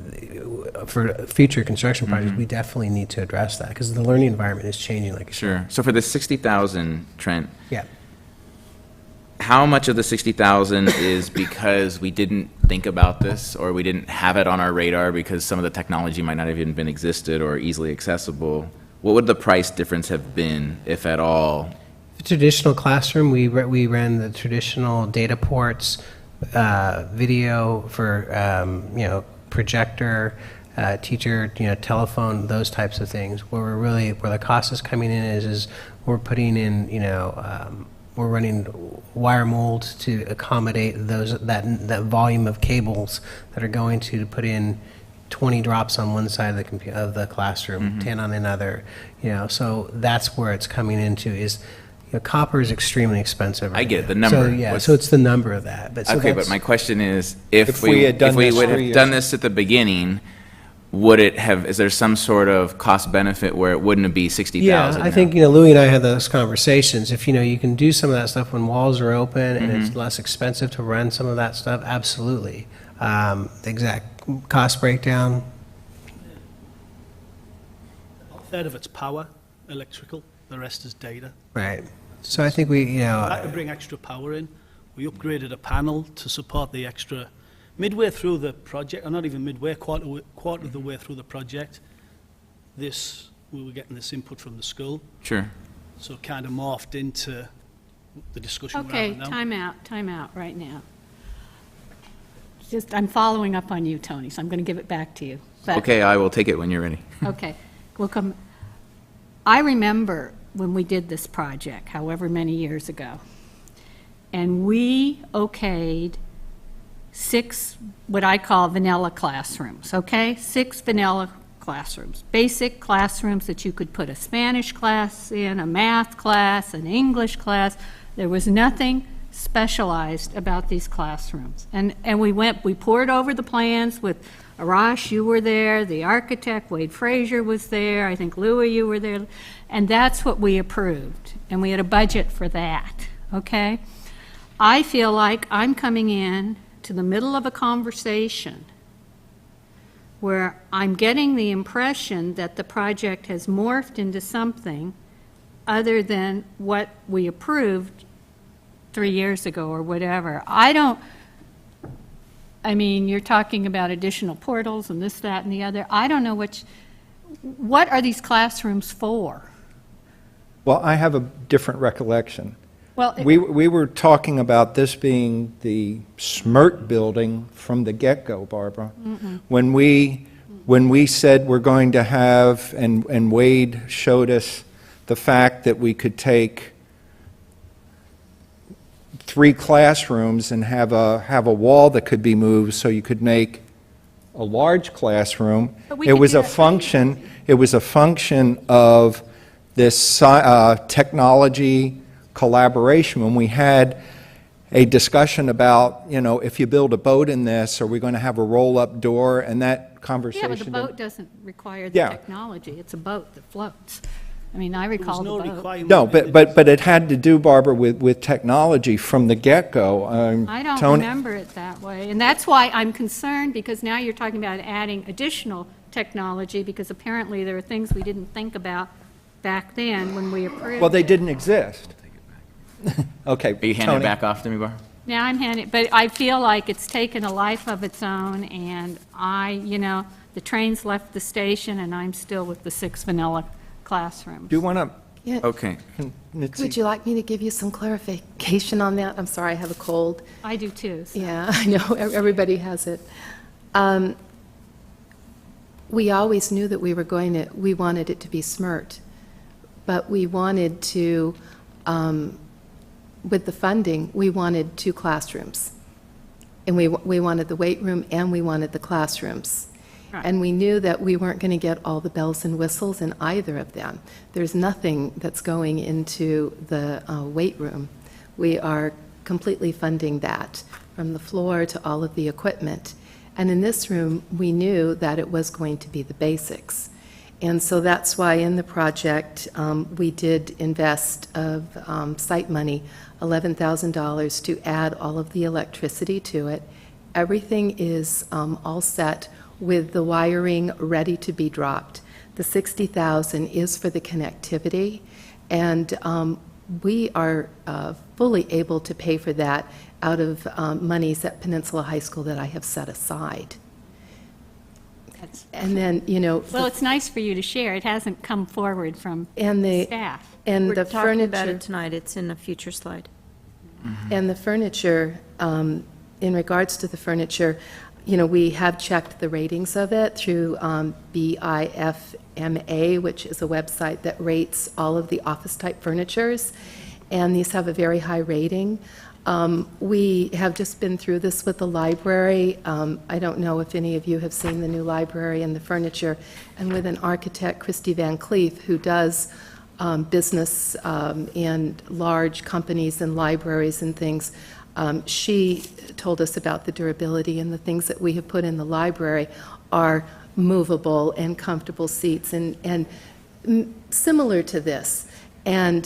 for future construction projects, we definitely need to address that because the learning environment is changing, like you said. So for the 60,000, Trent. Yeah. How much of the 60,000 is because we didn't think about this or we didn't have it on our radar because some of the technology might not have even been existed or easily accessible? What would the price difference have been, if at all? The traditional classroom, we ran the traditional data ports, video for projector, teacher, telephone, those types of things. Where the cost is coming in is we're putting in, we're running wire molds to accommodate that volume of cables that are going to put in 20 drops on one side of the classroom, 10 on another. So that's where it's coming into is. Copper is extremely expensive. I get it, the number. So it's the number of that. But but my question is, if we would have done this at the beginning, is there some sort of cost benefit where it wouldn't be 60,000? Yeah, I think, Louis and I had those conversations. If, you can do some of that stuff when walls are open and it's less expensive to run some of that stuff, absolutely. The exact cost breakdown, A third of it's power, electrical, the rest is data. right. So I think we, We had to bring extra power in. We upgraded a panel to support the extra. Midway through the project, or not even midway, quarter of the way through the project, we were getting this input from the school, Sure. so it kind of morphed into the discussion we're Okay, having now. time out right now. I'm following up on you, Tony, so I'm going to give it back to you. But- Okay, I will take it when you're ready. Okay, we'll come. I remember when we did this project, however many years ago, and we okayed 6, what I call vanilla classrooms, okay? 6 vanilla classrooms, basic classrooms that you could put a Spanish class in, a math class, an English class. There was nothing specialized about these classrooms. And we poured over the plans with Arash, you were there, the architect, Wade Frazier was there, I think Louis, you were there, and that's what we approved. And we had a budget for that, okay? I feel like I'm coming in to the middle of a conversation where I'm getting the impression that the project has morphed into something other than what we approved 3 years ago or whatever. I mean, you're talking about additional portals and this, that, and the other. I don't know what are these classrooms for? Well, I have a different recollection. Well, We were talking about this being the SMERT building from the get-go, Barbara. When we said we're going to have, and Wade showed us the fact that we could take 3 classrooms and have a wall that could be moved so you could make a large classroom. It was a function. It was a function of this technology collaboration. When we had a discussion about, if you build a boat in this, are we going to have a roll-up door? And that conversation. Yeah, but the boat doesn't require the technology. It's a boat that floats. I mean, I recall the boat. No, but it had to do, Barbara, with technology from the get-go. I don't Tony- remember it that way. And that's why I'm concerned, because now you're talking about adding additional technology, because apparently there are things we didn't think about back then when we approved Well, they it. didn't exist. Okay, Are you handing Tony. it back off to me, Bar? Now I'm handing, but I feel like it's taken a life of its own, and the train's left the station, and I'm still with the 6 vanilla classrooms. Do you want to? Yeah. Okay. Would you like me to give you some clarification on that? I'm sorry, I have a cold. I do too. So. Yeah, I know, everybody has it. We always knew that we wanted it to be SMERT, but we wanted to, with the funding, we wanted 2 classrooms. And we wanted the weight room and we wanted the classrooms. Right. And we knew that we weren't going to get all the bells and whistles in either of them. There's nothing that's going into the weight room. We are completely funding that, from the floor to all of the equipment. And in this room, we knew that it was going to be the basics. And so that's why in the project, we did invest of site money, $11,000 to add all of the electricity to it. Everything is all set with the wiring ready to be dropped. The $60,000 is for the connectivity, and we are fully able to pay for that out of monies at Peninsula High School that I have set aside. And then, Well, it's nice for you to share. It hasn't come forward from and the staff. and We're the talking furniture about it tonight. It's in a future slide. and the furniture. In regards to the furniture, we have checked the ratings of it through BIFMA, which is a website that rates all of the office-type furnitures, and these have a very high rating. We have just been through this with the library. I don't know if any of you have seen the new library and the furniture, and with an architect, Christy Van Cleef, who does business in large companies and libraries and things. She told us about the durability, and the things that we have put in the library are movable and comfortable seats and similar to this. And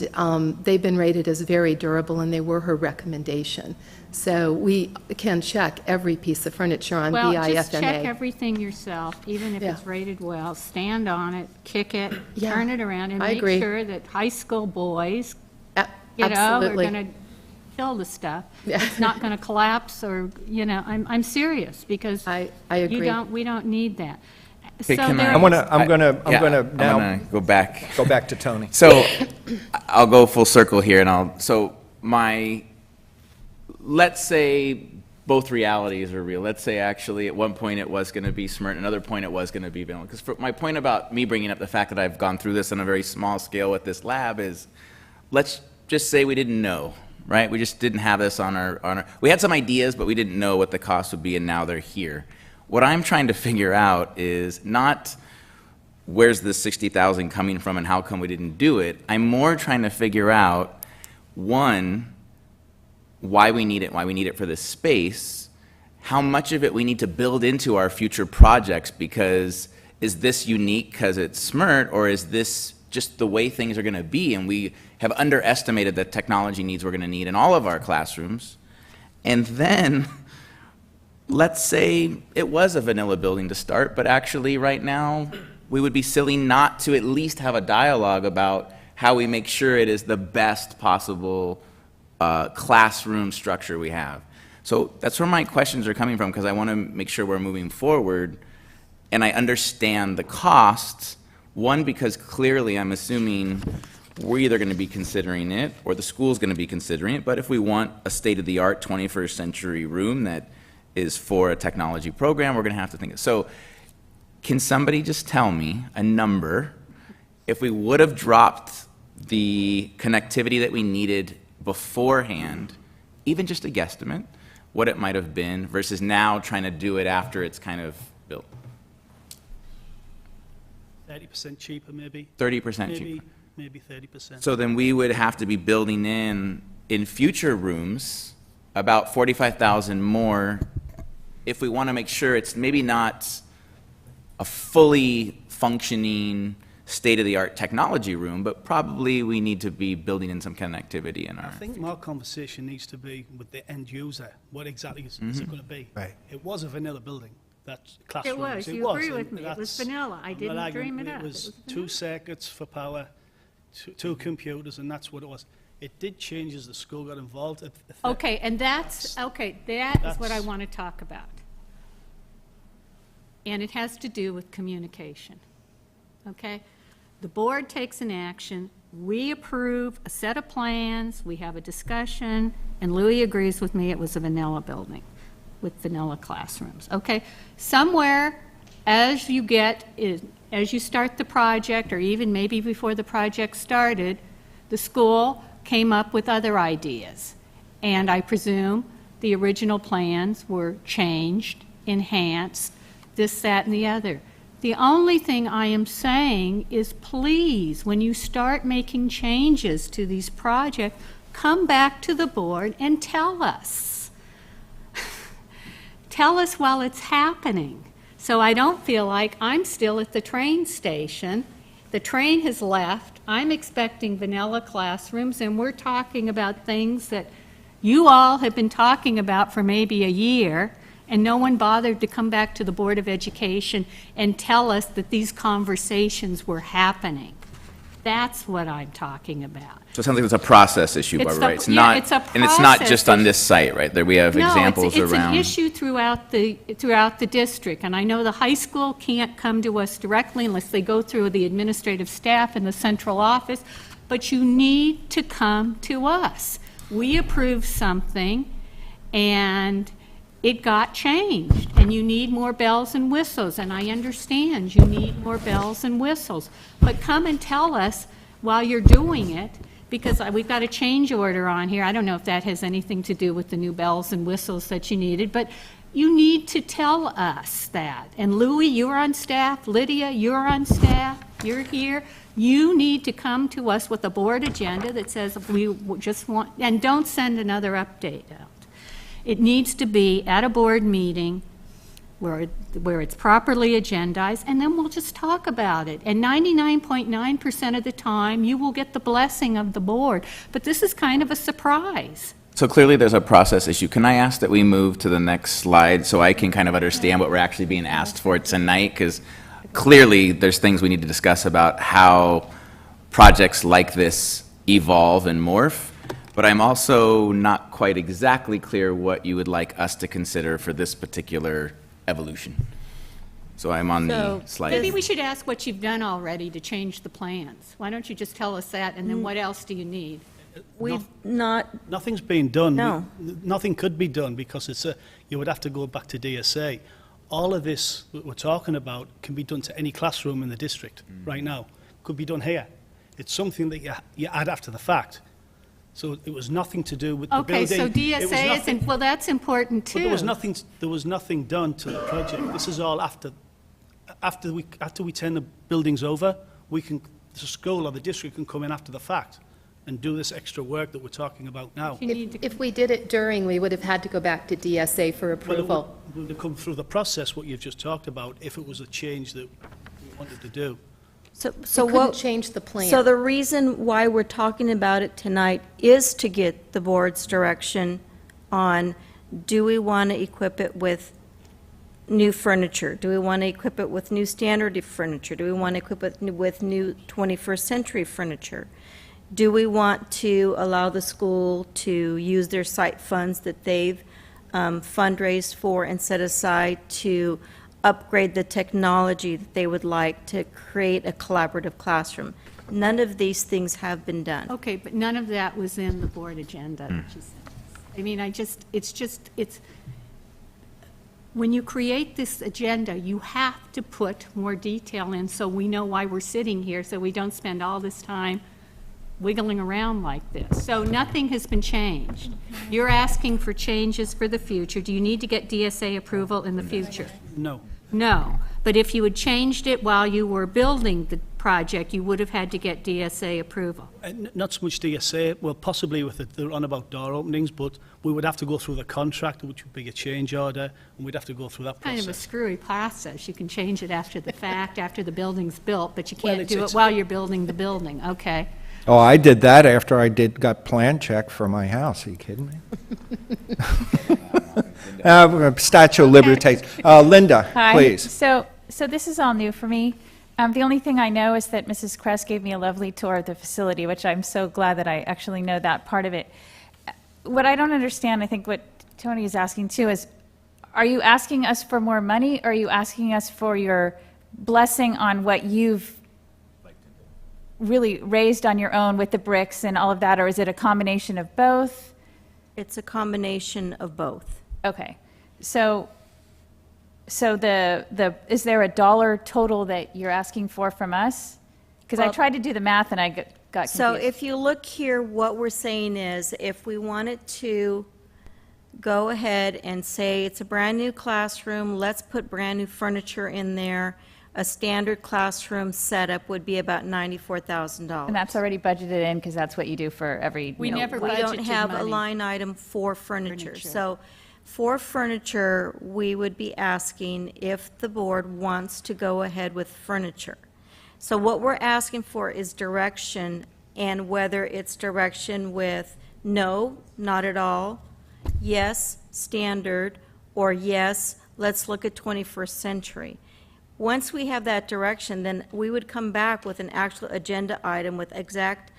they've been rated as very durable, and they were her recommendation. So we can check every piece of furniture on Well, BIFMA. just check everything yourself, even if Yeah. it's rated well. Stand on it, kick it, Yeah, turn it around, and I make agree. sure that high school boys, A- you know, are absolutely. going to kill the stuff. Yeah. It's not going to collapse, or, you know, I'm serious, because I agree. we don't need that. Okay, So can there- I- I'm gonna yeah, now I'm gonna go back. go back to Tony. So I'll go full circle here, and let's say both realities are real. Let's say actually at one point it was going to be Smyrna, another point it was going to be Vanilla. Because my point about me bringing up the fact that I've gone through this on a very small scale with this lab is, let's just say we didn't know, right? We just didn't have this on our, we had some ideas, but we didn't know what the cost would be, and now they're here. What I'm trying to figure out is not where's this 60,000 coming from and how come we didn't do it. I'm more trying to figure out, one, why we need it for this space, how much of it we need to build into our future projects, because is this unique because it's SMERT, or is this just the way things are going to be, and we have underestimated the technology needs we're going to need in all of our classrooms. And then let's say it was a vanilla building to start, but actually right now we would be silly not to at least have a dialogue about how we make sure it is the best possible classroom structure we have. So that's where my questions are coming from, because I want to make sure we're moving forward, and I understand the costs. One, because clearly I'm assuming we're either going to be considering it or the school's going to be considering it, but if we want a state-of-the-art 21st century room that is for a technology program, we're going to have to think. So can somebody just tell me a number, if we would have dropped the connectivity that we needed beforehand, even just a guesstimate, what it might have been versus now trying to do it after it's kind of built? 30% cheaper, maybe. 30% cheaper. Maybe 30%. So then we would have to be building in future rooms, about 45,000 more, if we want to make sure it's maybe not a fully functioning state-of-the-art technology room, but probably we need to be building in some connectivity in our. I think more conversation needs to be with the end user. What exactly is it going to be? Right. It was a vanilla building. That's It classrooms. was, you agree and with me, it was that's- vanilla, I I'm not didn't arguing. dream it up. It was vanilla. 2 circuits for power, two computers, and that's what it was. It did change as the school got involved. Okay, and that is what I that's- want to talk about. And it has to do with communication, okay? The board takes an action, we approve a set of plans, we have a discussion, and Louis agrees with me it was a vanilla building with vanilla classrooms, okay? Somewhere, as you start the project, or even maybe before the project started, the school came up with other ideas. And I presume the original plans were changed, enhanced, this, that, and the other. The only thing I am saying is, please, when you start making changes to these projects, come back to the board and tell us. Tell us while it's happening. So I don't feel like I'm still at the train station. The train has left. I'm expecting vanilla classrooms, and we're talking about things that you all have been talking about for maybe a year, and no one bothered to come back to the Board of Education and tell us that these conversations were happening. That's what I'm talking about. So it sounds like it's a process issue, It's Barbara, a- right? It's yeah, not, it's a and it's not process just on issue. this site, right? There we have examples No, it's around. an issue throughout the district, and I know the high school can't come to us directly unless they go through the administrative staff in the central office, but you need to come to us. We approved something, and it got changed, and you need more bells and whistles, and I understand you need more bells and whistles, but come and tell us while you're doing it, because we've got a change order on here. I don't know if that has anything to do with the new bells and whistles that you needed, but you need to tell us that. And Louis, you're on staff. Lydia, you're on staff. You're here. You need to come to us with a board agenda that says we just want, and don't send another update out. It needs to be at a board meeting, where it's properly agendized, and then we'll just talk about it. And 99.9% of the time, you will get the blessing of the board. But this is kind of a surprise. So clearly there's a process issue. Can I ask that we move to the next slide so I can kind of understand what we're actually being asked for tonight? Because clearly there's things we need to discuss about how projects like this evolve and morph. But I'm also not quite exactly clear what you would like us to consider for this particular evolution. So I'm on the slide. Maybe we should ask what you've done already to change the plans. Why don't you just tell us that, and then what else do you need? We've not, Nothing's been done. No. Nothing could be done because you would have to go back to DSA. All of this that we're talking about can be done to any classroom in the district right now. Could be done here. It's something that you add after the fact. So it was nothing to do with the building. Okay, so DSA isn't, well, that's important too. But there was nothing done to the project. This is all after we turn the buildings over, the school or the district can come in after the fact and do this extra work that we're talking about now. If we did it during, we would have had to go back to DSA for approval. It would have come through the process, what you've just talked about, if it was a change that we wanted to do. so We couldn't change the plan. So the reason why we're talking about it tonight is to get the board's direction on, do we want to equip it with new furniture? Do we want to equip it with new standard furniture? Do we want to equip it with new 21st century furniture? Do we want to allow the school to use their site funds that they've fundraised for and set aside to upgrade the technology that they would like to create a collaborative classroom? None of these things have been done. Okay, but none of that was in the board agenda that you said. I mean, it's, when you create this agenda, you have to put more detail in so we know why we're sitting here, so we don't spend all this time wiggling around like this. So nothing has been changed. You're asking for changes for the future. Do you need to get DSA approval in the future? No. No. But if you had changed it while you were building the project, you would have had to get DSA approval. Not so much DSA, well, possibly with the on about door openings, but we would have to go through the contract, which would be a change order, and we'd have to go through that process. Kind of a screwy process. You can change it after the fact, after the building's built, but you Well, can't do it while you're building the building. Okay. Oh, I did that after I got plan check for my house. Are you kidding me? Statue of Liberty. Linda, Hi. please. So this is all new for me. The only thing I know is that Mrs. Kress gave me a lovely tour of the facility, which I'm so glad that I actually know that part of it. What I don't understand, I think what Tony is asking too, is are you asking us for more money, or are you asking us for your blessing on what you've really raised on your own with the bricks and all of that, or is it a combination of both? It's a combination of both. Okay. So is there a dollar total that you're asking for from us? Because I Well, tried to do the math and I got confused. So if you look here, what we're saying is, if we wanted to go ahead and say it's a brand-new classroom, let's put brand-new furniture in there, a standard classroom setup would be about $94,000. And that's already budgeted in because that's what you do for every. We you know, never We don't budgeted have a money. line item for furniture. So for furniture, we would be asking if the board wants to go ahead with furniture. So what we're asking for is direction, and whether it's direction with no, not at all, yes, standard, or yes, let's look at 21st century. Once we have that direction, then we would come back with an actual agenda item with exact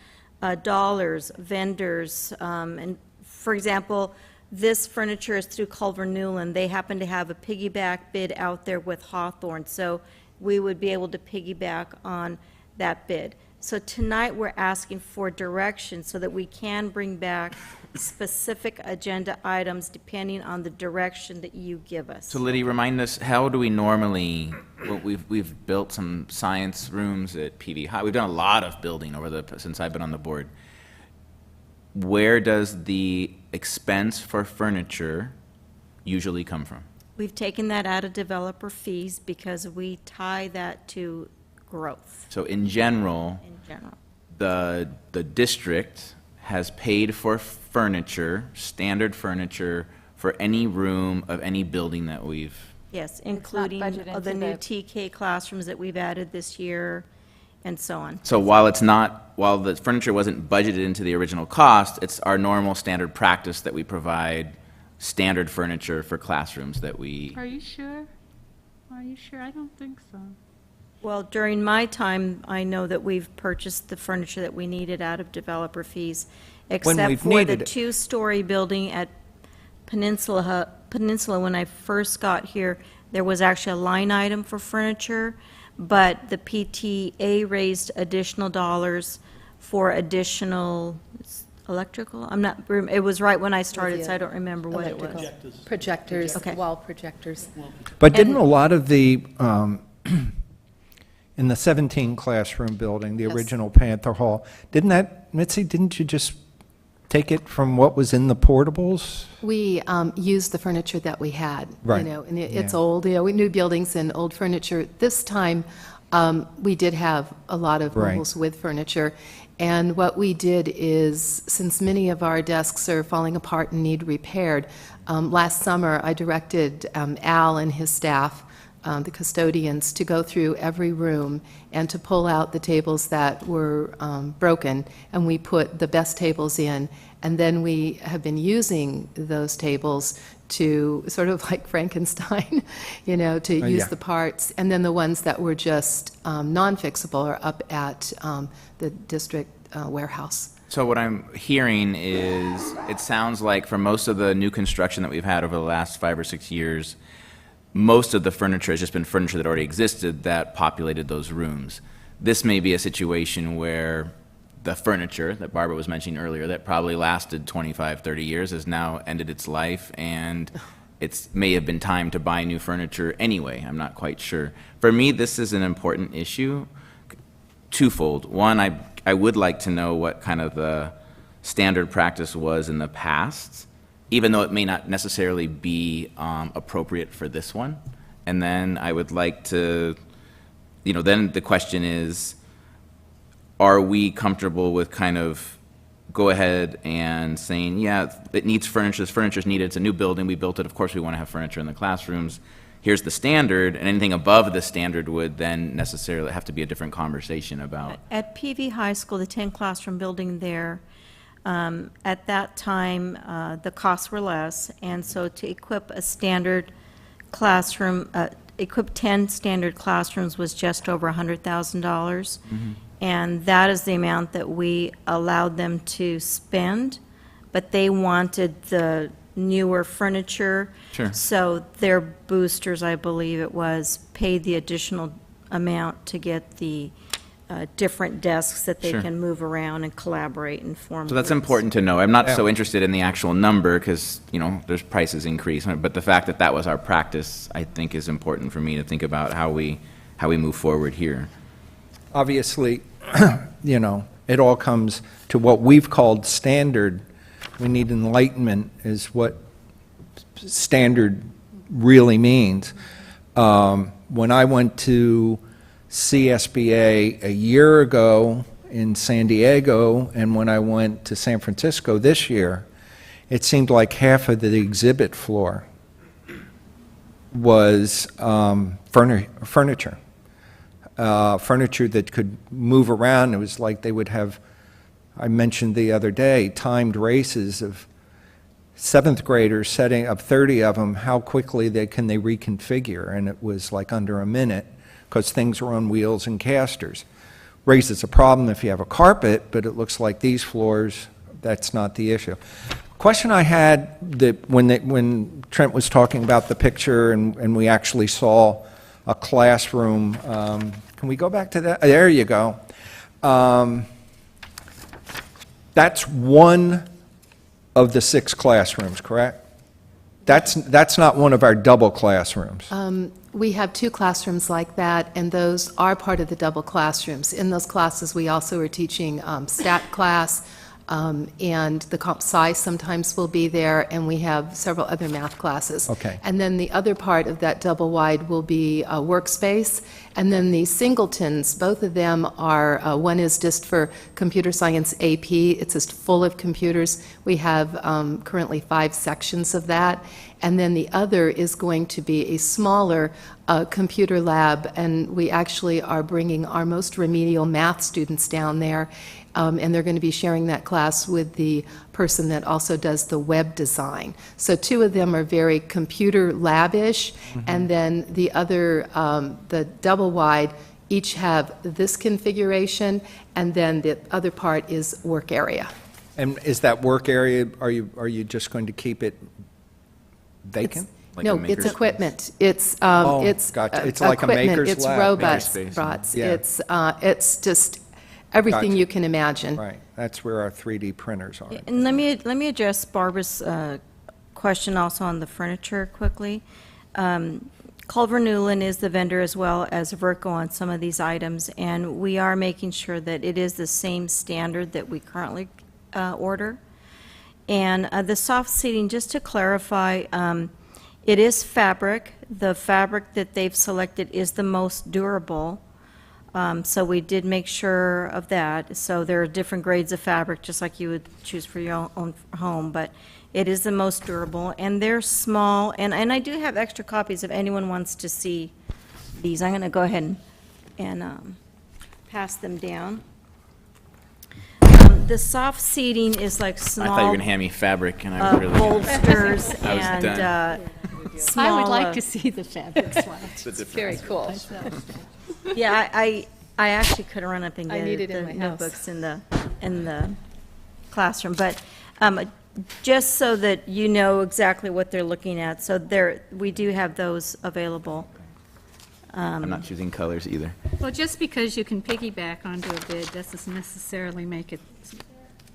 dollars, vendors, and for example, this furniture is through Culver Newland. They happen to have a piggyback bid out there with Hawthorne, so we would be able to piggyback on that bid. So tonight, we're asking for direction so that we can bring back specific agenda items depending on the direction that you give us. So Liddy, remind us, how do we normally, well, we've built some science rooms at PV High. We've done a lot of building since I've been on the board. Where does the expense for furniture usually come from? We've taken that out of developer fees because we tie that to growth So in general, in general. the district has paid for furniture, standard furniture, for any room of any building that we've Yes, including budgeted the into new the- TK classrooms that we've added this year, and so on. So while the furniture wasn't budgeted into the original cost, it's our normal standard practice that we provide standard furniture for classrooms that we, Are you sure? Are you sure? I don't think so. Well, during my time, I know that we've purchased the furniture that we needed out of developer fees, except we've for the needed it. two-story building at Peninsula, when I first got here, there was actually a line item for furniture, but the PTA raised additional dollars for additional electrical. I'm not, it was right when I started, so I don't remember what it was. Electrical projectors, Okay. wall projectors. But didn't a lot of the, in the 17 classroom building, the Yes. original Panther Hall, Mitzi, didn't you just take it from what was in the portables? We used the furniture that we had. Right. You know, and it's Yeah. old, new buildings and old furniture. This time, we did have a lot of Right. mobiles with furniture. And what we did is, since many of our desks are falling apart and need repaired, last summer, I directed Al and his staff, the custodians, to go through every room and to pull out the tables that were broken, and we put the best tables in. And then we have been using those tables to, sort of like Frankenstein, to use yeah. the parts. And then the ones that were just non-fixable are up at the district warehouse. so what I'm hearing is, it sounds like for most of the new construction that we've had over the last 5 or 6 years, most of the furniture has just been furniture that already existed that populated those rooms. This may be a situation where the furniture that Barbara was mentioning earlier, that probably lasted 25, 30 years, has now ended its life, and it may have been time to buy new furniture anyway. I'm not quite sure. For me, this is an important issue, twofold. One, I would like to know what kind of the standard practice was in the past, even though it may not necessarily be appropriate for this one. And then I would like to, then the question is, are we comfortable with kind of go ahead and saying, yeah, it needs furniture, this furniture's needed, it's a new building, we built it, of course we want to have furniture in the classrooms, here's the standard, and anything above the standard would then necessarily have to be a different conversation about. At PV High School, the 10-classroom building there, at that time, the costs were less, and so to equip a standard classroom, equip 10 standard classrooms was just over $100,000. And that is the amount that we allowed them to spend, but they wanted the newer furniture. Sure. So their boosters, I believe it was, paid the additional amount to get the different desks that they Sure. can move around and collaborate and form. So that's groups. important to know. I'm not so Yeah. interested in the actual number because, there's prices increase, but the fact that that was our practice, I think is important for me to think about how we move forward here. Obviously, it all comes to what we've called standard. We need enlightenment is what standard really means. When I went to CSBA a year ago in San Diego, and when I went to San Francisco this year, it seemed like half of the exhibit floor was furniture. Furniture that could move around. It was like they would have, I mentioned the other day, timed races of seventh graders setting up 30 of them, how quickly can they reconfigure, and it was like under a minute because things were on wheels and casters. Raises a problem if you have a carpet, but it looks like these floors, that's not the issue. Question I had that when Trent was talking about the picture and we actually saw a classroom. Can we go back to that? There you go. That's one of the 6 classrooms, correct? That's not one of our double classrooms. We have 2 classrooms like that, and those are part of the double classrooms. In those classes, we also are teaching stat class, And the comp sci sometimes will be there, and we have several other math classes. Okay. And then the other part of that double wide will be a workspace. And then the singletons, both of them are, one is just for computer science AP. It's just full of computers. We have currently 5 sections of that. And then the other is going to be a smaller computer lab, and we actually are bringing our most remedial math students down there, and they're going to be sharing that class with the person that also does the web design. So 2 of them are very computer lab-ish, and then the other, the double wide, each have this configuration, and then the other part is work area. And is that work area, are you just going to keep it vacant? No, it's equipment. It's Gotcha. It's like a equipment. maker's It's lab. robots. Yeah. It's just everything Gotcha. you can imagine. Right, that's where our 3D printers are. And let me address Barbara's question also on the furniture quickly. Culver Newland is the vendor as well as Verco on some of these items, and we are making sure that it is the same standard that we currently order. And the soft seating, just to clarify, it is fabric. The fabric that they've selected is the most durable. So we did make sure of that. So there are different grades of fabric, just like you would choose for your own home, but it is the most durable. And they're small, and I do have extra copies if anyone wants to see these. I'm going to go ahead and pass them down. The soft seating is like small. I thought you were going to hand me fabric, and I was really bolsters I was and done. small. I would like to see the fabric swatch. It's Very cool. Yeah, I actually could run up and I get need it the in my house. notebooks in the classroom, but just so that you know exactly what they're looking at, so we do have those available. I'm not choosing colors either. Well, just because you can piggyback onto a bid doesn't necessarily make it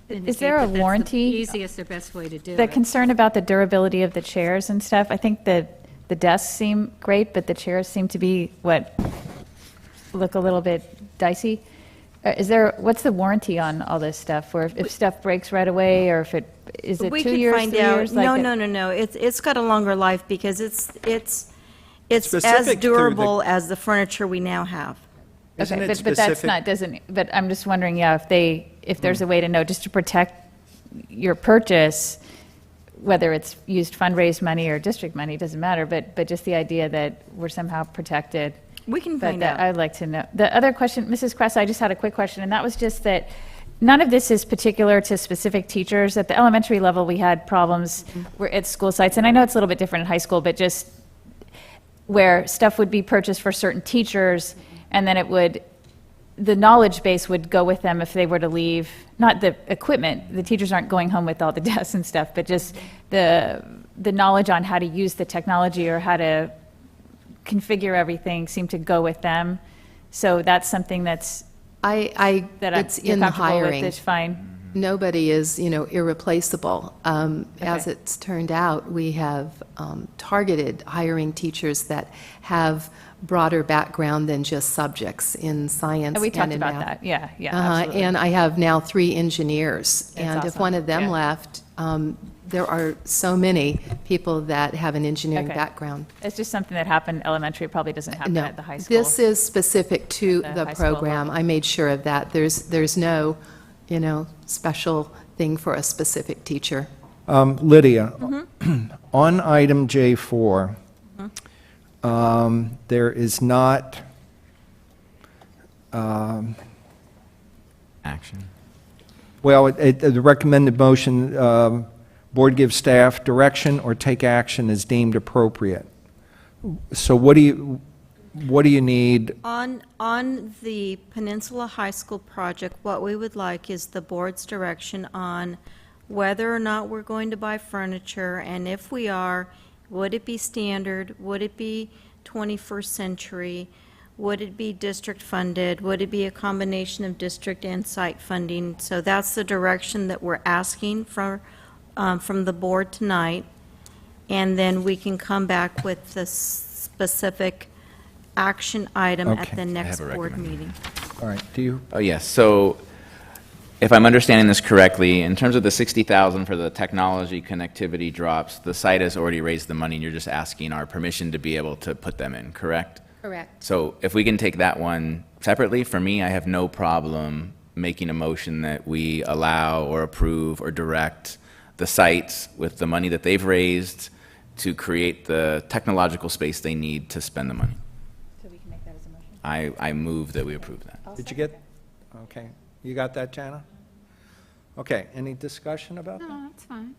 Is there a warranty? Easiest or best way to do The it. concern about the durability of the chairs and stuff, I think that the desks seem great, but the chairs seem to be look a little bit dicey. What's the warranty on all this stuff? Or if stuff breaks right away, or if is it We 2 could years, find 3 out. years? No. It's got a longer life because it's as Specific to durable as the furniture we now have. Isn't Okay, it but that's specific? but I'm just wondering, if there's a way to know, just to protect your purchase, whether it's used fundraised money or district money, doesn't matter, but just the idea that we're somehow protected. We can But find out. I'd like to know. The other question, Mrs. Kress, I just had a quick question, and that was just that none of this is particular to specific teachers. At the elementary level, we had problems at school sites, and I know it's a little bit different in high school, but just where stuff would be purchased for certain teachers, and then the knowledge base would go with them if they were to leave, not the equipment, the teachers aren't going home with all the desks and stuff, but just the knowledge on how to use the technology or how to configure everything seemed to go with them. So that's something that's, It's in the hiring. It's fine. Nobody is, irreplaceable. As it's turned out, we have targeted hiring teachers that have broader background than just subjects in science And we talked in about math. that, yeah, absolutely. And I have now 3 engineers. And if awesome, one of them yeah. left, there are so many people that have an engineering Okay. background. It's just something that happened elementary, it probably doesn't happen No, at the high school. this is specific to The the high school program. level. I made sure of that. There's no, special thing for a specific teacher. Lydia, Mm-hmm. on item J4, there is not, Action. well, the recommended motion, board gives staff direction or take action as deemed appropriate. So what do you need? On the Peninsula High School project, what we would like is the board's direction on whether or not we're going to buy furniture, and if we are, would it be standard? Would it be 21st century? Would it be district funded? Would it be a combination of district and site funding? So that's the direction that we're asking from the board tonight, and then we can come back with the specific action item at Okay. the next I have a board recommendation. meeting. All right, do you? Oh, yes, so if I'm understanding this correctly, in terms of the 60,000 for the technology connectivity drops, the site has already raised the money, and you're just asking our permission to be able to put them in, correct? Correct. So if we can take that one separately, for me, I have no problem making a motion that we allow or approve or direct the sites with the money that they've raised to create the technological space they need to spend the money. So we can make that as a motion? I move that we approve that. Did you get, okay, you got that, Jana? Okay, any discussion about that? No, that's fine.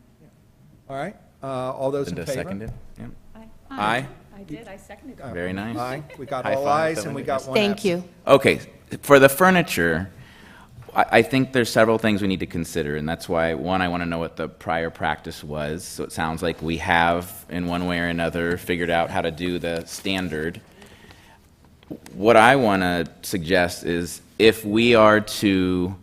All right, all those in Linda favor? seconded? Yeah. Aye. Aye? I did, I seconded it. Very nice. Aye, we got High all five ayes to and we Linda. got one Thank you. Okay, for the furniture, I think there's several things we need to consider, and that's why, one, I want to know what the prior practice was. So it sounds like we have, in one way or another, figured out how to do the standard. What I want to suggest is if we are to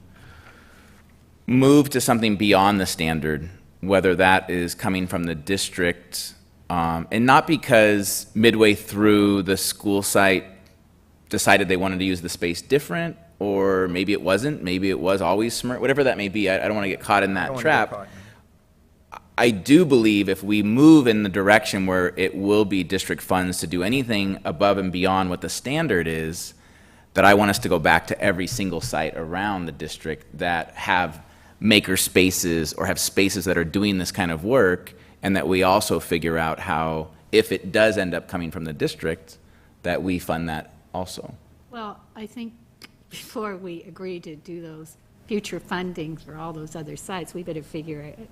move to something beyond the standard, whether that is coming from the district, and not because midway through the school site decided they wanted to use the space different, or maybe it wasn't, maybe it was always smart, whatever that may be. I don't want to get caught in that trap. I do believe if we move in the direction where it will be district funds to do anything above and beyond what the standard is, that I want us to go back to every single site around the district that have maker spaces or have spaces that are doing this kind of work, and that we also figure out how, if it does end up coming from the district, that we fund that also. Well, I think before we agree to do those future funding for all those other sites, we better figure it.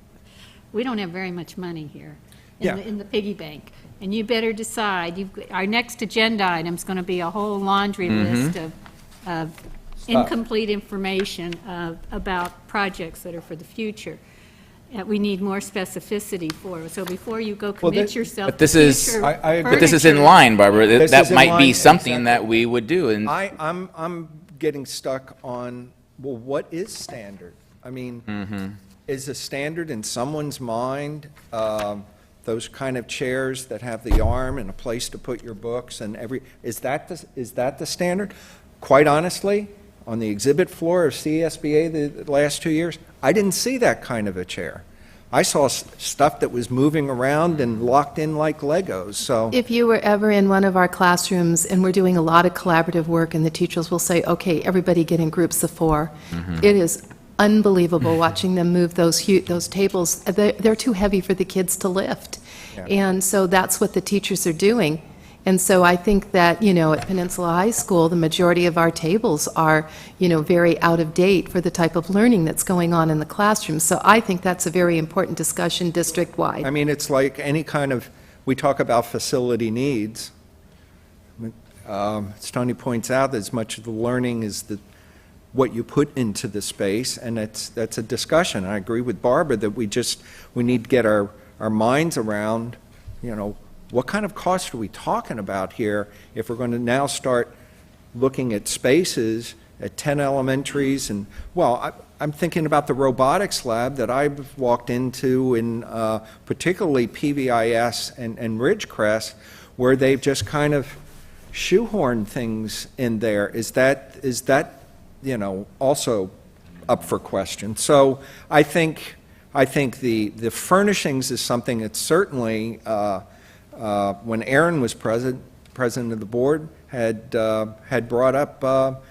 We don't have very much money here in the piggy bank. And you better decide, our next agenda item is going to be a whole laundry list of incomplete information about projects that are for the future. We need more specificity for. So before you go commit yourself But this to is, future but this is in line, Barbara. This That is in might be line, something exactly. that we would do. And I'm getting stuck on, well, what is standard? I mean, is a standard in someone's mind, those kind of chairs that have the arm and a place to put your books and is that the standard? Quite honestly, on the exhibit floor of CSBA the last 2 years, I didn't see that kind of a chair. I saw stuff that was moving around and locked in like Legos, so. If you were ever in one of our classrooms and we're doing a lot of collaborative work and the teachers will say, okay, everybody get in groups of 4, it is unbelievable watching them move those tables. They're too heavy for the kids to lift. Yeah. And so that's what the teachers are doing. And so I think that, at Peninsula High School, the majority of our tables are, very out of date for the type of learning that's going on in the classroom. So I think that's a very important discussion district-wide. I mean, it's like any kind of, we talk about facility needs. As Tony points out, as much of the learning is what you put into the space, and that's a discussion. I agree with Barbara that we need to get our minds around, what kind of cost are we talking about here if we're going to now start looking at spaces at 10 elementaries? And, well, I'm thinking about the robotics lab that I've walked into in particularly PVIS and Ridgecrest, where they've just kind of shoehorned things in there. Is that also up for question? So I think the furnishings is something that's certainly, when Aaron was president of the board, had brought up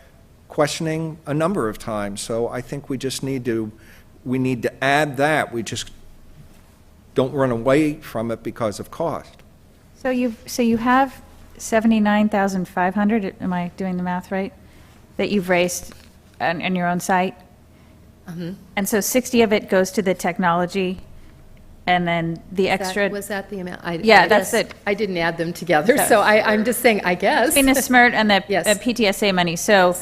questioning a number of times. So I think we need to add that. We just don't run away from it because of cost. So you have 79,500, am I doing the math right? That you've raised on your own site? And so 60 of it goes to the technology, and then the extra. Was that the amount? Yeah, that's it. I didn't add them together, so I'm just saying, I guess. Between the SMERT and the Yes. PTSA money, so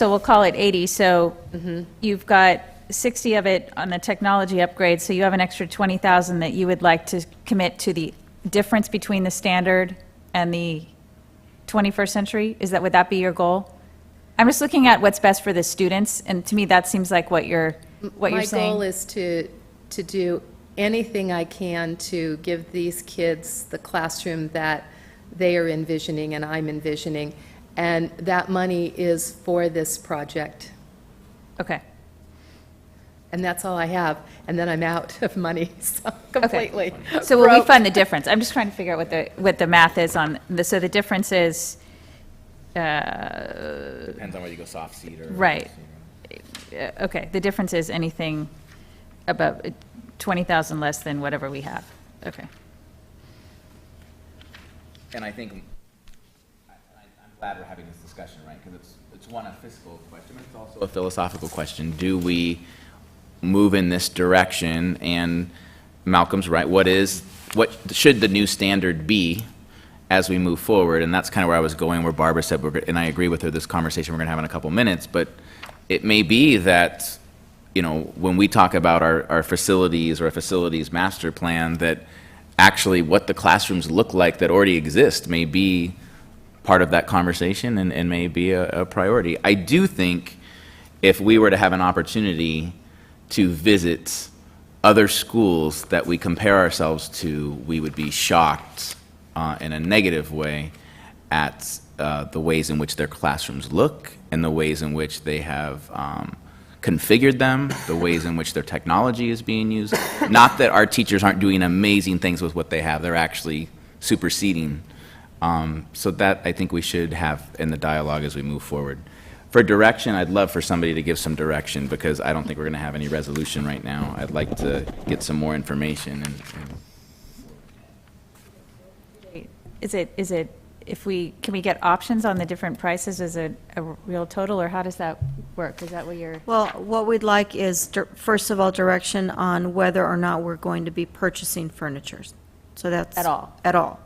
we'll call it 80. So you've got 60 of it on the technology upgrade, so you have an extra 20,000 that you would like to commit to the difference between the standard and the 21st century. Would that be your goal? I'm just looking at what's best for the students, and to me, that seems like what you're saying. My goal is to do anything I can to give these kids the classroom that they are envisioning and I'm envisioning, and that money is for this project. Okay. and that's all I have, and then I'm out of money, so completely. So will we broke. fund the difference? I'm just trying to figure out what the math is on the, so the difference is, Depends on whether you go soft seat or. right. Okay, the difference is anything above 20,000 less than whatever we have. Okay. And I think, I'm glad we're having this discussion, right? Because it's one, a fiscal question, but it's also a philosophical question. Do we move in this direction? And Malcolm's right. What should the new standard be as we move forward? And that's kind of where I was going, where Barbara said, and I agree with her, this conversation we're going to have in a couple minutes, but it may be that, when we talk about our facilities or a facilities master plan, that actually what the classrooms look like that already exist may be part of that conversation and may be a priority. I do think if we were to have an opportunity to visit other schools that we compare ourselves to, we would be shocked in a negative way at the ways in which their classrooms look and the ways in which they have configured them, the ways in which their technology is being used. Not that our teachers aren't doing amazing things with what they have, they're actually superseding. So that I think we should have in the dialogue as we move forward. For direction, I'd love for somebody to give some direction, because I don't think we're going to have any resolution right now. I'd like to get some more information. Is it, can we get options on the different prices as a real total, or how does that work? Is that what you're? Well, what we'd like is, first of all, direction on whether or not we're going to be purchasing furniture. So that's. At all? At all.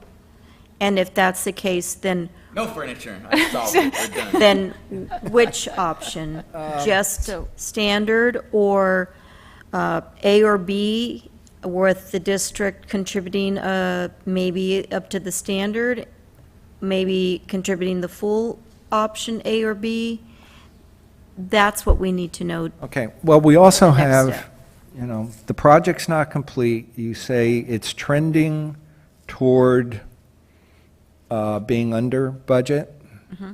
And if that's the case, then. No furniture. I solved it. We're done. Then which option? Just standard, or A or B, with the district contributing maybe up to the standard, maybe contributing the full option A or B? That's what we need to know. Okay, well, we also Next have, step. the project's not complete. You say it's trending toward being under budget. Mm-hmm.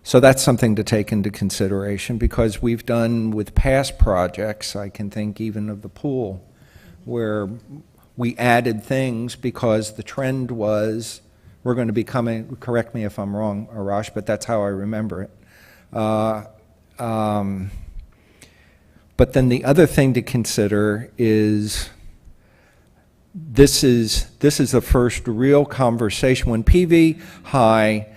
So that's something to take into consideration, because we've done with past projects, I can think even of the pool, where we added things because the trend was, we're going to be coming, correct me if I'm wrong, Arash, but that's how I remember it. But then the other thing to consider is, this is the first real conversation. When PV High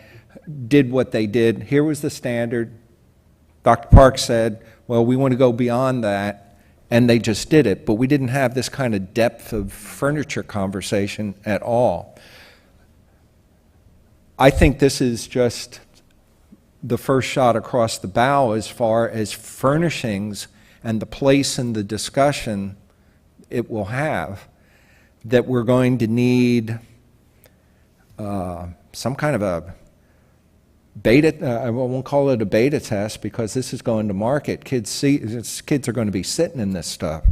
did what they did, here was the standard. Dr. Park said, well, we want to go beyond that, and they just did it. But we didn't have this kind of depth of furniture conversation at all. I think this is just the first shot across the bow as far as furnishings and the place in the discussion it will have, that we're going to need some kind of a beta, I won't call it a beta test, because this is going to market. Kids are going to be sitting in this stuff.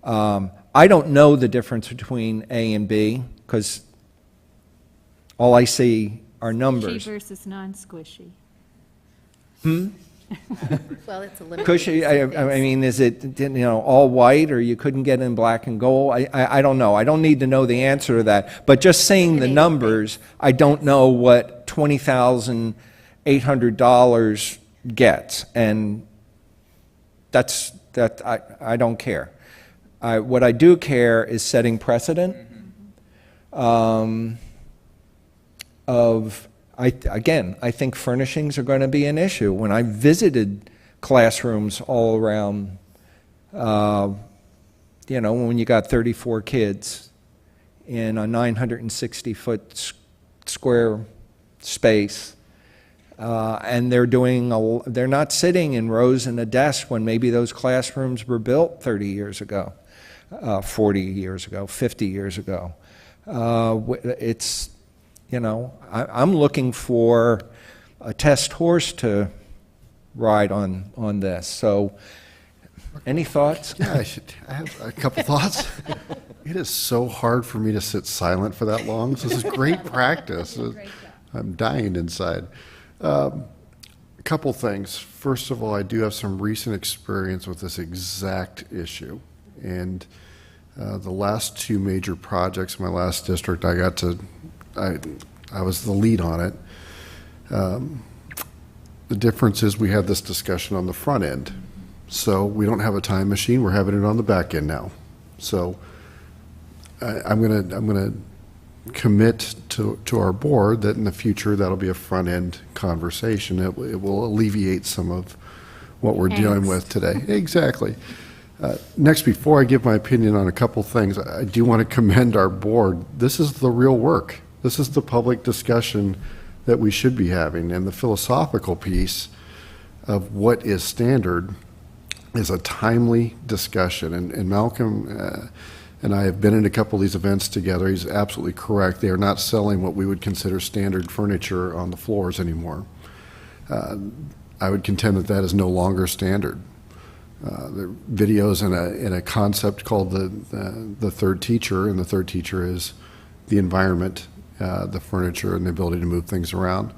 I don't know the difference between A and B, because all I see are numbers. Squishy versus non-squishy. Well, it's a limited. Cushy, I mean, is it, all white, or you couldn't get in black and gold? I don't know. I don't need to know the answer to that. But just seeing the numbers, I don't know what $20,800 gets. And I don't care. What I do care is setting precedent I think furnishings are going to be an issue. When I visited classrooms all around, when you got 34 kids in a 960-foot square space, and they're not sitting in rows in a desk when maybe those classrooms were built 30 years ago, 40 years ago, 50 years ago. I'm looking for a test horse to ride on this. So, any thoughts? Yeah, I have a couple thoughts. It is so hard for me to sit silent for that long. So this is great practice. I'm dying inside. A couple things. First of all, I do have some recent experience with this exact issue. And the last two major projects in my last district, I was the lead on it. The difference is we had this discussion on the front end. So we don't have a time machine, we're having it on the back end now. So I'm gonna commit to our board that in the future that'll be a front end conversation. It will alleviate some of what we're dealing with today. Exactly. Next, before I give my opinion on a couple things, I do want to commend our board. This is the real work. This is the public discussion that we should be having, and the philosophical piece of what is standard is a timely discussion. And Malcolm and I have been in a couple of these events together. He's absolutely correct. They are not selling what we would consider standard furniture on the floors anymore. I would contend that that is no longer standard. There are videos in a concept called the third teacher, and the third teacher is the environment, the furniture, and the ability to move things around.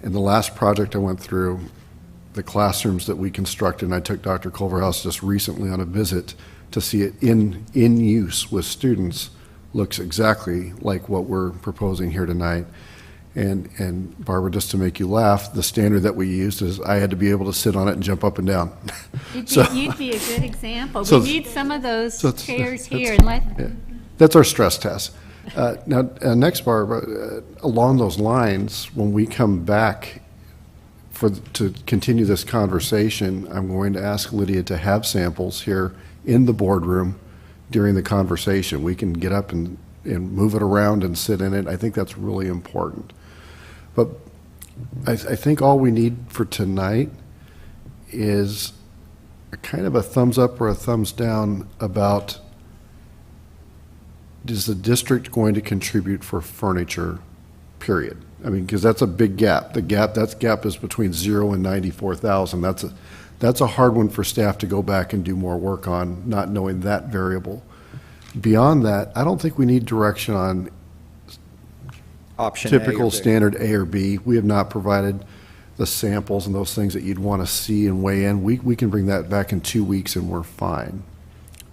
And the last project I went through, the classrooms that we constructed, and I took Dr. Culverhouse just recently on a visit to see it in use with students, looks exactly like what we're proposing here tonight. And Barbara, just to make you laugh, the standard that we used is I had to be able to sit on it and jump up and down. You'd be a good example. So- We need some of those so chairs that's- here. And let, Yeah. That's our stress test. Now, next, Barbara, along those lines, when we come back to continue this conversation, I'm going to ask Lydia to have samples here in the boardroom during the conversation. We can get up and move it around and sit in it. I think that's really important. But I think all we need for tonight is a kind of a thumbs up or a thumbs down about, is the district going to contribute for furniture, period? I mean, because that's a big gap. That gap is between 0 and 94,000. That's a hard one for staff to go back and do more work on, not knowing that variable. Beyond that, I don't think we need direction on Option A or typical B. standard A or B. We have not provided the samples and those things that you'd want to see and weigh in. We can bring that back in 2 weeks and we're fine.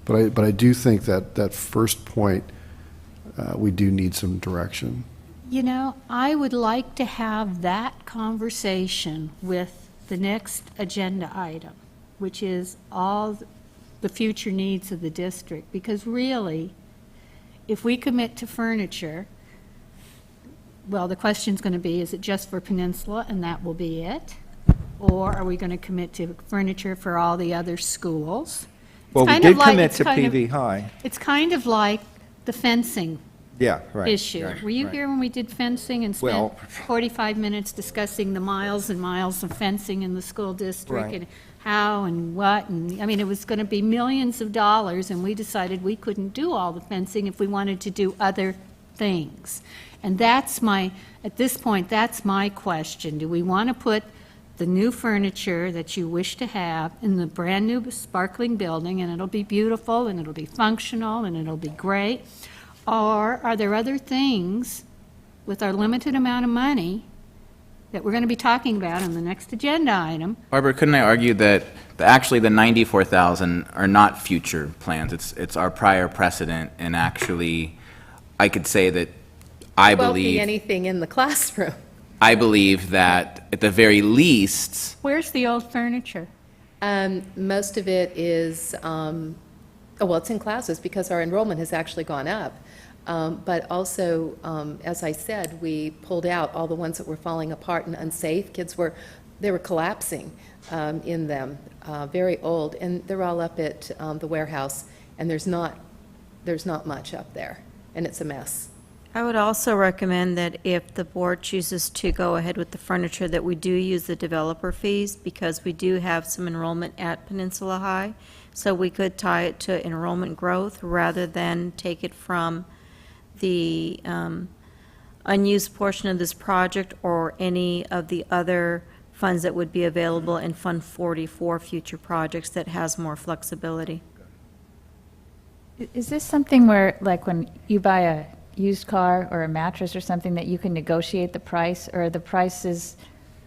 But I do think that first point, we do need some direction. you know, I would like to have that conversation with the next agenda item, which is all the future needs of the district. Because really, if we commit to furniture, well, the question's going to be, is it just for Peninsula and that will be it? Or are we going to commit to furniture for all the other schools? Well, we It's kind of did like- commit it's to kind of- PV High. It's kind of like the fencing Yeah, right. issue. right, Were you right. here when we did fencing and spent Well- 45 minutes discussing the miles and miles of fencing in the school district Right. and how and what? And, I mean, it was going to be millions of dollars, and we decided we couldn't do all the fencing if we wanted to do other things. And that's my, at this point, that's my question. Do we want to put the new furniture that you wish to have in the brand-new sparkling building, and it'll be beautiful, and it'll be functional, and it'll be great? Or are there other things with our limited amount of money that we're going to be talking about in the next agenda item? Barbara, couldn't I argue that actually the 94,000 are not future plans? It's our prior precedent, and actually, I could say that I Won't be believe anything in the classroom. that at the very least, Where's the old furniture? Most of it is, well, it's in classes because our enrollment has actually gone up. But also, as I said, we pulled out all the ones that were falling apart and unsafe. They were collapsing in them, very old, and they're all up at the warehouse, and there's not much up there, and it's a mess. I would also recommend that if the board chooses to go ahead with the furniture, that we do use the developer fees, because we do have some enrollment at Peninsula High. So we could tie it to enrollment growth rather than take it from the unused portion of this project or any of the other funds that would be available in Fund 40 for future projects that has more flexibility. Is this something where, like, when you buy a used car or a mattress or something, that you can negotiate the price, or the price is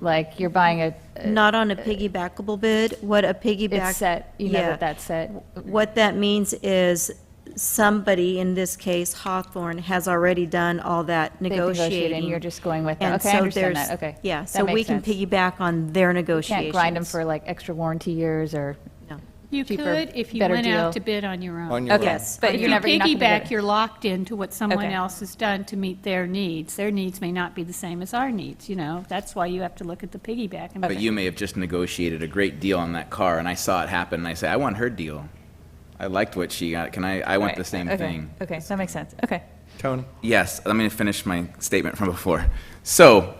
Like, you're buying a. Not on a piggybackable bid. What a piggyback. It's set, you know Yeah. that that's set. What that means is somebody, in this case Hawthorne, has already done all that They've negotiated, negotiating. and you're just going with them. And Okay, I so understand there's- that, okay. Yeah, That so we makes can sense. piggyback on their You negotiations. can't grind them for like extra warranty years or. No. You cheaper, could if you better went deal. out to bid on your own. On your Okay, own. Yes. but If you're you never, you're not gonna get piggyback, it. you're locked into what someone Okay. else has done to meet their needs. Their needs may not be the same as our needs, you know? That's why you have to look at the piggyback. And But you may have just negotiated a great deal on that car, and I saw it happen, and I say, I want her deal. I liked what she got. I want Right, the same okay, thing. Okay, that makes sense. Okay. Tony? Yes, let me finish my statement from before. So,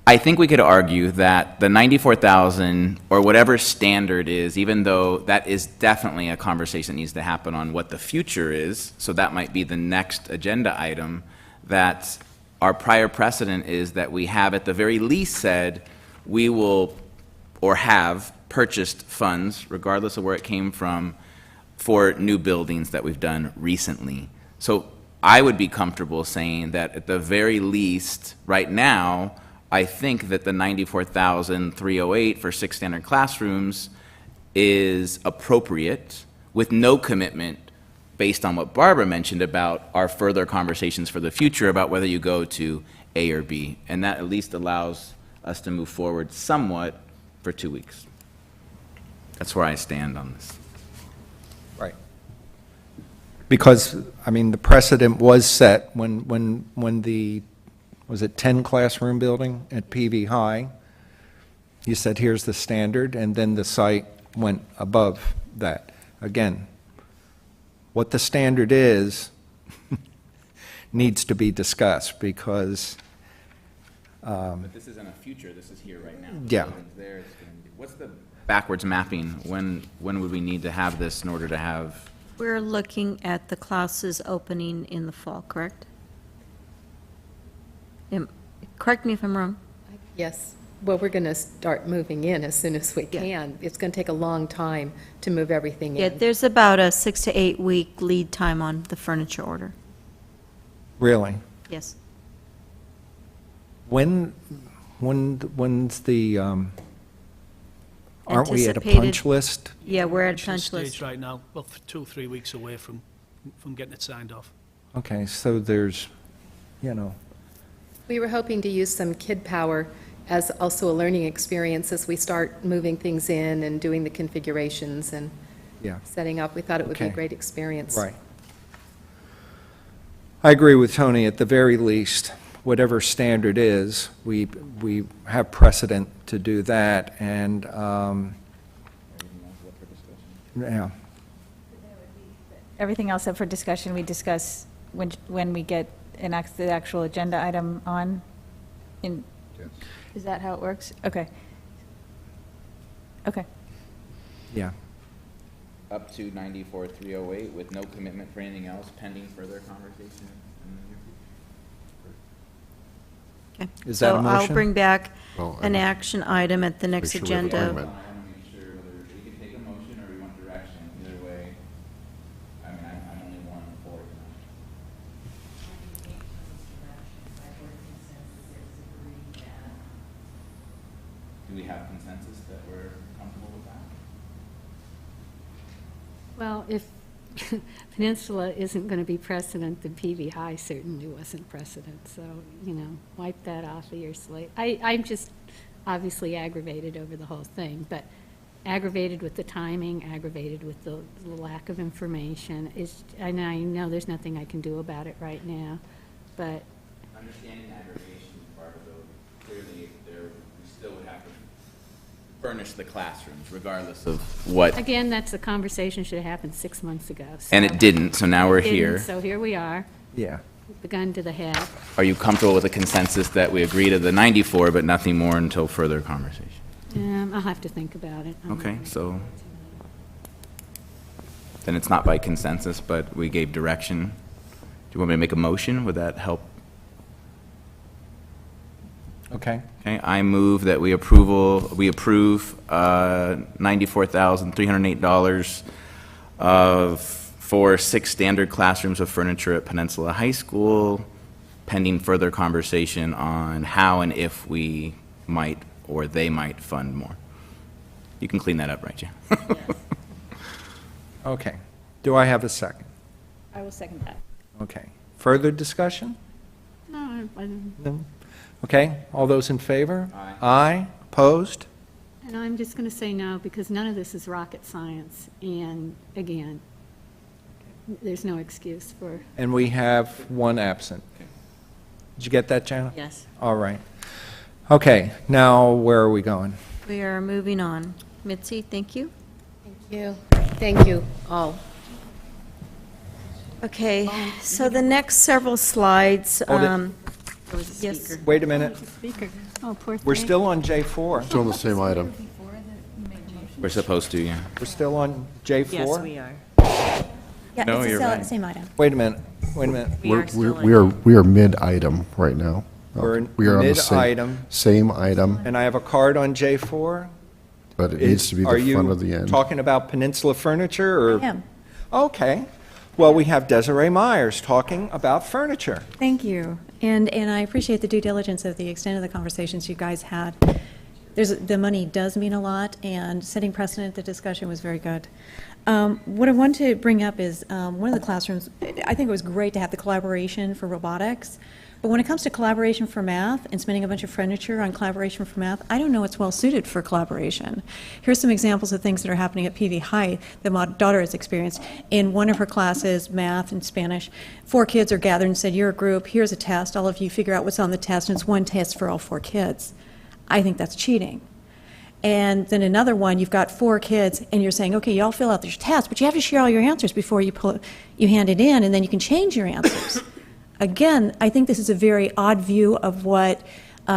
I think we could argue that the 94,000, or whatever standard is, even though that is definitely a conversation that needs to happen on what the future is, so that might be the next agenda item, that our prior precedent is that we have at the very least said, we will, or have, purchased funds, regardless of where it came from, for new buildings that we've done recently. So I would be comfortable saying that at the very least, right now, I think that the 94,308 for 6 standard classrooms is appropriate, with no commitment based on what Barbara mentioned about our further conversations for the future about whether you go to A or B. And that at least allows us to move forward somewhat for 2 weeks. That's where I stand on this. Right. Because, I mean, the precedent was set when the, was it 10 classroom building at PV High? You said, here's the standard, and then the site went above that. Again, what the standard is needs to be discussed, because, But this isn't a future, this is here right now. The Yeah. building's there, it's gonna be- What's the backwards mapping? When would we need to have this in order to have? We're looking at the classes opening in the fall, correct? Correct me if I'm wrong. Yes. Well, we're going to start moving in as soon as we can. It's going to take a long time to move everything Yeah, in. there's about a 6 to 8 week lead time on the furniture order. really, Yes. when's the, aren't we at a Anticipated- punch list? Yeah, we're at Initial punch stage list. right now, well, 2 or 3 weeks away from getting it signed off. Okay, so there's, you know, We were hoping to use some kid power as also a learning experience as we start moving things in and doing the configurations and yeah. setting up. We thought it would be a Okay. great experience. Right. I agree with Tony, at the very least, whatever standard is, we have precedent to do that, and, yeah, Everything else up for discussion, we discuss when we get the actual agenda item on? Is that how it works? Okay. Okay. yeah. Up to 94,308 with no commitment for anything else pending further conversation in the near future. Okay. Is that a So I'll motion? bring back Well, an action item at the next sure we have agenda. alignment. I want to make sure whether we can take a motion or we want direction. Either way, I mean, I'm only one for it. Do we have consensus that we're comfortable with that? Well, if Peninsula isn't going to be precedent, then PV High certainly wasn't precedent, so, you know, wipe that off of your slate. I'm just obviously aggravated over the whole thing, but aggravated with the timing, aggravated with the lack of information. And I know there's nothing I can do about it right now, but Understanding aggregation part of though, clearly we still would have to furnish the classrooms regardless of what. again, that's a conversation should have happened 6 months ago. And it didn't, so now we're Didn't, here. So here we are, Yeah. with the gun to the head. Are you comfortable with the consensus that we agree to the 94, but nothing more until further conversation? I'll have to think about it. Okay, so then it's not by consensus, but we gave direction. Do you want me to make a motion? Would that help? Okay. Okay, I move that we approve $94,308 for 6 standard classrooms of furniture at Peninsula High School, pending further conversation on how and if we might or they might fund more. You can clean that up, right, Jan? Okay. Do I have a second? I will second that. Okay. Further discussion? No, No? Okay. All those in favor? Aye. Opposed? and I'm just going to say no, because none of this is rocket science, and again, there's no excuse for. And we have one absent. Did you get that, Jana? Yes. All right. Okay. Now, where are we going? We are moving on. Mitzi, thank you. Thank you all. Okay, so the next several slides. Hold it. Yes. Wait a minute. Speaker. Oh, poor thing. We're still on J4. Still on the same item. We're supposed to, yeah. We're still on J4? Yes, we are. Yeah, No, it's you're the right. same item. Wait a minute. Wait a minute. We are mid-item right now. We're in We are on the same- mid-item. Same item, And I have a card on J4. but it needs to be the front of the Are you end. talking about Peninsula Furniture, or? I am. Okay. Well, we have Desiree Myers talking about furniture. Thank you. And I appreciate the due diligence of the extent of the conversations you guys had. The money does mean a lot, and setting precedent, the discussion was very good. What I want to bring up is one of the classrooms, I think it was great to have the collaboration for robotics, but when it comes to collaboration for math and spending a bunch of furniture on collaboration for math, I don't know it's well suited for collaboration. Here's some examples of things that are happening at PV High that my daughter has experienced. In one of her classes, math and Spanish, 4 kids are gathered and said, you're a group, here's a test, all of you figure out what's on the test, and it's one test for all 4 kids. I think that's cheating. And then another one, you've got 4 kids, and you're saying, okay, y'all fill out this test, but you have to share all your answers before you hand it in, and then you can change your answers. Again, I think this is a very odd view of what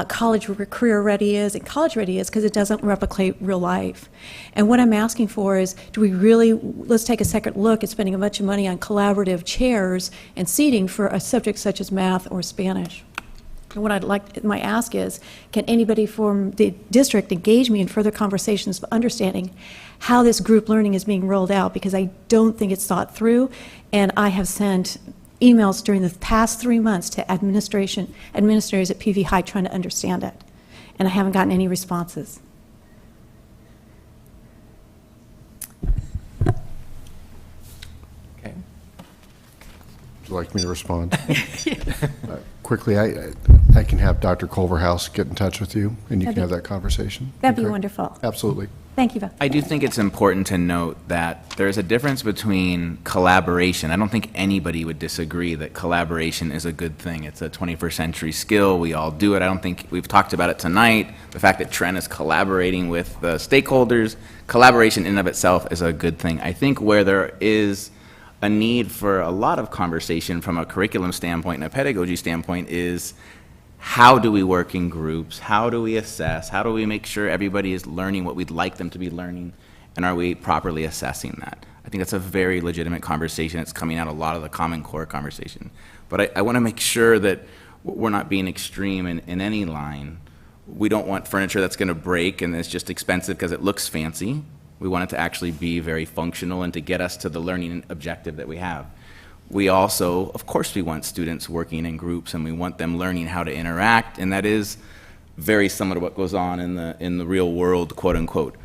college career ready is and college ready is, because it doesn't replicate real life. And what I'm asking for is, do we really, let's take a second look at spending a bunch of money on collaborative chairs and seating for a subject such as math or Spanish. And what I'd like, my ask is, can anybody from the district engage me in further conversations of understanding how this group learning is being rolled out, because I don't think it's thought through, and I have sent emails during the past 3 months to administrators at PV High trying to understand it, and I haven't gotten any responses. Okay. Would you like me to respond? Quickly, I can have Dr. Culverhouse get in touch with you, and you can have that conversation. That'd be Okay? wonderful. Absolutely. Thank you, Beth. I do think it's important to note that there's a difference between collaboration. I don't think anybody would disagree that collaboration is a good thing. It's a 21st century skill. We all do it. I don't think we've talked about it tonight. The fact that Trent is collaborating with the stakeholders, collaboration in and of itself is a good thing. I think where there is a need for a lot of conversation from a curriculum standpoint and a pedagogy standpoint is, how do we work in groups? How do we assess? How do we make sure everybody is learning what we'd like them to be learning? And are we properly assessing that? I think that's a very legitimate conversation. It's coming out a lot of the Common Core conversation. But I want to make sure that we're not being extreme in any line. We don't want furniture that's going to break and it's just expensive because it looks fancy. We want it to actually be very functional and to get us to the learning objective that we have. We also, of course, we want students working in groups, and we want them learning how to interact, and that is very similar to what goes on in the real world, quote unquote.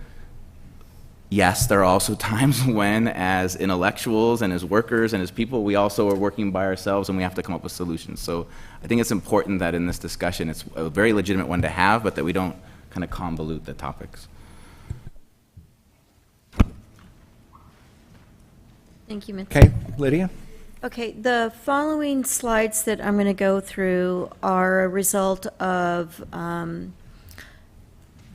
Yes, there are also times when, as intellectuals and as workers and as people, we also are working by ourselves, and we have to come up with solutions. So I think it's important that in this discussion, it's a very legitimate one to have, but that we don't kind of convolute the topics. Thank you, Mitzi. Okay, Lydia? Okay, the following slides that I'm going to go through are a result of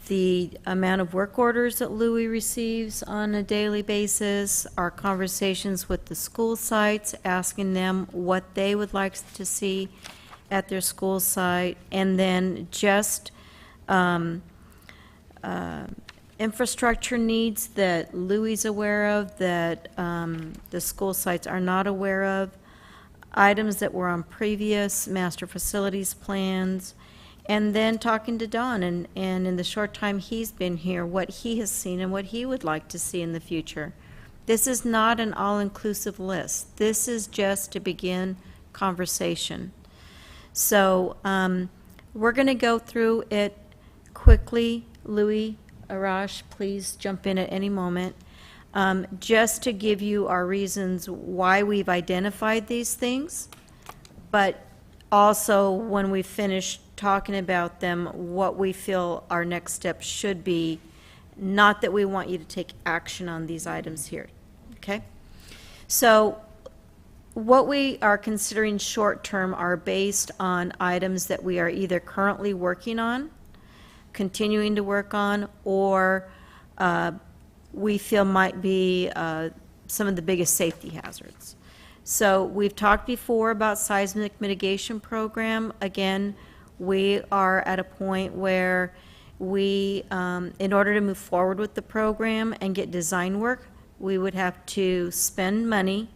the amount of work orders that Louis receives on a daily basis, our conversations with the school sites, asking them what they would like to see at their school site, and then just infrastructure needs that Louis is aware of, that the school sites are not aware of, items that were on previous master facilities plans, and then talking to Don, and in the short time he's been here, what he has seen and what he would like to see in the future. This is not an all-inclusive list. This is just to begin conversation. So we're going to go through it quickly. quickly, Louis, Arash, please jump in at any moment, just to give you our reasons why we've identified these things, but also when we finish talking about them, what we feel our next steps should be, not that we want you to take action on these items here, okay? So what we are considering short-term are based on items that we are either currently working on, continuing to work on, or we feel might be some of the biggest safety hazards. So we've talked before about seismic mitigation program. Again, we are at a point where we, in order to move forward with the program and get design work, we would have to spend money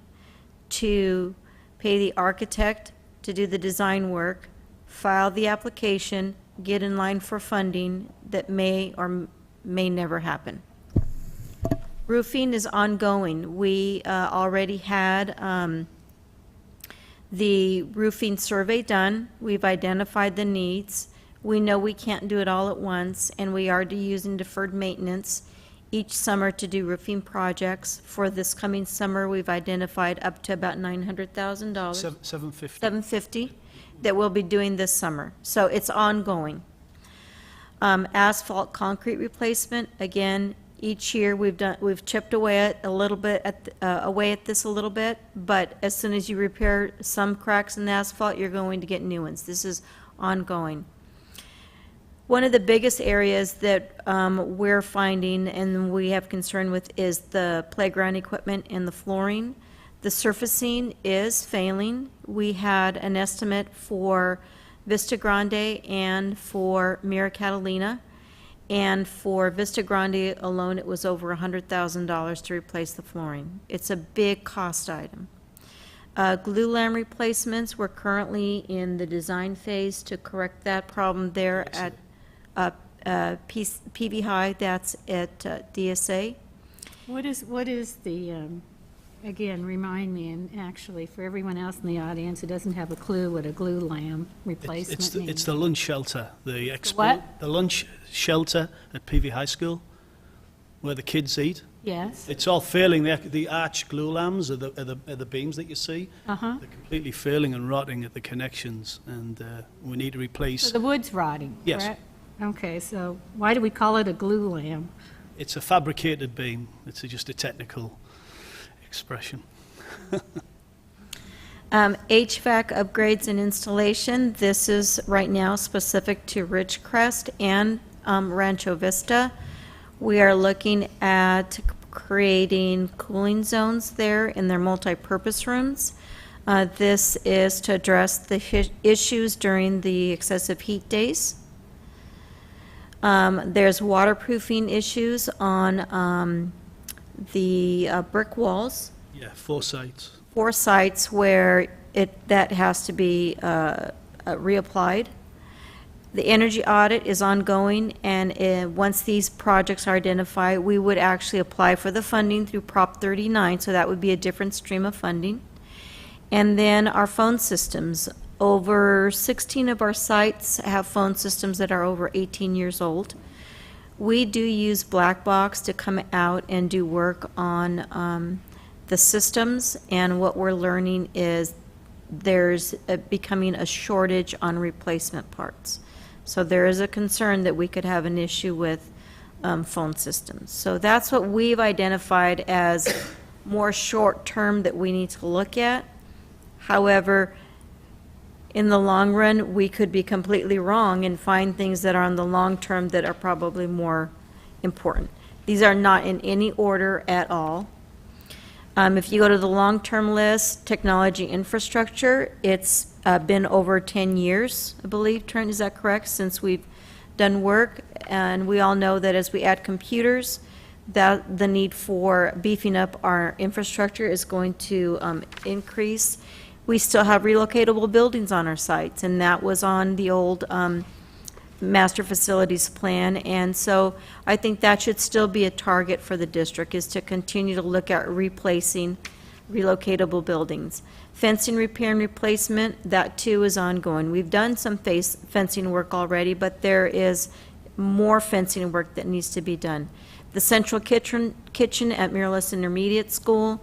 to pay the architect to do the design work, file the application, get in line for funding that may or may never happen. Roofing is ongoing. We already had the roofing survey done. We've identified the needs. We know we can't do it all at once, and we are using deferred maintenance each summer to do roofing projects. For this coming summer, we've identified up to about $900,000. $750 that we'll be doing this summer. So it's ongoing. Asphalt concrete replacement, again, each year we've chipped away at a little bit at this a little bit, but as soon as you repair some cracks in the asphalt, you're going to get new ones. This is ongoing. One of the biggest areas that we're finding and we have concern with is the playground equipment and the flooring. The surfacing is failing. We had an estimate for Vista Grande and for Mira Catalina. And for Vista Grande alone, it was over $100,000 to replace the flooring. It's a big cost item. Glue lamp replacements, we're currently in the design phase to correct that problem there at PV High, that's at DSA. What is the, again, remind me, and actually for everyone else in the audience who doesn't have a clue what a glue lamp replacement means. It's the lunch shelter, the what? The lunch shelter at PV High School, where the kids eat. Yes. It's all failing. The arch glue lamps are the beams that you see. Uh-huh. They're completely failing and rotting at the connections, and we need to replace. So the wood's rotting, Yes. correct? Okay, so why do we call it a glue lamp? It's a fabricated beam. It's just a technical expression. HVAC upgrades and installation. This is right now specific to Ridgecrest and Rancho Vista. We are looking at creating cooling zones there in their multi-purpose rooms. This is to address the issues during the excessive heat days. There's waterproofing issues on the brick walls. Yeah, 4 sites. 4 sites where that has to be reapplied. The energy audit is ongoing, and once these projects are identified, we would actually apply for the funding through Prop 39, so that would be a different stream of funding. And then our phone systems. Over 16 of our sites have phone systems that are over 18 years old. We do use Black Box to come out and do work on the systems, and what we're learning is there's becoming a shortage on replacement parts. So there is a concern that we could have an issue with phone systems. So that's what we've identified as more short-term that we need to look at. However, in the long run, we could be completely wrong and find things that are on the long term that are probably more important. These are not in any order at all. If you go to the long-term list, technology infrastructure, it's been over 10 years, I believe, Trent, is that correct, since we've done work? And we all know that as we add computers, that the need for beefing up our infrastructure is going to increase. We still have relocatable buildings on our sites, and that was on the old master facilities plan, and so I think that should still be a target for the district, is to continue to look at replacing relocatable buildings. Fencing repair and replacement, that too is ongoing. We've done some fencing work already, but there is more fencing work that needs to be done. The central kitchen at Miralles Intermediate School,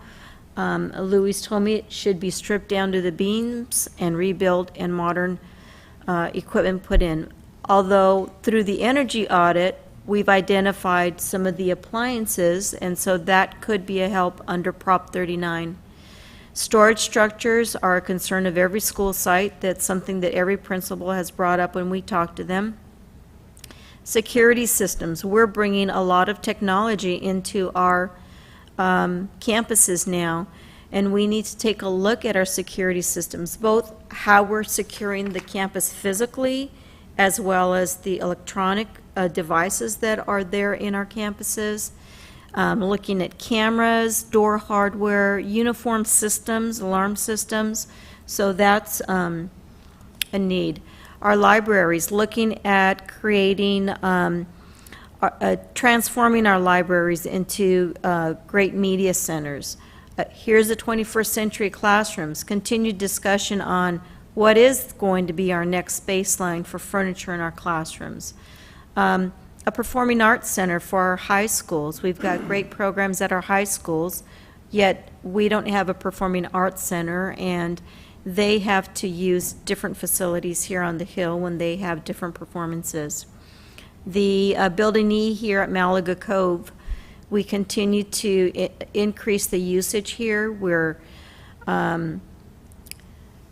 Louis told me it should be stripped down to the beams and rebuilt and modern equipment put in. Although through the energy audit, we've identified some of the appliances, and so that could be a help under Prop 39. Storage structures are a concern of every school site. That's something that every principal has brought up when we talk to them. Security systems. We're bringing a lot of technology into our campuses now, and we need to take a look at our security systems, both how we're securing the campus physically as well as the electronic devices that are there in our campuses, looking at cameras, door hardware, uniform systems, alarm systems. So that's a need. Our libraries, looking at creating, transforming our libraries into great media centers. Here's the 21st century classrooms, continued discussion on what is going to be our next baseline for furniture in our classrooms. A performing arts center for our high schools. We've got great programs at our high schools, yet we don't have a performing arts center, and they have to use different facilities here on the Hill when they have different performances. The Building E here at Malaga Cove, we continue to increase the usage here. We're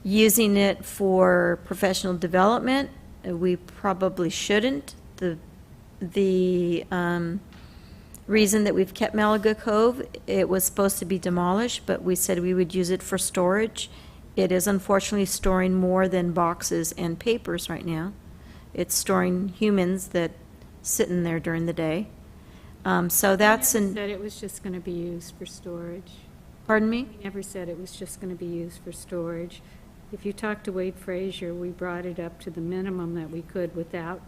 using it for professional development. We probably shouldn't. The reason that we've kept Malaga Cove, it was supposed to be demolished, but we said we would use it for storage. It is unfortunately storing more than boxes and papers right now. It's storing humans that sit in there during the day. So that's We never said it was just going to be used for storage. Pardon me? We never said it was just going to be used for storage. If you talk to Wade Frazier, we brought it up to the minimum that we could without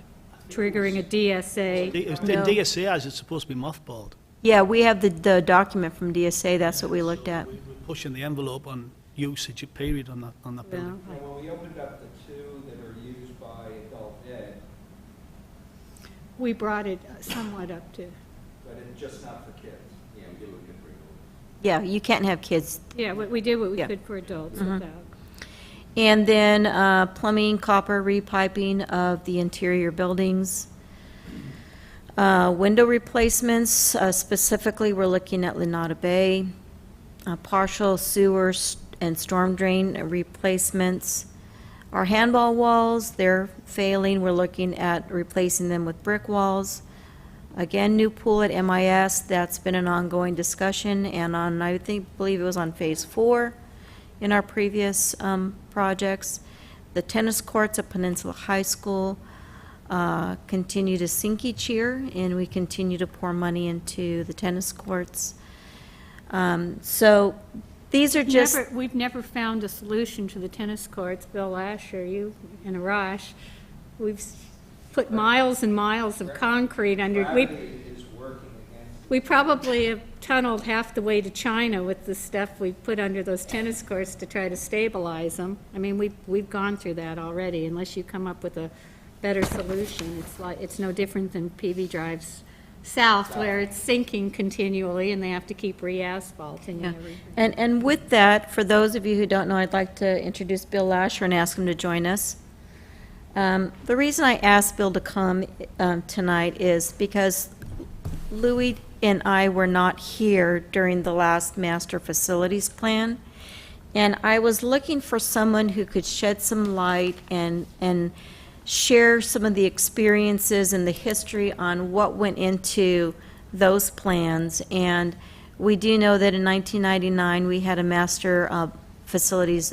triggering a DSA. In DSA, as it's supposed to be mothballed. Yeah, we have the document from DSA. That's what we looked at. We're pushing the envelope on usage period on that building. When we opened up the two that are used by adult ed, We brought it somewhat up to, but it's just not for kids. Yeah, we do it for Yeah, you can't have kids. yeah, we did what we Yeah. could for adults Mhm. without. And then plumbing, copper repiping of the interior buildings. Window replacements, specifically, we're looking at Lenata Bay. Partial sewer and storm drain replacements. Our handball walls, they're failing. We're looking at replacing them with brick walls. Again, new pool at MIS, that's been an ongoing discussion, and on, I believe it was on phase 4 in our previous projects. The tennis courts at Peninsula High School continue to sink each year, and we continue to pour money into the tennis courts. So these are just... We've never found a solution to the tennis courts. Bill Lasher, you in a rush. We've put miles and miles of concrete under. We probably have tunneled half the way to China with the stuff we put under those tennis courts to try to stabilize them. I mean, we've gone through that already. Unless you come up with a better solution, it's no different than PV Drive's south, where it's sinking continually and they have to keep re-asphalting and everything. And with that, for those of you who don't know, I'd like to introduce Bill Lasher and ask him to join us. The reason I asked Bill to come tonight is because Louis and I were not here during the last master facilities plan, and I was looking for someone who could shed some light and share some of the experiences and the history on what went into those plans. And we do know that in 1999 we had a master facilities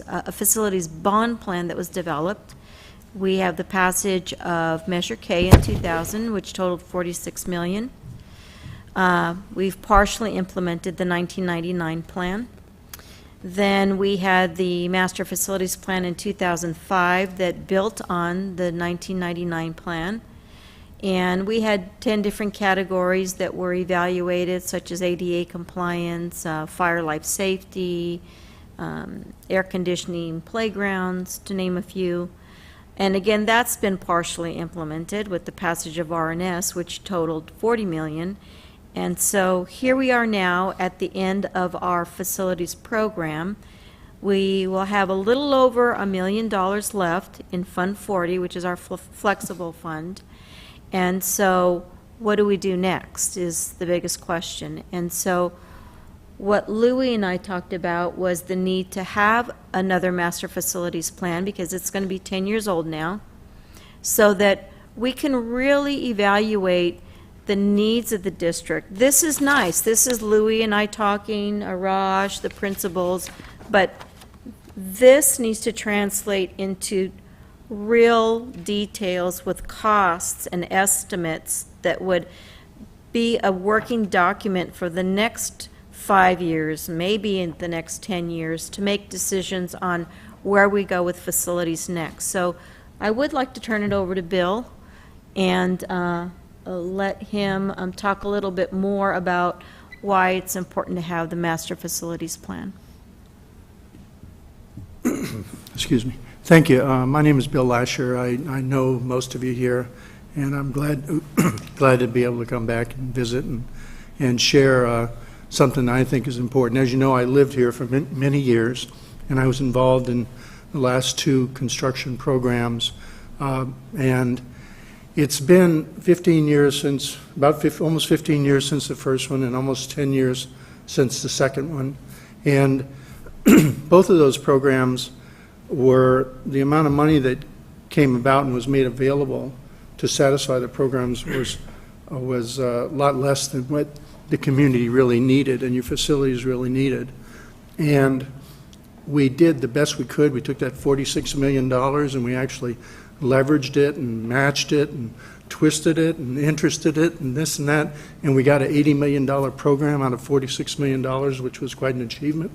bond plan that was developed. We have the passage of Measure K in 2000, which totaled $46 million. We've partially implemented the 1999 plan. Then we had the Master Facilities Plan in 2005 that built on the 1999 plan. And we had 10 different categories that were evaluated, such as ADA compliance, fire life safety, air conditioning, playgrounds, to name a few. And again, that's been partially implemented with the passage of RNS, which totaled 40 million. And so here we are now at the end of our facilities program. We will have a little over $1 million left in Fund 40, which is our flexible fund. And so what do we do next is the biggest question. And so what Louie and I talked about was the need to have another master facilities plan, because it's going to be 10 years old now, so that we can really evaluate the needs of the district. This is nice. This is Louie and I talking, Arash, the principals, but this needs to translate into real details with costs and estimates that would be a working document for the next 5 years, maybe in the next 10 years, to make decisions on where we go with facilities next. So I would like to turn it over to Bill and let him talk a little bit more about why it's important to have the master facilities plan. Excuse me. Thank you. My name is Bill Lasher. I know most of you here, and I'm glad glad to be able to come back and visit and share something I think is important. As you know, I lived here for many years, and I was involved in the last 2 construction programs, and it's been 15 years since, almost 15 years since the first one, and almost 10 years since the second one. And both of those programs were, the amount of money that came about and was made available to satisfy the programs was a lot less than what the community really needed and your facilities really needed. And we did the best we could. We took that $46 million and we actually leveraged it and matched it and twisted it and interested it and this and that, and we got an $80 million program out of $46 million, which was quite an achievement.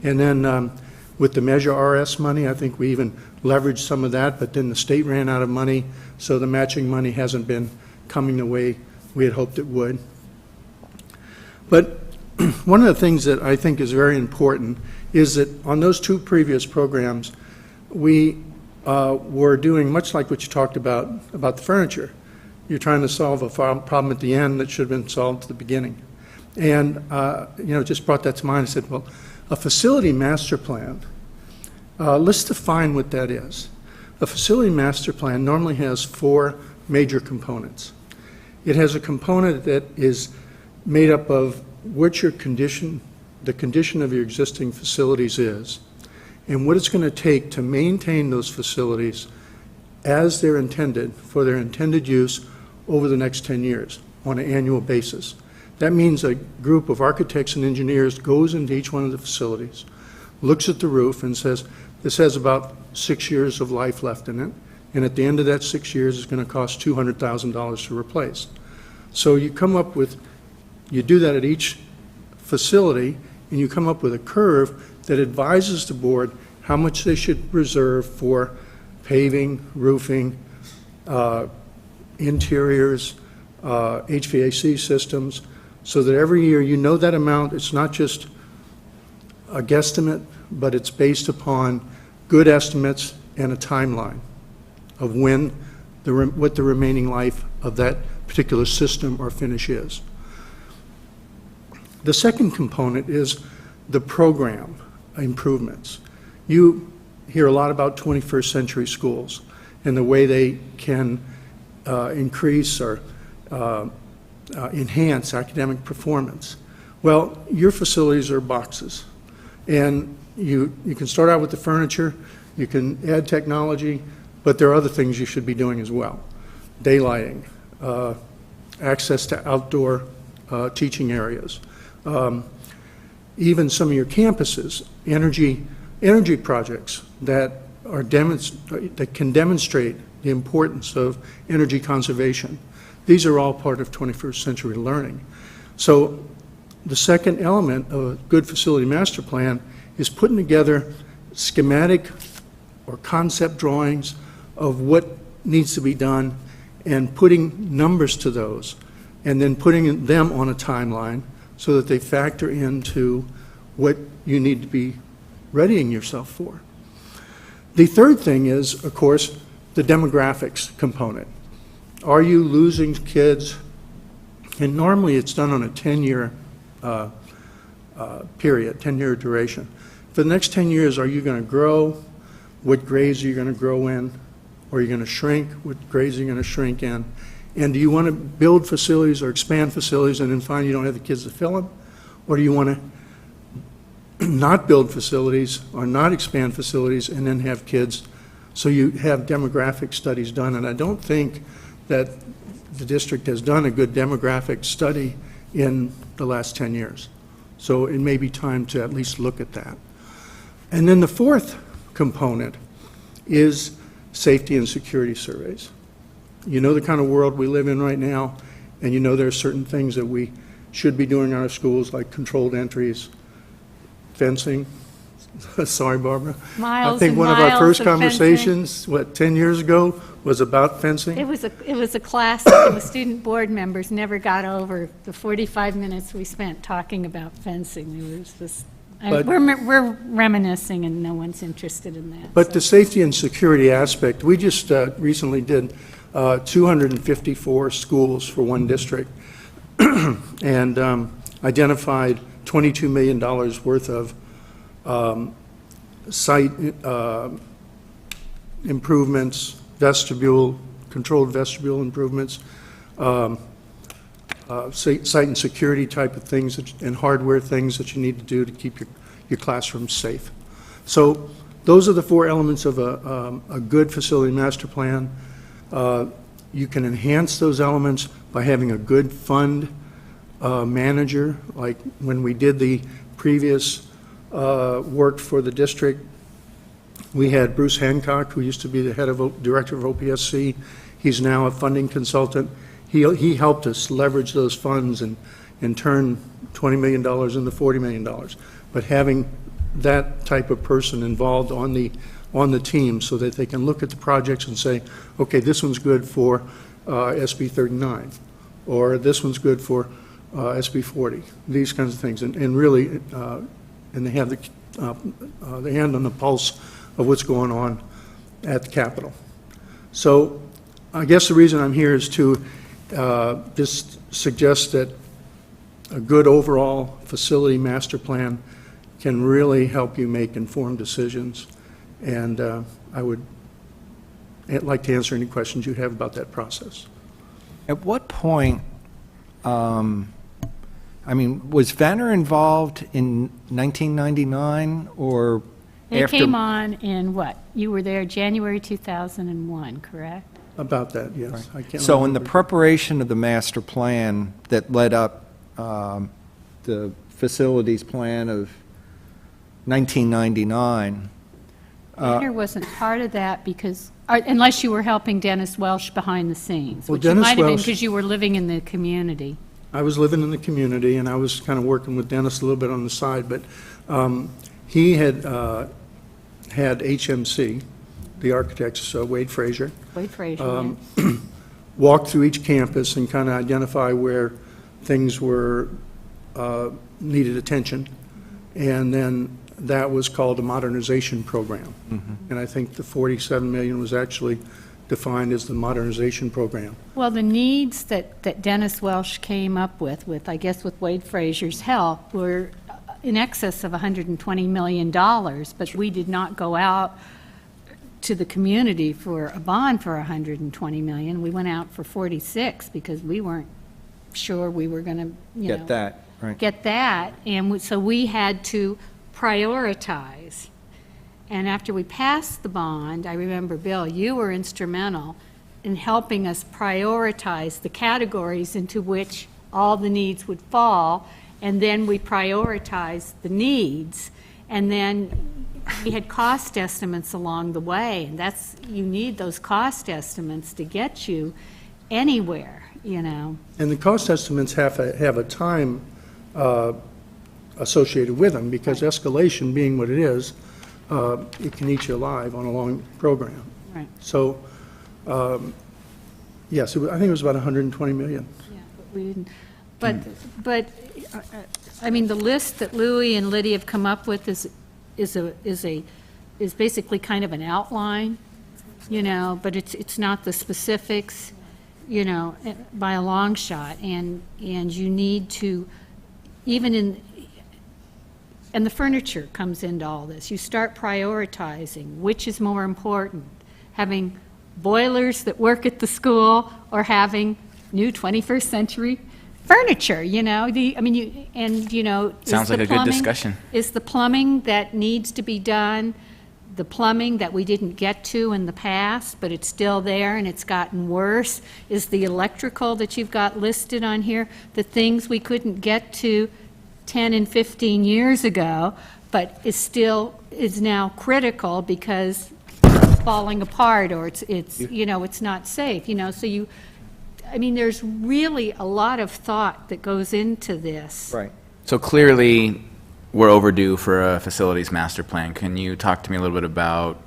And then with the Measure RS money, I think we even leveraged some of that, but then the state ran out of money, so the matching money hasn't been coming the way we had hoped it would. But one of the things that I think is very important is that on those 2 previous programs, we were doing much like what you talked about the furniture. You're trying to solve a problem at the end that should have been solved at the beginning. And, just brought that to mind. I said, well, a facility master plan, let's define what that is. A facility master plan normally has 4 major components. It has a component that is made up of what your condition, the condition of your existing facilities is, and what it's going to take to maintain those facilities as they're intended, for their intended use over the next 10 years on an annual basis. That means a group of architects and engineers goes into each one of the facilities, looks at the roof and says, this has about 6 years of life left in it, and at the end of that 6 years it's going to cost $200,000 to replace. So you come up with, you do that at each facility, and you come up with a curve that advises the board how much they should reserve for paving, roofing, interiors, HVAC systems, so that every year you know that amount. It's not just a guesstimate, but it's based upon good estimates and a timeline of when what the remaining life of that particular system or finish is. The second component is the program improvements. You hear a lot about 21st century schools and the way they can increase or enhance academic performance. Well, your facilities are boxes, and you can start out with the furniture, you can add technology, but there are other things you should be doing as well. Daylighting, access to outdoor teaching areas, even some of your campuses, energy projects that are that can demonstrate the importance of energy conservation. These are all part of 21st century learning. So the second element of a good facility master plan is putting together schematic or concept drawings of what needs to be done and putting numbers to those, and then putting them on a timeline so that they factor into what you need to be readying yourself for. The third thing is, of course, the demographics component. Are you losing kids? And normally it's done on a 10-year period, 10-year duration. For the next 10 years, are you going to grow? What grades are you going to grow in? Or are you going to shrink? What grades are you going to shrink in? And do you want to build facilities or expand facilities and then find you don't have the kids to fill them? Or do you want to not build facilities or not expand facilities and then have kids? So you have demographic studies done. And I don't think that the district has done a good demographic study in the last 10 years. So it may be time to at least look at that. And then the fourth component is safety and security surveys. You know the kind of world we live in right now, and you know there are certain things that we should be doing in our schools, like controlled entries, fencing. Sorry, Barbara. I think one of our first conversations, 10 years ago, was about fencing? It was a classic, and the student board members never got over the 45 minutes we spent talking about fencing. It was just, we're reminiscing, and no one's interested in that. But the safety and security aspect, we just recently did 254 schools for one district and identified $22 million worth of site improvements, controlled vestibule improvements, site and security type of things and hardware things that you need to do to keep your classroom safe. So those are the four elements of a good facility master plan. You can enhance those elements by having a good fund manager, like when we did the previous work for the district. We had Bruce Hancock, who used to be the director of OPSC. He's now a funding consultant. He helped us leverage those funds and turn $20 million into $40 million. But having that type of person involved on the team so that they can look at the projects and say, okay, this one's good for SB 39, or this one's good for SB 40, these kinds of things. And really, and they have the hand on the pulse of what's going on at the Capitol. So I guess the reason I'm here is to just suggest that a good overall facility master plan can really help you make informed decisions. And I would like to answer any questions you have about that process. At what point, was Vanner involved in 1999 or It after? came on in what? You were there January 2001, correct? About that, yes. Right. I can't So in the remember. preparation of the master plan that led up the facilities plan of 1999, Banner wasn't part of that because, unless you were helping Dennis Welsh behind the scenes, Well, which you Dennis might have been Welsh- because you were living in the community. I was living in the community, and I was kind of working with Dennis a little bit on the side, but he had had HMC, the architects, Wade Frazier, Wade Frazier, walk through each campus and kind of identify where things were needed attention, and then that was called a modernization program. And I think the $47 million was actually defined as the modernization program. Well, the needs that Dennis Welsh came up with, I guess with Wade Frazier's help, were in excess of $120 million, but we did not go out to the community for a bond for $120 million. We went out for 46 because we weren't sure we were going to, get that, right? get that. And so we had to prioritize. And after we passed the bond, I remember, Bill, you were instrumental in helping us prioritize the categories into which all the needs would fall, and then we prioritized the needs, and then we had cost estimates along the way, and that's, you need those cost estimates to get you anywhere, you know. And the cost estimates have a time associated with them, because escalation being what it is, it can eat you alive on a long program. Right. So, yes, I think it was about 120 million. Yeah, but we didn't, but I mean, the list that Louis and Lydia have come up with is basically kind of an outline but it's not the specifics, by a long shot. And you need to, and the furniture comes into all this. You start prioritizing which is more important, having boilers that work at the school or having new 21st century furniture, Sounds like a good discussion. Is the plumbing that needs to be done, the plumbing that we didn't get to in the past, but it's still there and it's gotten worse? Is the electrical that you've got listed on here, the things we couldn't get to 10 and 15 years ago, but is now critical because it's falling apart, or it's not safe, so there's really a lot of thought that goes into this. Right. So clearly, we're overdue for a facilities master plan. Can you talk to me a little bit about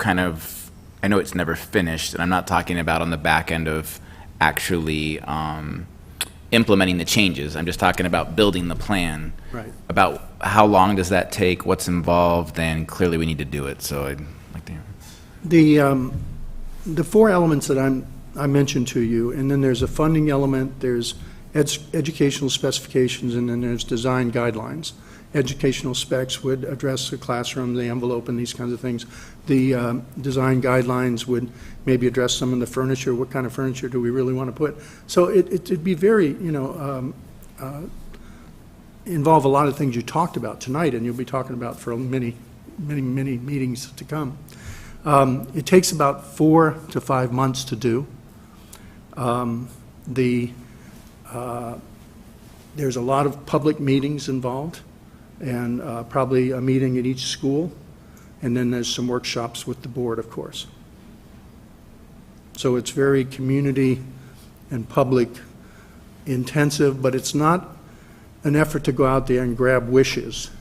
I know it's never finished, and I'm not talking about on the back end of actually implementing the changes. I'm just talking about building the plan. Right. About how long does that take, what's involved, and clearly we need to do it. So I'd like to hear. The four elements that I mentioned to you, and then there's a funding element, there's educational specifications, and then there's design guidelines. Educational specs would address the classroom, the envelope, and these kinds of things. The design guidelines would maybe address some of the furniture. What kind of furniture do we really want to put? So it'd be very, involve a lot of things you talked about tonight, and you'll be talking about for many, many, many meetings to come. It takes about 4 to 5 months to do. There's a lot of public meetings involved, and probably a meeting at each school, and then there's some workshops with the board, of course. So it's very community and public intensive, but it's not an effort to go out there and grab wishes.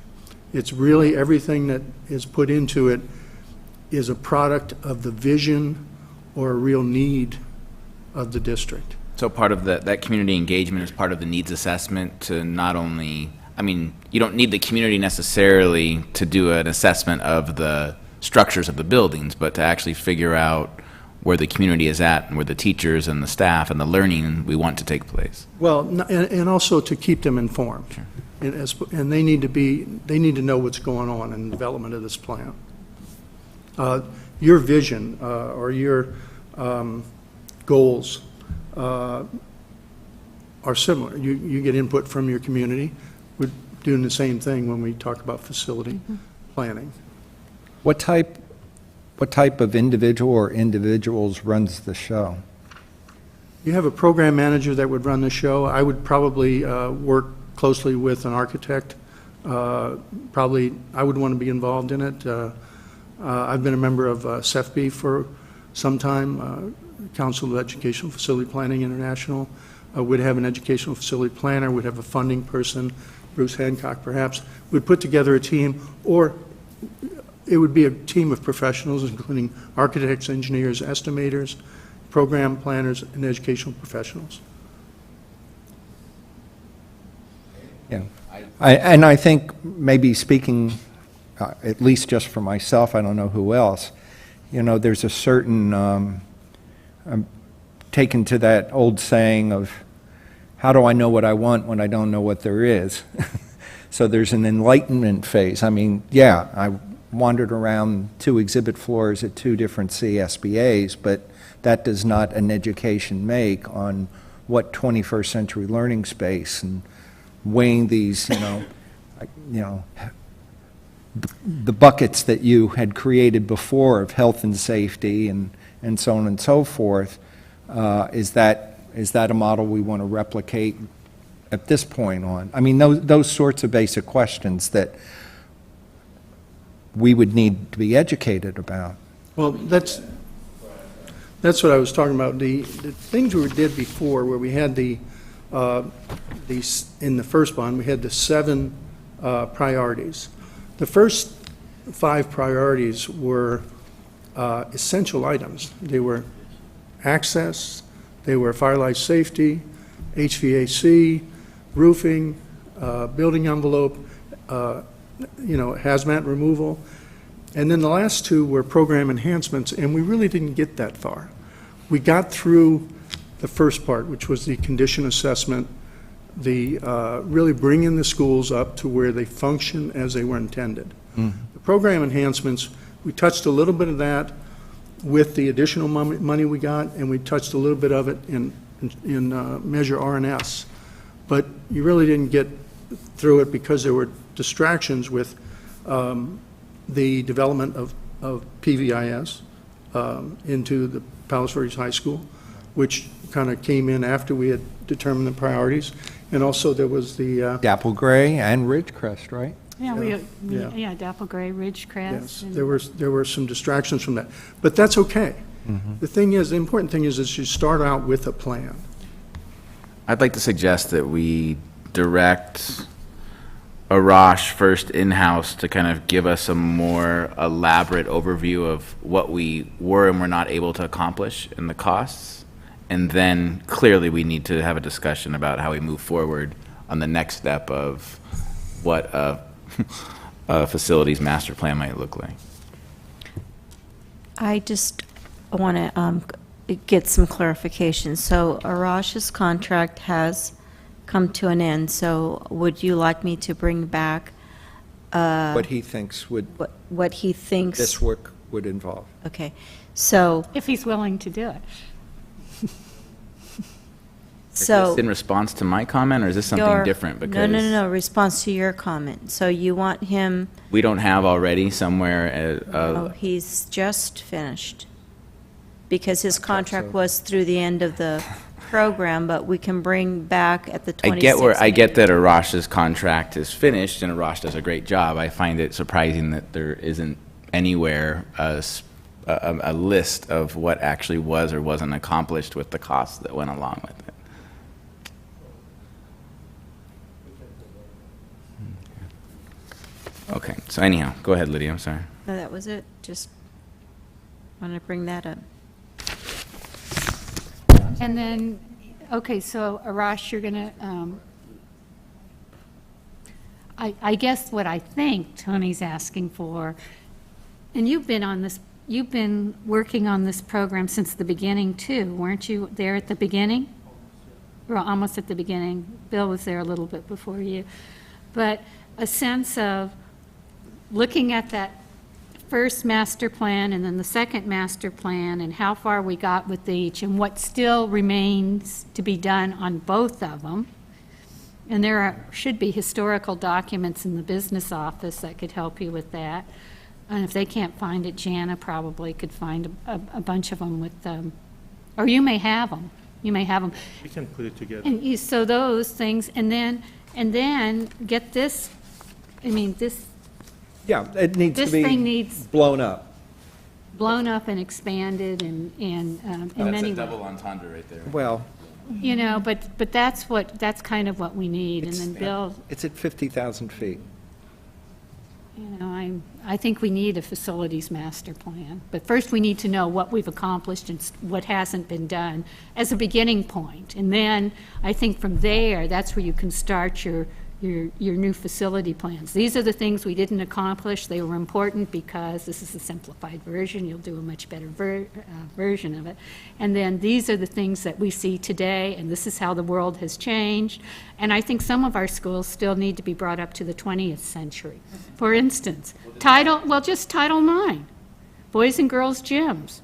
It's really everything that is put into it is a product of the vision or a real need of the district. So part of that community engagement is part of the needs assessment to not only, you don't need the community necessarily to do an assessment of the structures of the buildings, but to actually figure out where the community is at and where the teachers and the staff and the learning we want to take place. Well, and also to keep them informed. Sure. And they need to know what's going on in the development of this plan. Your vision or your goals are similar. You get input from your community. We're doing the same thing when we talk about facility planning. What type of individual or individuals runs the show? You have a program manager that would run the show. I would probably work closely with an architect. Probably I would want to be involved in it. I've been a member of CEFP for some time, Council of Educational Facility Planning International. Would have an educational facility planner, would have a funding person, Bruce Hancock perhaps, would put together a team, or it would be a team of professionals, including architects, engineers, estimators, program planners, and educational professionals. Yeah, I think maybe speaking, at least just for myself, I don't know who else, there's a certain, I'm taken to that old saying of, how do I know what I want when I don't know what there is? So there's an enlightenment phase. I wandered around 2 exhibit floors at 2 different CSBAs, but that does not an education make on what 21st century learning space and weighing these, the buckets that you had created before of health and safety and so on and so forth. Is that a model we want to replicate at this point on? Those sorts of basic questions that we would need to be educated about. Well, that's what I was talking about. The things we did before, where we had in the first bond, we had the 7 priorities. The first 5 priorities were essential items. They were access, they were fire life safety, HVAC, roofing, building envelope, hazmat removal, And then the last two were program enhancements, and we really didn't get that far. We got through the first part, which was the condition assessment, the really bringing the schools up to where they function as they were intended. The program enhancements, we touched a little bit of that with the additional money we got, and we touched a little bit of it in Measure RNS. But you really didn't get through it because there were distractions with the development of PVIS into the Palos Verdes High School, which kind of came in after we had determined the priorities. And also there was the Dapple Gray and Ridgecrest, right? Yeah, Yeah. Dapple Gray, Ridgecrest. Yes, and- there were some distractions from that, but that's okay. The thing is, the important thing is you start out with a plan. I'd like to suggest that we direct Arash first in-house to kind of give us a more elaborate overview of what we were and were not able to accomplish and the costs. And then clearly we need to have a discussion about how we move forward on the next step of what a facilities master plan might look like. I just want to get some clarification. So Arash's contract has come to an end, so would you like me to bring back What he thinks would, what he thinks? this work would involve. Okay, so, If he's willing to do it. Is so. this in response to my comment, or is this something your- different? No, Because no, no, no, response to your comment. So you want him, we don't have already somewhere oh, he's just finished. Because his contract was through the end of the program, but we can bring back at the 26th. I get that Arash's contract is finished, and Arash does a great job. I find it surprising that there isn't anywhere a list of what actually was or wasn't accomplished with the costs that went along with it. Okay, so anyhow, go ahead, Lydia, I'm sorry. No, that was it, just want to bring that up. And then, okay, so Arash, you're gonna, I guess what I think Tony's asking for, and you've been working on this program since the beginning too, weren't you there at the beginning? Well, almost at the beginning. Bill was there a little bit before you. But a sense of looking at that first master plan and then the second master plan and how far we got with each and what still remains to be done on both of them. And there should be historical documents in the business office that could help you with that. And if they can't find it, Jana probably could find a bunch of them with, or you may have them. You may have them. We can put it together. And so those things, and then get this, I mean, this Yeah, it needs to This thing be needs- blown up. blown up and expanded and in many ways. entendre right there. Well, You know, but that's kind of what we need. And then Bill, it's at 50,000 feet. you know, I think we need a facilities master plan. But first, we need to know what we've accomplished and what hasn't been done as a beginning point. And then, I think from there, that's where you can start your new facility plans. These are the things we didn't accomplish. They were important because this is a simplified version. You'll do a much better version of it. And then these are the things that we see today, and this is how the world has changed. And I think some of our schools still need to be brought up to the 20th century. For instance, just Title IX, boys and girls gyms.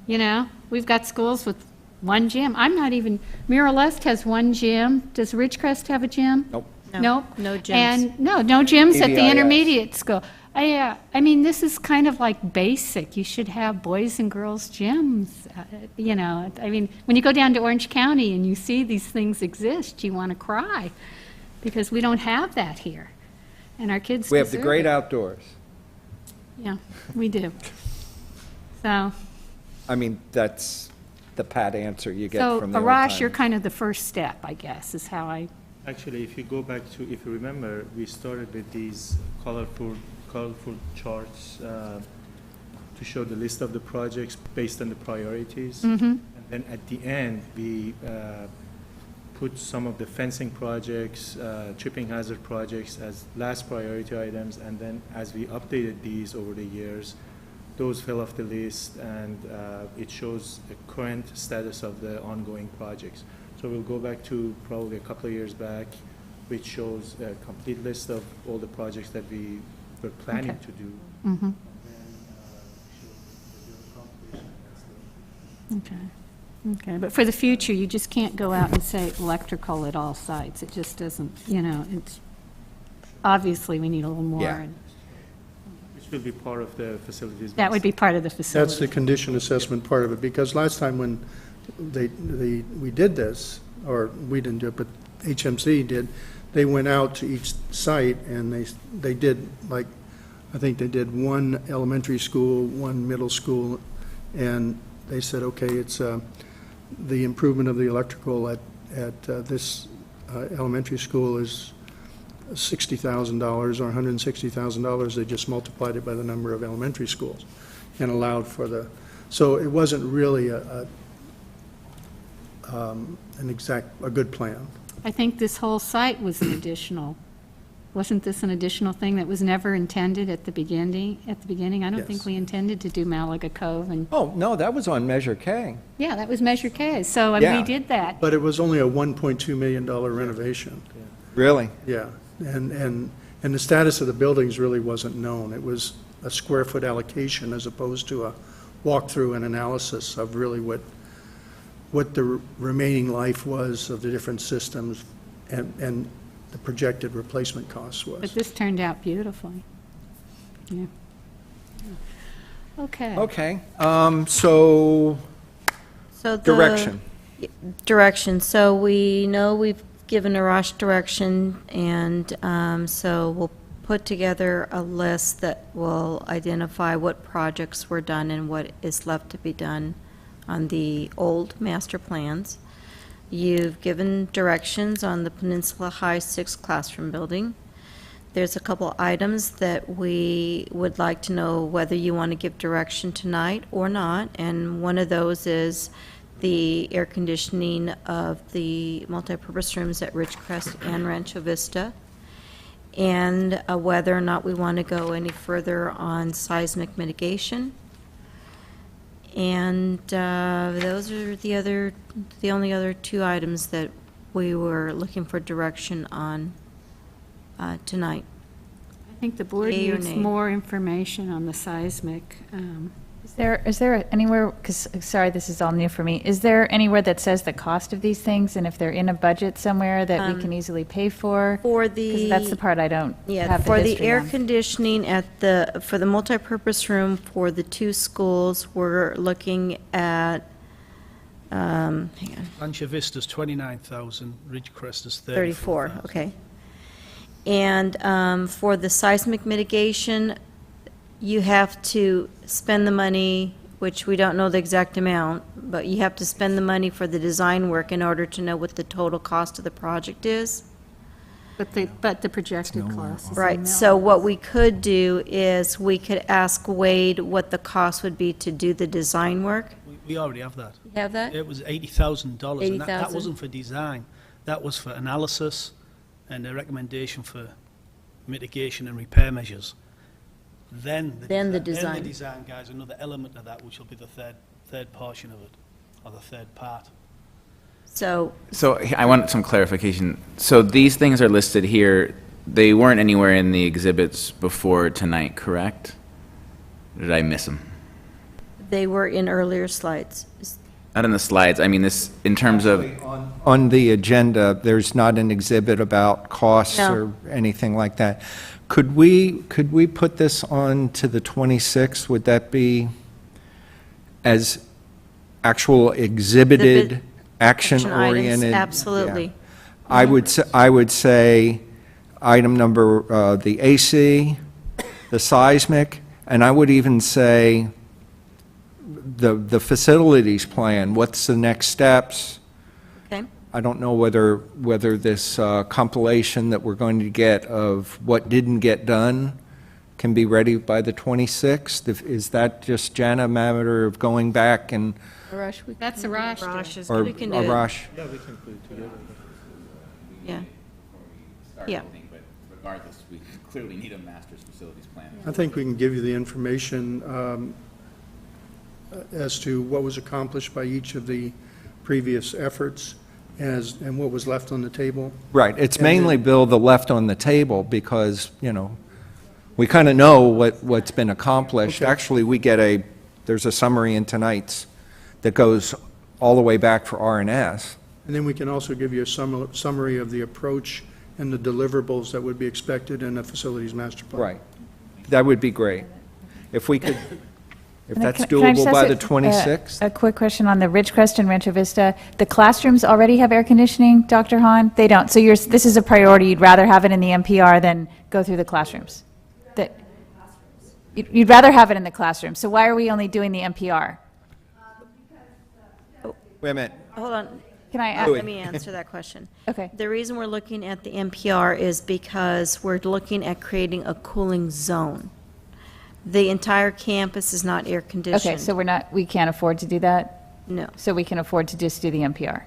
You know, we've got schools with one gym. I'm not even, Miralest has one gym. Does Ridgecrest have a gym? Nope. Nope. No gyms. And, no gyms at the PVIS. intermediate school. I mean, this is kind of like basic. You should have boys and girls gyms, you know. I mean, when you go down to Orange County and you see these things exist, you want to cry because we don't have that here. And our kids We have the deserve great it. outdoors. Yeah, we do. So, I mean, that's the pat answer you get so from the Arash, you're old-timers. kind of the first step, I guess, is how I, Actually, if you go back to, if you remember, we started with these colorful charts to show the list of the projects based on the priorities. Mhm. And then at the end, we put some of the fencing projects, tripping hazard projects as last priority items, and then as we updated these over the years, those fell off the list, and it shows the current status of the ongoing projects. So we'll go back to probably a couple of years back, which shows a complete list of all the projects that we were planning Okay. to do. Mhm. And then shows the completion. Okay, but for the future, you just can't go out and say electrical at all sites. It just doesn't, it's, obviously, we need a little more. Yeah. and Which will be part of the facilities. That would be part of the facility. That's the condition assessment part of it, because last time when we did this, or we didn't do it, but HMC did, they went out to each site and they did, like, I think they did one elementary school, one middle school, and they said, okay, it's the improvement of the electrical at this elementary school is $60,000 or $160,000. They just multiplied it by the number of elementary schools and allowed for the, so it wasn't really a good plan. I think this whole site was an additional, wasn't this an additional thing that was never intended at the beginning? I don't think Yes. we intended to do Malaga Cove, and, Oh, no, that was on Measure K. yeah, that was Measure K, so and Yeah. we did that. But it was only a $1.2 million renovation. Really? Yeah, and the status of the buildings really wasn't known. It was a square foot allocation as opposed to a walkthrough and analysis of really what the remaining life was of the different systems and the projected replacement costs But was. this turned out beautifully. Yeah. Okay. Okay, so So the direction. Direction. So we know we've given Arash direction, and so we'll put together a list that will identify what projects were done and what is left to be done on the old master plans. You've given directions on the Peninsula High 6 classroom building. There's a couple items that we would like to know whether you want to give direction tonight or not, and one of those is the air conditioning of the multipurpose rooms at Ridgecrest and Rancho Vista, and whether or not we want to go any further on seismic mitigation. And those are the only other two items that we were looking for direction on tonight. I think the board Yea or needs nay? more information on the seismic. Is there anywhere, because, sorry, this is all new for me, is there anywhere that says the cost of these things, and if they're in a budget somewhere that we can easily pay for? For Because that's the part I don't Yeah, have the for the history air on. conditioning for the multipurpose room for the two schools, we're looking at, hang on, Rancho Vista's 29,000, Ridgecrest is 34, 34,000. okay. And for the seismic mitigation, you have to spend the money, which we don't know the exact amount, but you have to spend the money for the design work in order to know what the total cost of the project is. But the projected cost is Right, so what we could do is we could ask Wade what the cost would be to do the design work. We already have that. You have that? It was $80,000, and that $80,000? wasn't for design. That was for analysis and a recommendation for mitigation and repair measures. Then the design design. guys, another element of that, which will be the third portion of it, or the third part. So, So I want some clarification. So these things are listed here. They weren't anywhere in the exhibits before tonight, correct? Or did I miss them? they were in earlier slides. Not in the slides. I mean, this, in terms of, On the agenda, there's not an exhibit about costs No. or anything like that. Could we put this on to the 26th? Would that be as actual exhibited, action-oriented? items, absolutely. Yeah. I would say item number, the AC, the seismic, and I would even say the facilities plan. What's the next steps? Okay. I don't know whether this compilation that we're going to get of what didn't get done can be ready by the 26th? Is that just, Jana, a matter of going back and, That's a rush. or We can do a it. rush? Yeah, we can put it together. Yeah. Start Yeah. anything, but regardless, we clearly need a master's facilities plan. I think we can give you the information as to what was accomplished by each of the previous efforts and what was left on the table. Right, it's And mainly, then- Bill, the left on the table, because, we kind of know what's been accomplished. Okay. Actually, there's a summary in tonight's that goes all the way back for R&S. And then we can also give you a summary of the approach and the deliverables that would be expected in a facilities master plan. Right. That would be great. If we could, if that's Can I just doable by ask the 26th? A quick question on the Ridgecrest and Rancho Vista. The classrooms already have air conditioning, Dr. Hahn? They don't. So this is a priority. You'd rather have it in the NPR than go through the classrooms? You'd rather have it in the classroom. So why are we only doing the NPR? Wait a minute. Hold on. Can I ask? Louis. Let me answer that question. Okay. The reason we're looking at the NPR is because we're looking at creating a cooling zone. The entire campus is not air conditioned. Okay, so we can't afford to do that? No. So we can afford to just do the NPR?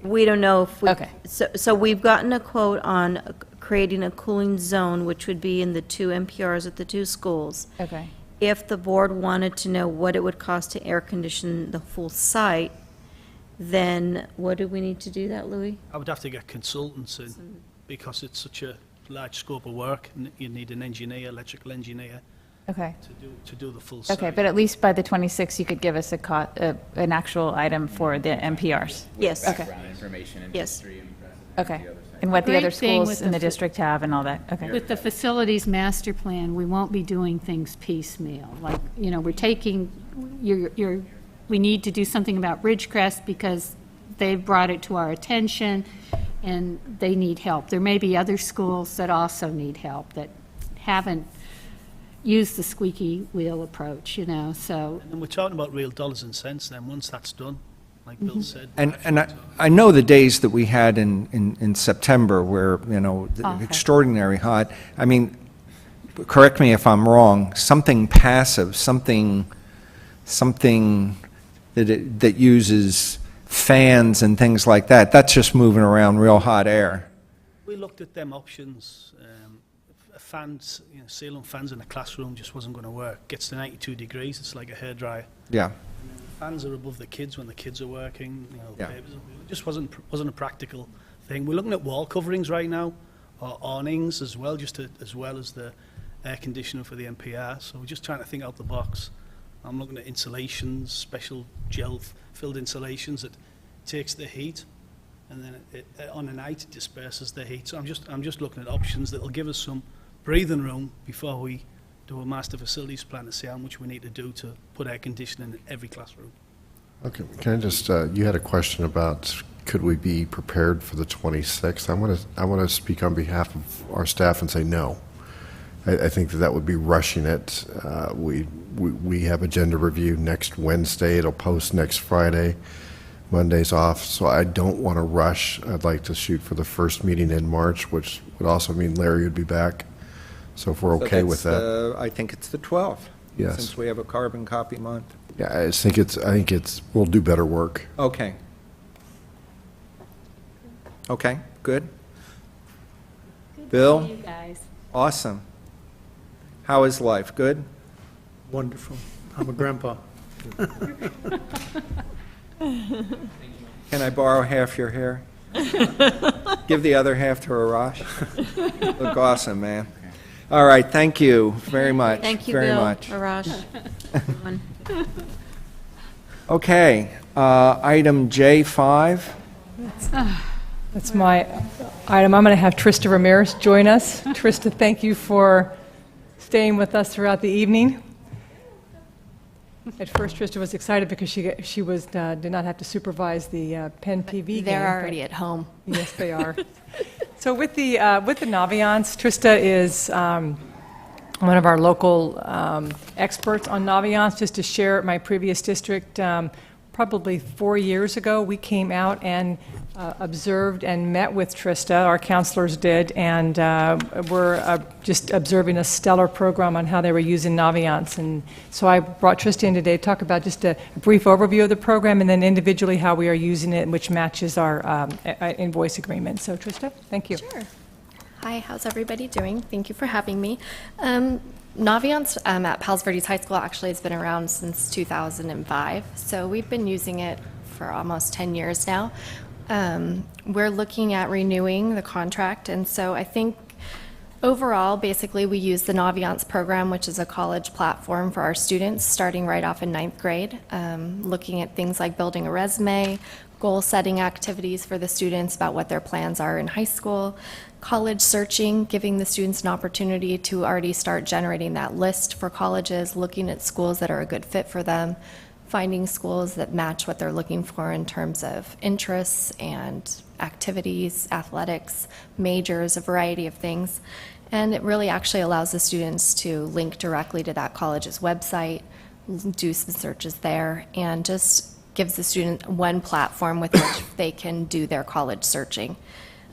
We don't know if we. Okay. So we've gotten a quote on creating a cooling zone, which would be in the 2 NPRs at the 2 schools. Okay. If the board wanted to know what it would cost to air condition the full site, then what do we need to do that, Louis? I would have to get consultants in, because it's such a large scope of work, and you need an engineer, electrical engineer, Okay. to do the full site. Okay, but at least by the 26th, you could give us an actual item for the NPRs? Yes. Okay. Background information and Yes. history and Okay. the other side. And what the other Great thing schools with in the the district have and all that? Okay. With the facilities master plan, we won't be doing things piecemeal. Like, we're taking, we need to do something about Ridgecrest because they've brought it to our attention and they need help. There may be other schools that also need help that haven't used the squeaky wheel approach, so. And we're talking about real dollars and cents then, once that's done, like Bill said. And I know the days that we had in September where, Okay. extraordinary hot. I mean, correct me if I'm wrong, something passive, something that uses fans and things like that, that's just moving around real hot air. We looked at them options. Fans, ceiling fans in a classroom just wasn't going to work. Gets to 92 degrees, it's like a hairdryer. Yeah. Fans are above the kids when the kids are working. Yeah. It just wasn't a practical thing. We're looking at wall coverings right now, or awnings as well, as well as the air conditioner for the NPR. So we're just trying to think out the box. I'm looking at insulations, special gel-filled insulations that takes the heat, and then on a night it disperses the heat. So I'm just looking at options that will give us some breathing room before we do a master facilities plan to see how much we need to do to put air conditioning in every classroom. Okay, can I just, you had a question about could we be prepared for the 26th? I want to speak on behalf of our staff and say no. I think that would be rushing it. We have agenda review next Wednesday. It'll post next Friday. Monday's off, so I don't want to rush. I'd like to shoot for the first meeting in March, which would also mean Larry would be back. So if we're So okay with that's, that. I think it's the 12th. Yes. Since we have a carbon copy month. Yeah, I think we'll do better work. Okay. Okay, good. Bill? You guys. Awesome. How is life? Good? Wonderful. I'm a grandpa. Can I borrow half your hair? Give the other half to Arash. Look awesome, man. All right, thank you very much. Thank you, very Bill, much. Arash. Everyone. Okay, item J5. That's my item. I'm going to have Trista Ramirez join us. Trista, thank you for staying with us throughout the evening. At first, Trista was excited because she did not have to supervise the Penn PV game. They're already at home. Yes, they are. So with the Naviance, Trista is one of our local experts on Naviance. Just to share, my previous district, probably 4 years ago, we came out and observed and met with Trista, our counselors did, and we're just observing a stellar program on how they were using Naviance. And so I brought Trista in today to talk about just a brief overview of the program and then individually how we are using it, which matches our invoice agreement. So Trista, thank you. Sure. Hi, how's everybody doing? Thank you for having me. Naviance at Palos Verdes High School actually has been around since 2005, so we've been using it for almost 10 years now. We're looking at renewing the contract, and so I think overall, basically, we use the Naviance program, which is a college platform for our students, starting right off in 9th grade, looking at things like building a resume, goal-setting activities for the students about what their plans are in high school, college searching, giving the students an opportunity to already start generating that list for colleges, looking at schools that are a good fit for them, finding schools that match what they're looking for in terms of interests and activities, athletics, majors, a variety of things. And it really actually allows the students to link directly to that college's website, do some searches there, and just gives the student one platform with which they can do their college searching.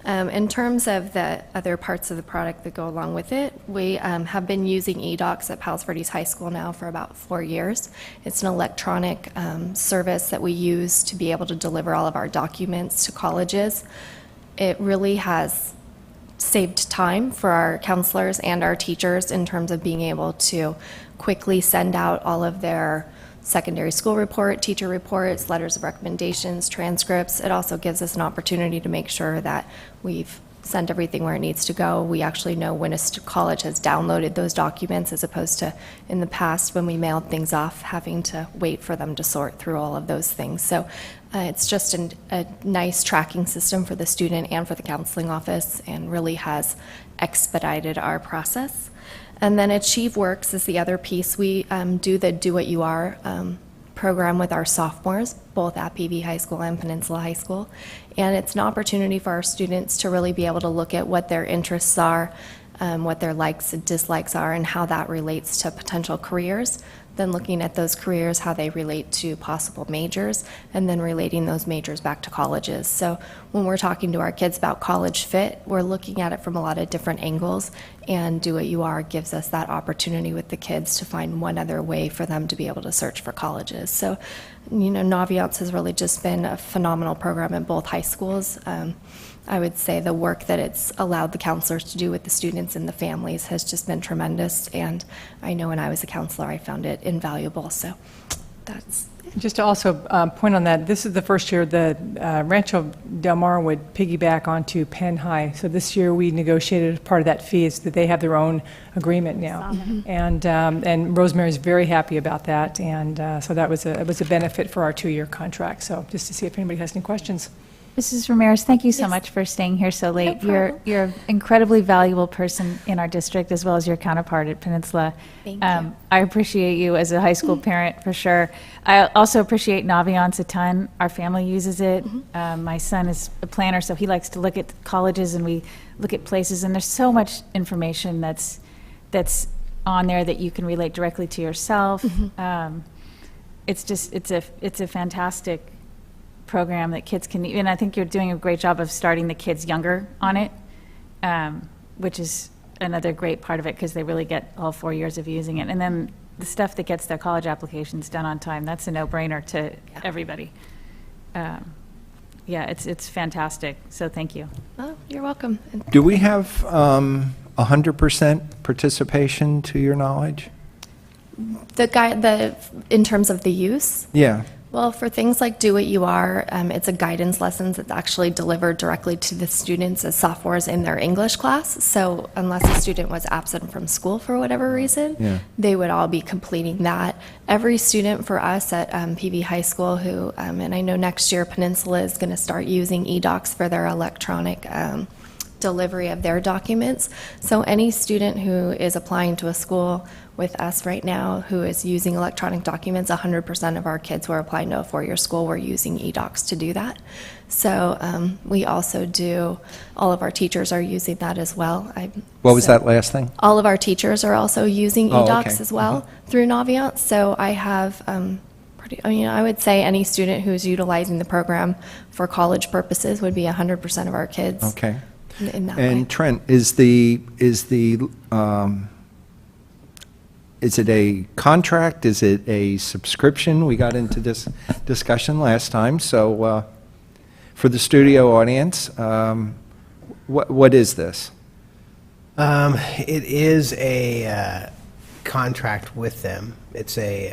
In terms of the other parts of the product that go along with it, we have been using eDocs at Palos Verdes High School now for about 4 years. It's an electronic service that we use to be able to deliver all of our documents to colleges. It really has saved time for our counselors and our teachers in terms of being able to quickly send out all of their secondary school report, teacher reports, letters of recommendations, transcripts. It also gives us an opportunity to make sure that we've sent everything where it needs to go. We actually know when a college has downloaded those documents, as opposed to in the past when we mailed things off, having to wait for them to sort through all of those things. So it's just a nice tracking system for the student and for the counseling office, and really has expedited our process. And then Achieve Works is the other piece. We do the Do What You Are program with our sophomores, both at PV High School and Peninsula High School. And it's an opportunity for our students to really be able to look at what their interests are, what their likes and dislikes are, and how that relates to potential careers. Then looking at those careers, how they relate to possible majors, and then relating those majors back to colleges. So when we're talking to our kids about college fit, we're looking at it from a lot of different angles, and Do What You Are gives us that opportunity with the kids to find one other way for them to be able to search for colleges. So, you know, Naviance has really just been a phenomenal program in both high schools. I would say the work that it's allowed the counselors to do with the students and the families has just been tremendous, and I know when I was a counselor I found it invaluable, so that's it. Just to also point on that, this is the first year the Rancho Del Mar would piggyback onto Penn High, so this year we negotiated as part of that fee is that they have their own agreement now. And Rosemary's very happy about that, and so that was it was a benefit for our 2-year contract. So just to see if anybody has any questions. Mrs. Ramirez, thank you so much for staying here so late. You're an incredibly valuable person in our district, as well as your counterpart at Peninsula. Thank you. I appreciate you as a high school parent, for sure. I also appreciate Naviance a ton. Our family uses it. My son is a planner, so he likes to look at colleges, and we look at places, and there's so much information that's on there that you can relate directly to yourself. It's a fantastic program that kids can, and I think you're doing a great job of starting the kids younger on it, which is another great part of it, because they really get all 4 years of using it. And then the stuff that gets their college applications done on time, that's a no-brainer to everybody. Yeah, it's fantastic, so thank you. Oh, you're welcome. Do we have 100% participation to your knowledge? In terms of the use? Yeah. Well, for things like Do What You Are, it's a guidance lessons that's actually delivered directly to the students as sophomores in their English class. So unless a student was absent from school for whatever reason, they would all be completing that. Every student for us at PV High School who, and I know next year Peninsula is going to start using eDocs for their electronic delivery of their documents. So any student who is applying to a school with us right now who is using electronic documents, 100% of our kids who are applying to a 4-year school were using eDocs to do that. So we also do, all of our teachers are using that as well. What was that last thing? All of our teachers are also using eDocs as well through Naviance. So I have I would say any student who's utilizing the program for college purposes would be 100% of our kids. Okay. In that way. And Trent, is it a contract? Is it a subscription? We got into this discussion last time. So for the studio audience, what is this? It is a contract with them. It's it's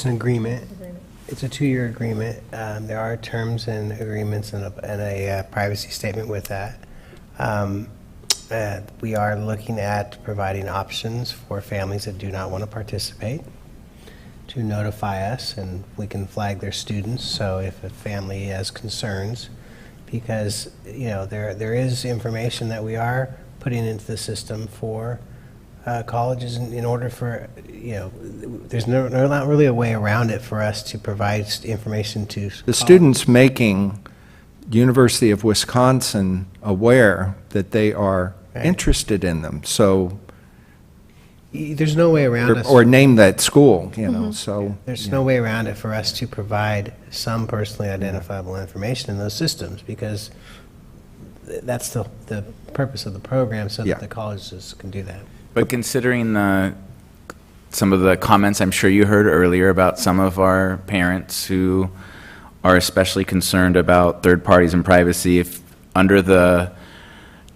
an agreement. It's a 2-year agreement. There are terms and agreements and a privacy statement with that. We are looking at providing options for families that do not want to participate to notify us, and we can flag their students. So if a family has concerns, because there is information that we are putting into the system for colleges in order for there's not really a way around it for us to provide information to The students making University of Wisconsin aware that they are interested in them. So there's no way around us. Or name that school, so. There's no way around it for us to provide some personally identifiable information in those systems, because that's the purpose of the program, so that the colleges can do that. But considering some of the comments I'm sure you heard earlier about some of our parents who are especially concerned about third parties and privacy, if under the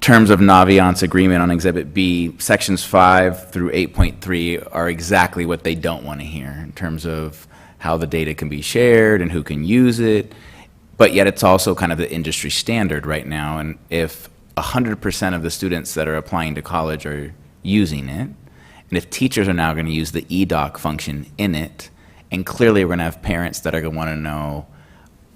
terms of Naviance agreement on Exhibit B, sections 5 through 8.3 are exactly what they don't want to hear in terms of how the data can be shared and who can use it, but yet it's also kind of the industry standard right now. And if 100% of the students that are applying to college are using it, and if teachers are now going to use the eDoc function in it, and clearly we're going to have parents that are going to want to know,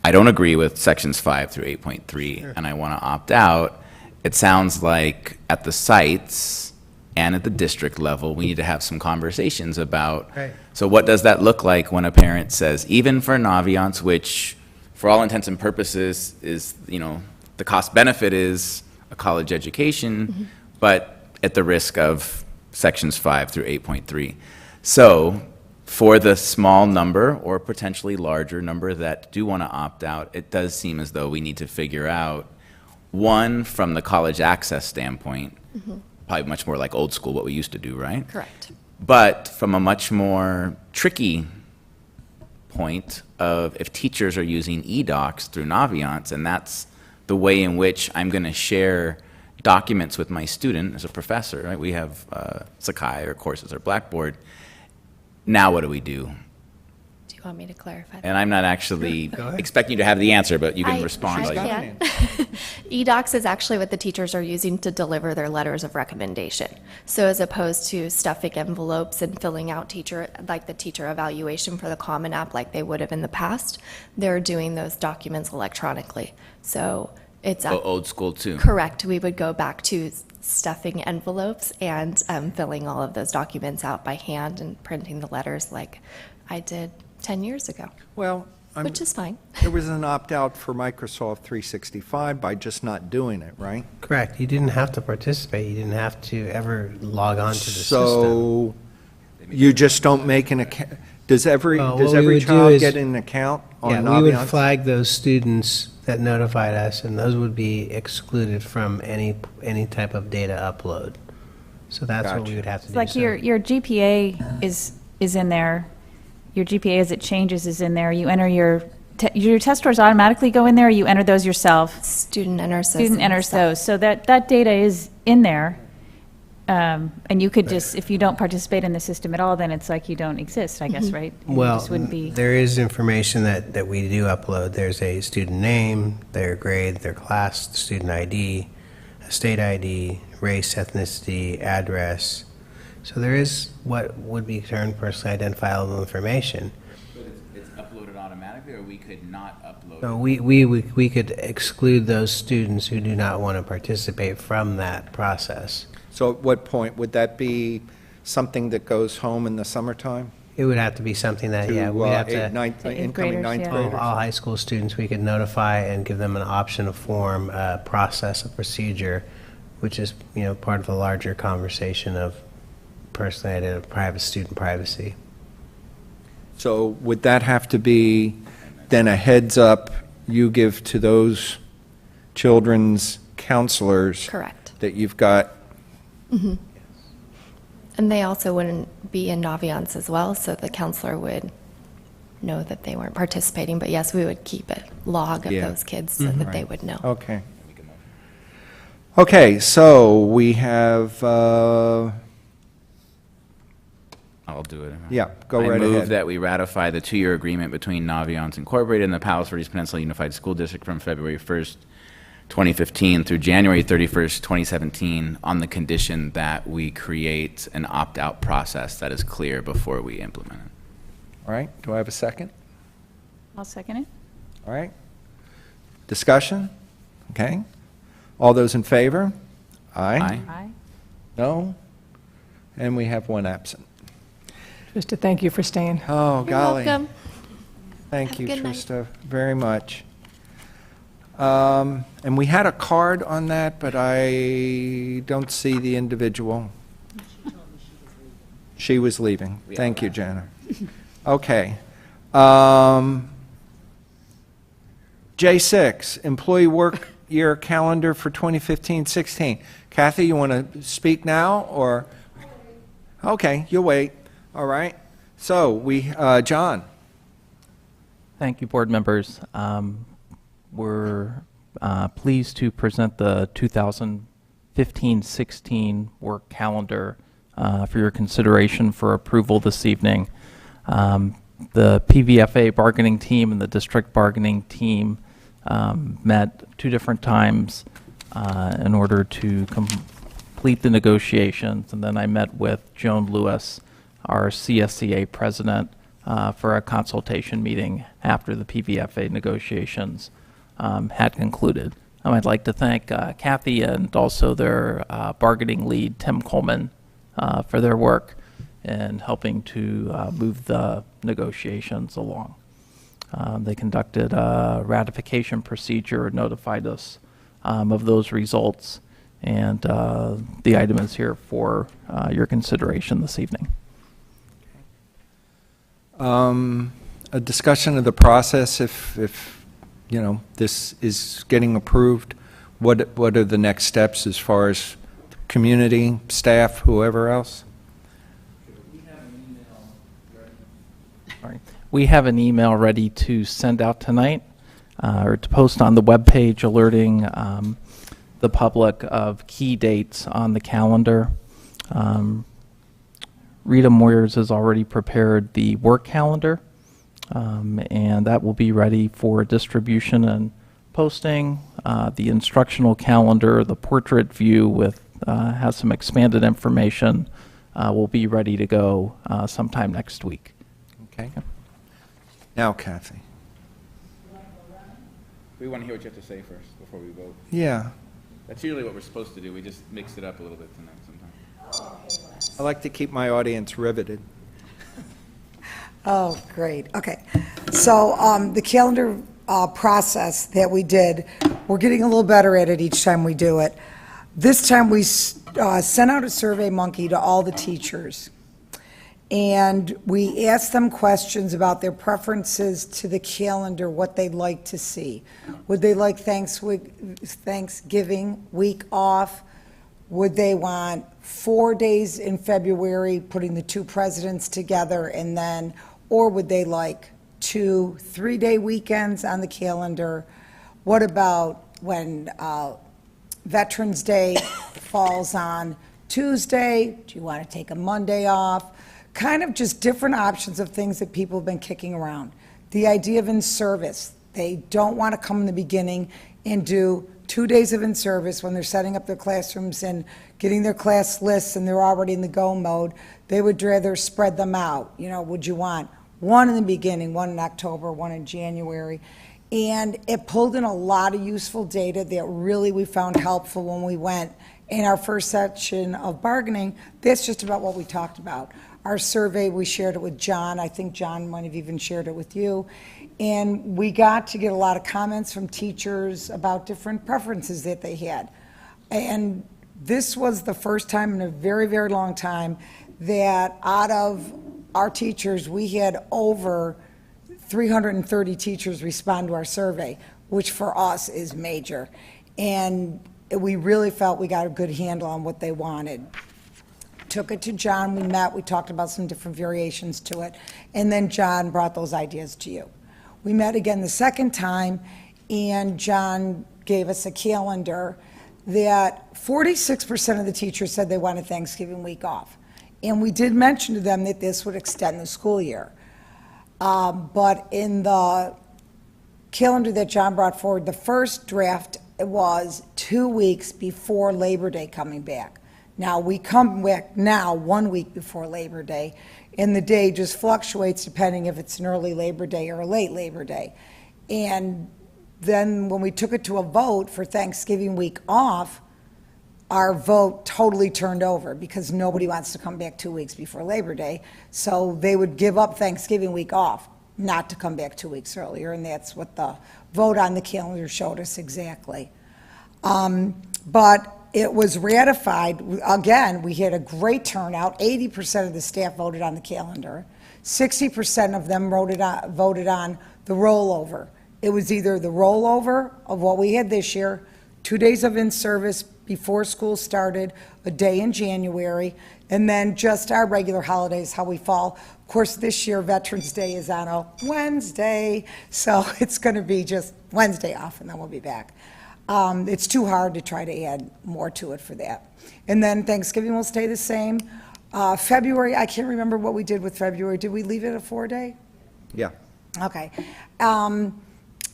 I don't agree with sections 5 through 8.3, and I want to opt out. It sounds like at the sites and at the district level, we need to have some conversations about, so what does that look like when a parent says, even for Naviance, which for all intents and purposes is, the cost benefit is a college education, but at the risk of sections 5 through 8.3. So for the small number or potentially larger number that do want to opt out, it does seem as though we need to figure out, one, from the college access standpoint, probably much more like old school, what we used to do, right? Correct. But from a much more tricky point of if teachers are using eDocs through Naviance, and that's the way in which I'm going to share documents with my student as a professor, right? We have Sakai or courses or Blackboard. Now what do we do? Do you want me to clarify that? And I'm not actually expecting you to have the answer, but you can respond. I can. eDocs is actually what the teachers are using to deliver their letters of recommendation. So as opposed to stuffing envelopes and filling out the teacher evaluation for the Common App like they would have in the past, they're doing those documents electronically. So it's old school too. Correct. We would go back to stuffing envelopes and filling all of those documents out by hand and printing the letters like I did 10 years ago. Well, which is fine. There was an opt-out for Microsoft 365 by just not doing it, right? Correct. You didn't have to participate. You didn't have to ever log on to the system. So you just don't make an account. Does every would child do is- get an account on Yeah, Naviance? we would flag those students that notified us, and those would be excluded from any type of data upload. So that's what we would have to It's do. like So- your GPA is in there. Your GPA as it changes is in there. You enter your test scores automatically go in there, or you enter those yourself? Student enters those. Student enters those. So that data is in there. And you could just, if you don't participate in the system at all, then it's like you don't exist, I guess, right? And you Well, just wouldn't be. there is information that we do upload. There's a student name, their grade, their class, student ID, a state ID, race, ethnicity, address. So there is what would be termed personally identifiable information. But it's uploaded automatically, or we could not upload So we could exclude those students who do not want to participate from that process. So at what point, would that be something that goes home in the summertime? It would have to be something that, To, we'd have to. incoming ninth graders? All high school students, we could notify and give them an option, a form, a process, a procedure, which is, part of the larger conversation of personally identified student privacy. So would that have to be then a heads up you give to those children's counselors? Correct. That you've got? Mhm. And they also wouldn't be in Naviance as well, so the counselor would know that they weren't participating. But yes, we would keep a log of Yeah. those kids so that they would know. Okay. Okay, so we have, I'll do it. Yeah, go right I move ahead. that we ratify the 2-year agreement between Naviance Incorporated and the Palos Verdes Peninsula Unified School District from February 1st, 2015 through January 31st, 2017, on the condition that we create an opt-out process that is clear before we implement it. all right, do I have a second? I'll second it. All right. Discussion? Okay. All those in favor? Aye. Aye. No? And we have one absent. Trista, thank you for staying. Oh, You're golly. welcome. Thank Have a you, good night. Trista, very much. And we had a card on that, but I don't see the individual. She was leaving. Thank you, Jana. Okay. J6, employee work year calendar for 2015-16. Kathy, you want to speak now, or? Okay, you'll wait. All right. So John. Thank you, board members. We're pleased to present the 2015-16 work calendar for your consideration for approval this evening. The PVFA bargaining team and the district bargaining team met 2 different times in order to complete the negotiations, and then I met with Joan Lewis, our CSCA president, for a consultation meeting after the PVFA negotiations had concluded. I'd like to thank Kathy and also their bargaining lead, Tim Coleman, for their work in helping to move the negotiations along. They conducted a ratification procedure, notified us of those results, and the item is here for your consideration this evening. A discussion of the process, if you know, this is getting approved, what are the next steps as far as community, staff, whoever else? We have an email ready to send out tonight, or to post on the webpage, alerting the public of key dates on the calendar. Rita Moyers has already prepared the work calendar, and that will be ready for distribution and posting. The instructional calendar, the portrait view with has some expanded information, will be ready to go sometime next week. Okay. Now, Kathy. We want to hear what you have to say first before we vote. Yeah. That's usually what we're supposed to do. We just mix it up a little bit tonight sometimes. I like to keep my audience riveted. Oh, great. Okay. So the calendar process that we did, we're getting a little better at it each time we do it. This time we sent out a survey monkey to all the teachers. And we asked them questions about their preferences to the calendar, what they'd like to see. Would they like Thanksgiving week off? Would they want 4 days in February, putting the 2 presidents together, and then, or would they like 2 3-day weekends on the calendar? What about when Veterans Day falls on Tuesday? Do you want to take a Monday off? Kind of just different options of things that people have been kicking around. The idea of in-service. They don't want to come in the beginning and do 2 days of in-service when they're setting up their classrooms and getting their class lists and they're already in the go mode. They would rather spread them out. You know, would you want 1 in the beginning, 1 in October, 1 in January? And it pulled in a lot of useful data that really we found helpful when we went in our first session of bargaining. That's just about what we talked about. Our survey, we shared it with John. I think John might have even shared it with you. And we got to get a lot of comments from teachers about different preferences that they had. And this was the first time in a very, very long time that out of our teachers, we had over 330 teachers respond to our survey, which for us is major. And we really felt we got a good handle on what they wanted. Took it to John, we met, we talked about some different variations to it, and then John brought those ideas to you. We met again the second time, and John gave us a calendar that 46% of the teachers said they wanted Thanksgiving week off. And we did mention to them that this would extend the school year. But in the calendar that John brought forward, the first draft was 2 weeks before Labor Day coming back. Now, we come back now 1 week before Labor Day, and the day just fluctuates depending if it's an early Labor Day or a late Labor Day. And then when we took it to a vote for Thanksgiving week off, our vote totally turned over because nobody wants to come back 2 weeks before Labor Day. So they would give up Thanksgiving week off, not to come back 2 weeks earlier, and that's what the vote on the calendar showed us exactly. But it was ratified. Again, we had a great turnout. 80% of the staff voted on the calendar. 60% of them voted on the rollover. It was either the rollover of what we had this year, 2 days of in-service before school started, a day in January, and then just our regular holidays, how we fall. Of course, this year, Veterans Day is on a Wednesday, so it's going to be just Wednesday off, and then we'll be back. It's too hard to try to add more to it for that. And then Thanksgiving will stay the same. February, I can't remember what we did with February. Did we leave it a 4-day? Yeah. Okay.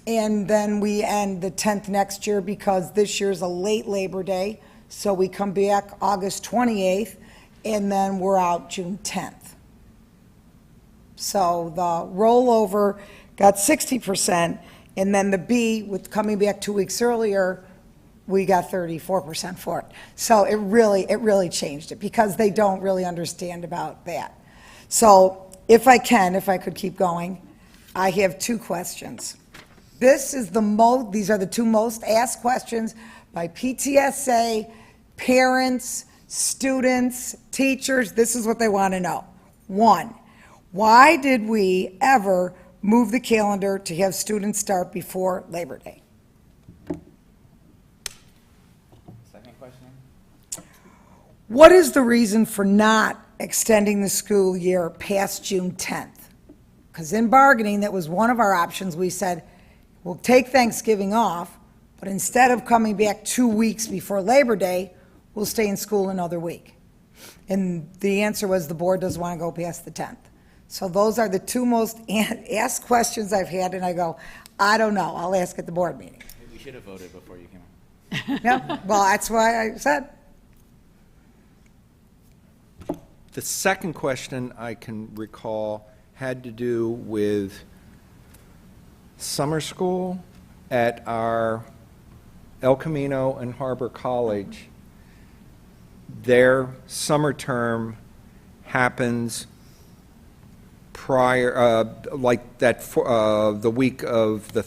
And then we end the 10th next year because this year's a late Labor Day. So we come back August 28th, and then we're out June 10th. So the rollover got 60%, and then the B, with coming back 2 weeks earlier, we got 34% for it. So it really changed it because they don't really understand about that. So if I could keep going, I have 2 questions. These are the 2 most asked questions by PTSA, parents, students, teachers. This is what they want to know. 1, why did we ever move the calendar to have students start before Labor Day? Second question. What is the reason for not extending the school year past June 10th? Because in bargaining, that was one of our options. We said, we'll take Thanksgiving off, but instead of coming back 2 weeks before Labor Day, we'll stay in school another week. And the answer was the board doesn't want to go past the 10th. So those are the 2 most asked questions I've had, and I go, I don't know. I'll ask at the board meeting. We should have voted before you came on. Yeah, well, that's why I said. The second question I can recall had to do with summer school at our El Camino and Harbor College. Their summer term happens prior, like that, the week of the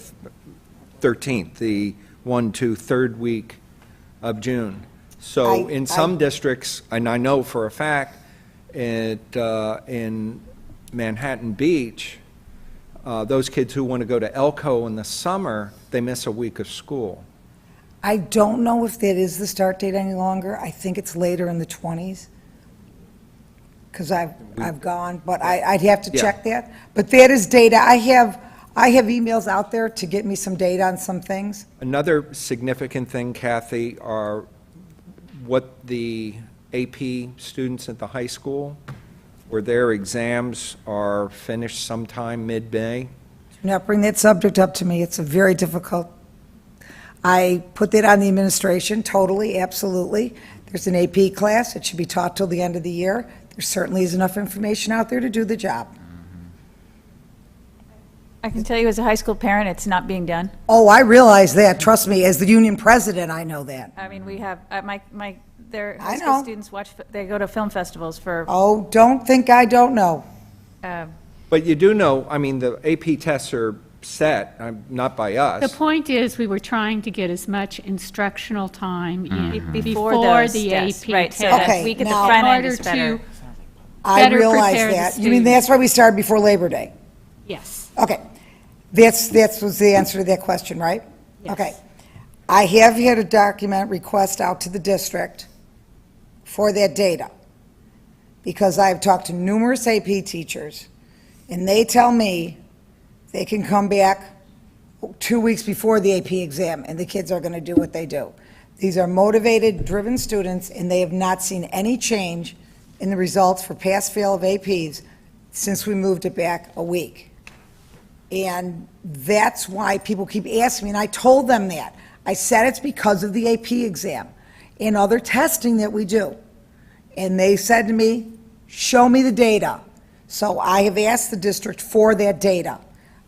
13th, the 3rd week of June. So in some districts, and I know for a fact, in Manhattan Beach, those kids who want to go to Elko in the summer, they miss a week of school. I don't know if that is the start date any longer. I think it's later in the 20s. Because I've gone, but I'd have to check that. But that is data. I have emails out there to get me some data on some things. Another significant thing, Kathy, are what the AP students at the high school, where their exams are finished sometime mid-May. Do not bring that subject up to me. It's a very difficult. I put that on the administration, totally, absolutely. There's an AP class. It should be taught till the end of the year. There certainly is enough information out there to do the job. I can tell you as a high school parent, it's not being done. Oh, I realize that. Trust me, as the union president, I know that. I mean, we have, their high school students they go to film festivals for. Oh, don't think I don't know. But you do know, I mean, the AP tests are set, not by us. The point is, we were trying to get as much instructional time in Before before those the tests, AP right, test. so that week at the front end is better. I better realize prepare the that. You mean students. that's why we started before Labor Day? Yes. Okay. That was the answer to that question, right? Yes. Okay. I have had a document request out to the district for that data, because I've talked to numerous AP teachers, and they tell me they can come back 2 weeks before the AP exam, and the kids are going to do what they do. These are motivated, driven students, and they have not seen any change in the results for pass-fail of APs since we moved it back a week. And that's why people keep asking me, and I told them that. I said it's because of the AP exam and other testing that we do. And they said to me, show me the data. So I have asked the district for that data.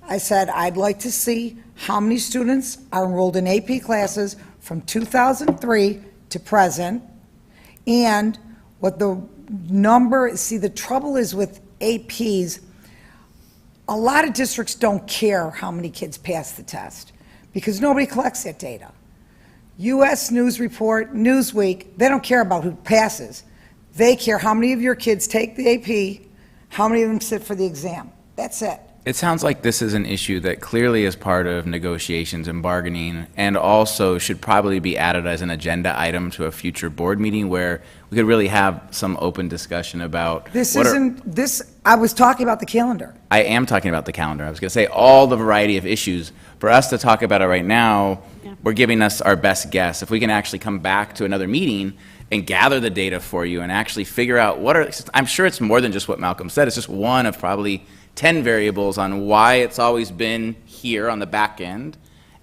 I said, I'd like to see how many students are enrolled in AP classes from 2003 to present, and what the number, see, the trouble is with APs, a lot of districts don't care how many kids pass the test because nobody collects that data. U.S. News Report, Newsweek, they don't care about who passes. They care how many of your kids take the AP, how many of them sit for the exam. That's it. It sounds like this is an issue that clearly is part of negotiations and bargaining, and also should probably be added as an agenda item to a future board meeting where we could really have some open discussion about. I was talking about the calendar. I am talking about the calendar. I was going to say all the variety of issues. For us to talk about it right now, we're giving us our best guess. If we can actually come back to another meeting and gather the data for you and actually figure out I'm sure it's more than just what Malcolm said. It's just one of probably 10 variables on why it's always been here on the back end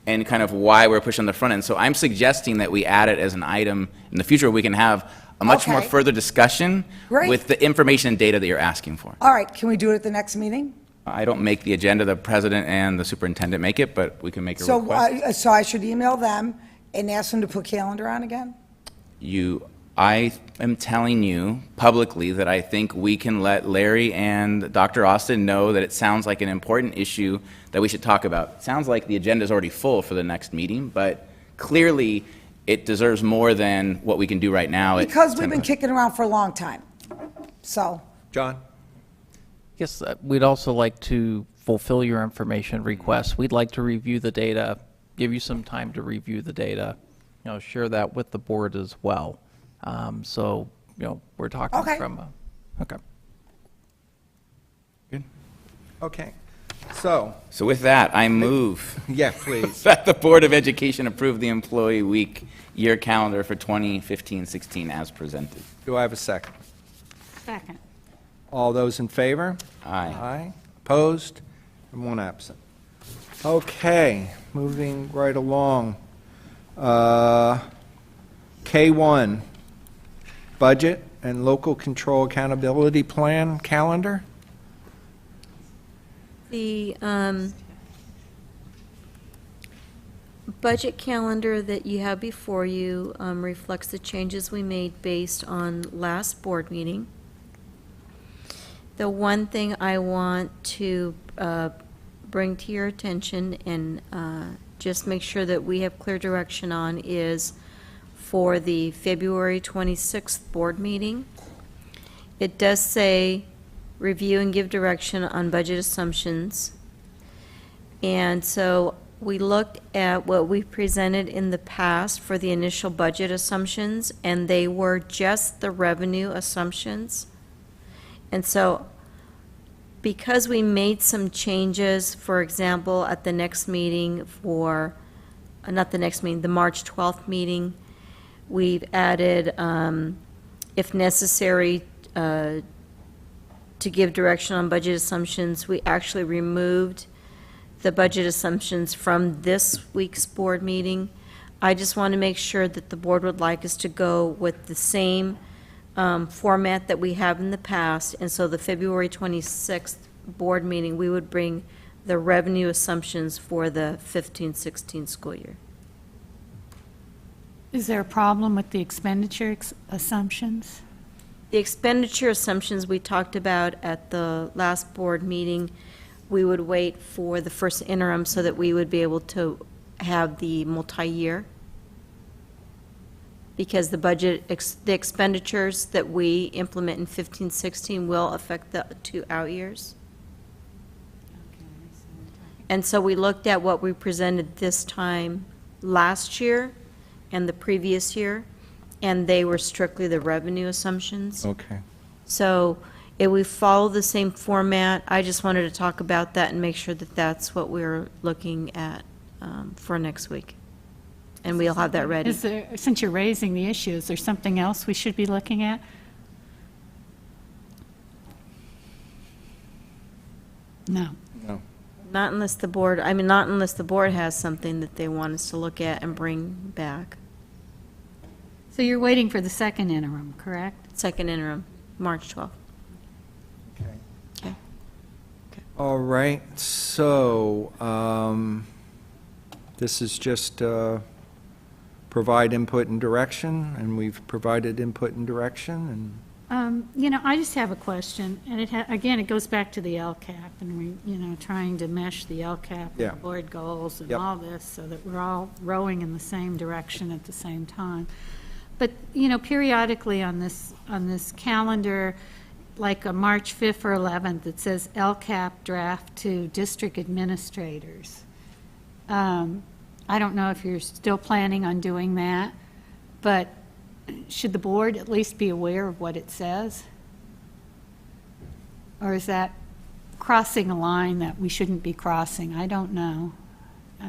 and kind of why we're pushing the front end. So I'm suggesting that we add it as an item in the future. We can have a much more further discussion with the information and data that you're asking for. All right, can we do it at the next meeting? I don't make the agenda, the president and the superintendent make it, but we can make a request. So I should email them and ask them to put calendar on again? I am telling you publicly that I think we can let Larry and Dr. Austin know that it sounds like an important issue that we should talk about. It sounds like the agenda is already full for the next meeting, but clearly it deserves more than what we can do right now. Because we've been kicking around for a long time. So. John? Yes, we'd also like to fulfill your information request. We'd like to review the data, give you some time to review the data, share that with the board as well. So, we're talking from okay. Good. Okay. So with that, I move. Yeah, please. That the Board of Education approve the employee week year calendar for 2015-16 as presented. Do I have a second? Second. All those in favor? Aye. Aye. Opposed? And one absent. Okay, moving right along. K1, Budget and Local Control Accountability Plan calendar. The budget calendar that you have before you reflects the changes we made based on last board meeting. The one thing I want to bring to your attention and just make sure that we have clear direction on is for the February 26th board meeting. It does say review and give direction on budget assumptions. And so we looked at what we presented in the past for the initial budget assumptions, and they were just the revenue assumptions. And so because we made some changes, for example, at the next meeting for, not the next meeting, the March 12th meeting, we've added, if necessary, to give direction on budget assumptions. We actually removed the budget assumptions from this week's board meeting. I just want to make sure that the board would like us to go with the same format that we have in the past, and so the February 26th board meeting, we would bring the revenue assumptions for the 15-16 school year. Is there a problem with the expenditure assumptions? The expenditure assumptions we talked about at the last board meeting, we would wait for the first interim so that we would be able to have the multi-year. because the budget, the expenditures that we implement in 15-16 will affect the 2 out years. And so we looked at what we presented this time last year and the previous year, and they were strictly the revenue assumptions. Okay. So if we follow the same format, I just wanted to talk about that and make sure that that's what we're looking at for next week. And we'll have that ready. Is there, since you're raising the issue, is there something else we should be looking at? No. No. Not unless the board, not unless the board has something that they want us to look at and bring back. So you're waiting for the second interim, correct? Second interim, March 12th. Okay. Okay. All right, so this is just provide input and direction, and we've provided input and direction, I just have a question, and again, it goes back to the LCAP, and trying to mesh the LCAP Yeah. and board goals and Yep. all this, so that we're all rowing in the same direction at the same time. But, periodically on this calendar, like a March 5th or 11th, it says LCAP draft to district administrators. I don't know if you're still planning on doing that, but should the board at least be aware of what it says? Or is that crossing a line that we shouldn't be crossing? I don't know. You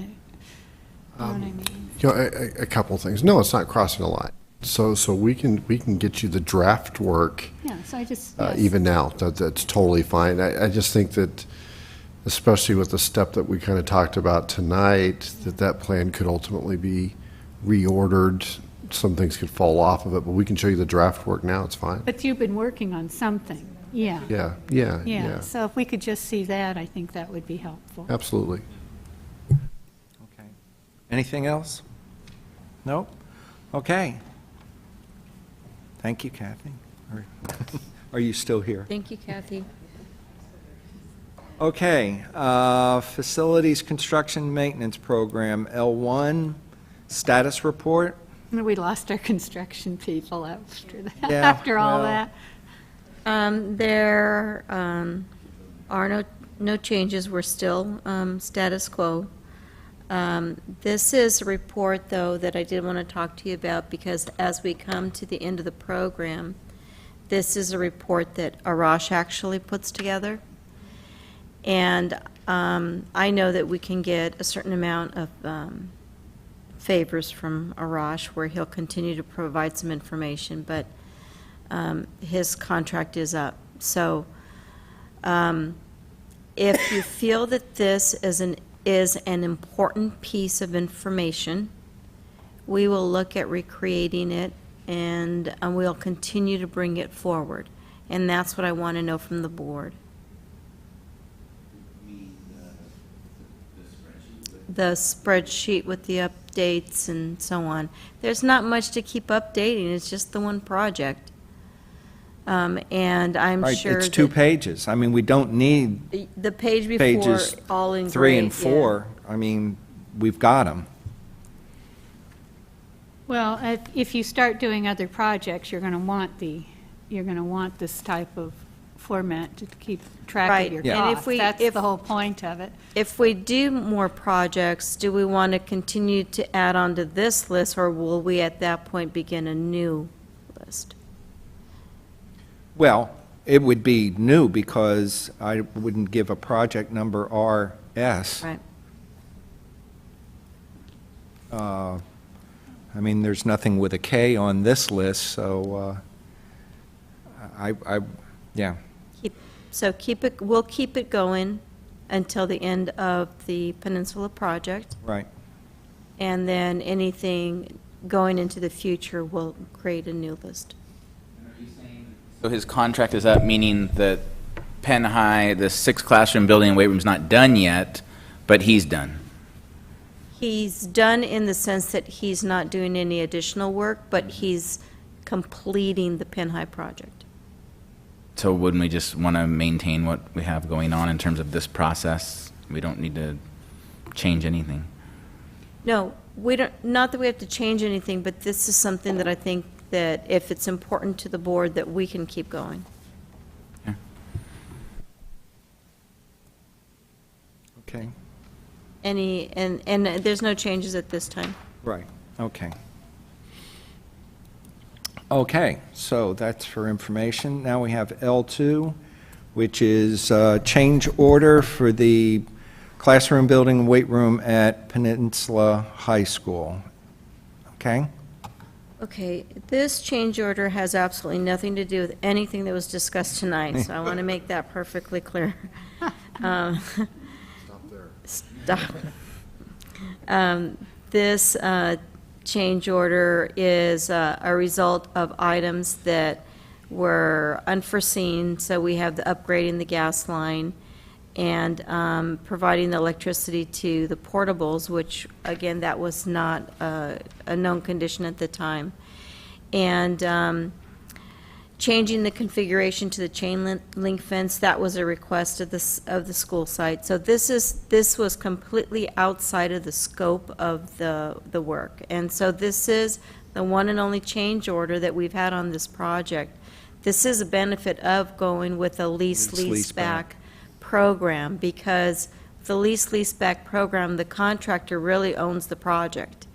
know what I mean? A couple of things. No, it's not crossing a line. So we can get you the draft work Yeah, so I just. even now. That's totally fine. I just think that, especially with the step that we kind of talked about tonight, that plan could ultimately be reordered. Some things could fall off of it, but we can show you the draft work now. It's fine. But you've been working on something, yeah. Yeah. So if we could just see that, I think that would be helpful. Absolutely. okay. Anything else? No? Okay. Thank you, Kathy. Are you still here? Thank you, Kathy. Okay, Facilities Construction Maintenance Program, L1, status report. We lost our construction people after that, Yeah, after all well. that. There are no changes. We're still status quo. This is a report, though, that I did want to talk to you about, because as we come to the end of the program, this is a report that Arash actually puts together. And I know that we can get a certain amount of favors from Arash, where he'll continue to provide some information, but his contract is up. So if you feel that this is an important piece of information, we will look at recreating it, and we'll continue to bring it forward. And that's what I want to know from the board. The spreadsheet with the updates and so on. There's not much to keep updating, it's just the one project. And I'm Right, sure it's 2 that pages. I mean, we don't need the page before, pages all in 3 and gray, 4. I mean, we've got them. Well, if you start doing other projects, you're going to want this type of format to keep track Right. of your Yeah. And costs. That's the whole point of it. If we do more projects, do we want to continue to add on to this list, or will we at that point begin a new list? Well, it would be new because I wouldn't give a project number RS. Right. I mean, there's nothing with a K on this list, so yeah. We'll keep it going until the end of the Peninsula project, Right. and then anything going into the future, we'll create a new list. So his contract is up, meaning that Penn High, the 6 classroom building and weight room's not done yet, but he's done. He's done in the sense that he's not doing any additional work, but he's completing the Penn High project. So wouldn't we just want to maintain what we have going on in terms of this process? We don't need to change anything. No, we don't, not that we have to change anything, but this is something that I think that if it's important to the board, that we can keep going. Okay, And there's no changes at this time. right, okay. Okay, so that's for information. Now we have L2, which is change order for the classroom building and weight room at Peninsula High School. Okay? Okay, this change order has absolutely nothing to do with anything that was discussed tonight, so I want to make that perfectly clear. Stop. This change order is a result of items that were unforeseen, so we have the upgrading the gas line and providing the electricity to the portables, which, again, that was not a known condition at the time. And changing the configuration to the chain link fence, that was a request of the school site. So this was completely outside of the scope of the work. And so this is the one and only change order that we've had on this project. This is a benefit of going with a lease-back program, because the lease-back program, the contractor really owns the project.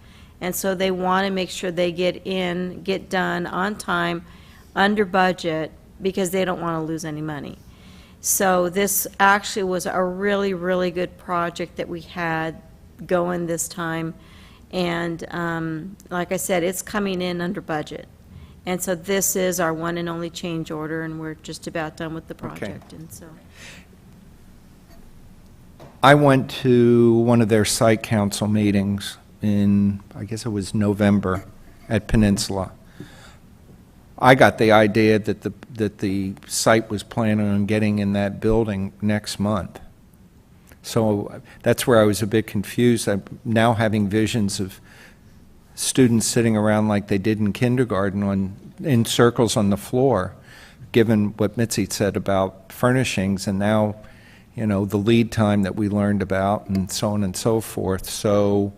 And so they want to make sure they get done on time, under budget, because they don't want to lose any money. So this actually was a really, really good project that we had going this time. And like I said, it's coming in under budget. And so this is our one and only change order, and we're just about done with the project. And so I went to one of their site council meetings in, I guess it was November, at Peninsula. I got the idea that the site was planning on getting in that building next month. So that's where I was a bit confused. I'm now having visions of students sitting around like they did in kindergarten in circles on the floor, given what Mitzi said about furnishings, and now, you know, the lead time that we learned about, and so on and so forth. So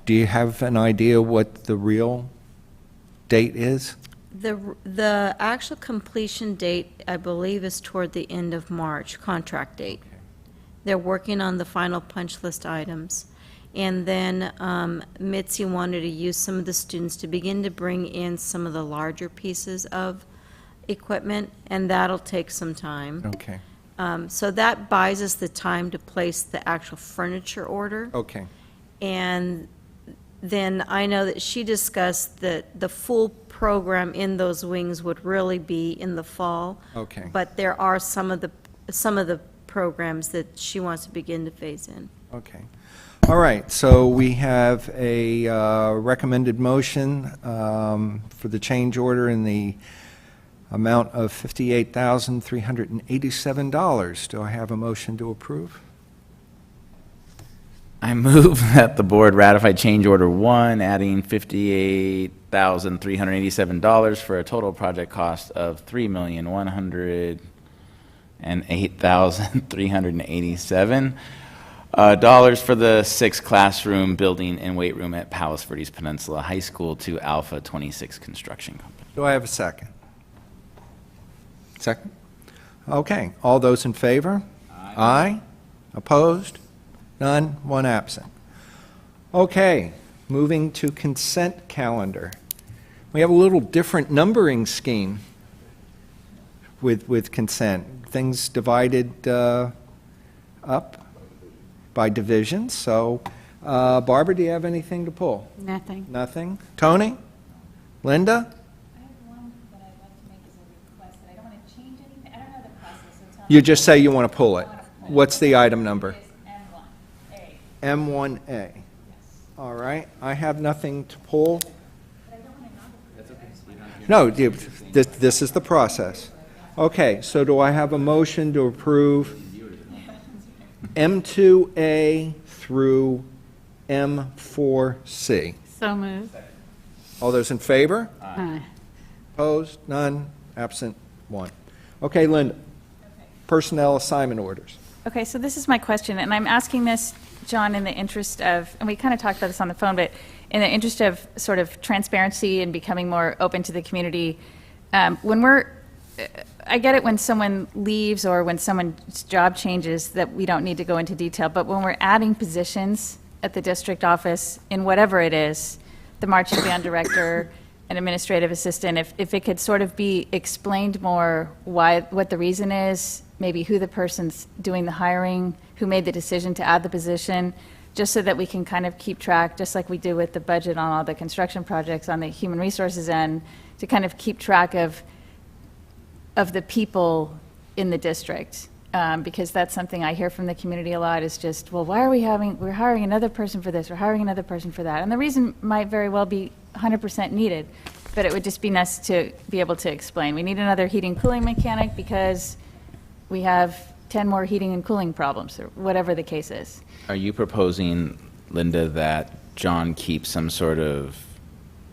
do you have an idea what the real date is? the actual completion date, I believe, is toward the end of March, contract date. They're working on the final punch list items. And then Mitzi wanted to use some of the students to begin to bring in some of the larger pieces of equipment, and that'll take some time. Okay. So that buys us the time to place the actual furniture order. Okay. And then I know that she discussed that the full program in those wings would really be in the fall. Okay. But there are some of the programs that she wants to begin to phase in. Okay. All right, so we have a recommended motion for the change order in the amount of $58,387. Do I have a motion to approve? I move that the board ratify change order 1, adding $58,387 for a total project cost of $3,108,387 dollars for the 6 classroom building and weight room at Palos Verdes Peninsula High School to Alpha 26 Construction Company. Do I have a second? Second? Okay, all those in favor? Aye. Opposed? None, one absent. Okay, moving to consent calendar. We have a little different numbering scheme with consent. Things divided up by division. So, Barbara, do you have anything to pull? Nothing. Nothing? Tony? Linda? I have one that I'd like to make as a request, that I don't want to change anything. I don't know the process, so tell me. You just say you want to pull it. What's the item number? M1A. M1A. Yes. All right, I have nothing to pull. But I don't want to not approve. No, this is the process. Okay, so do I have a motion to approve M2A through M4C? So moved. All those in favor? Aye. Opposed? None? Absent? One. Okay, Linda. Personnel assignment orders. Okay, so this is my question, and I'm asking this John, in the interest of, and we kind of talked about this on the phone, but in the interest of sort of transparency and becoming more open to the community, I get it when someone leaves or when someone's job changes that we don't need to go into detail, but when we're adding positions at the district office in whatever it is, the marching band director, an administrative assistant, if it could sort of be explained more what the reason is, maybe who the person's doing the hiring, who made the decision to add the position, just so that we can kind of keep track, just like we do with the budget on all the construction projects on the human resources end, to kind of keep track of the people in the district. Because that's something I hear from the community a lot is just, well, why are we're hiring another person for this, we're hiring another person for that. And the reason might very well be 100% needed, but it would just be nice to be able to explain. We need another heating cooling mechanic because we have 10 more heating and cooling problems, or whatever the case is. Are you proposing, Linda, that John keep some sort of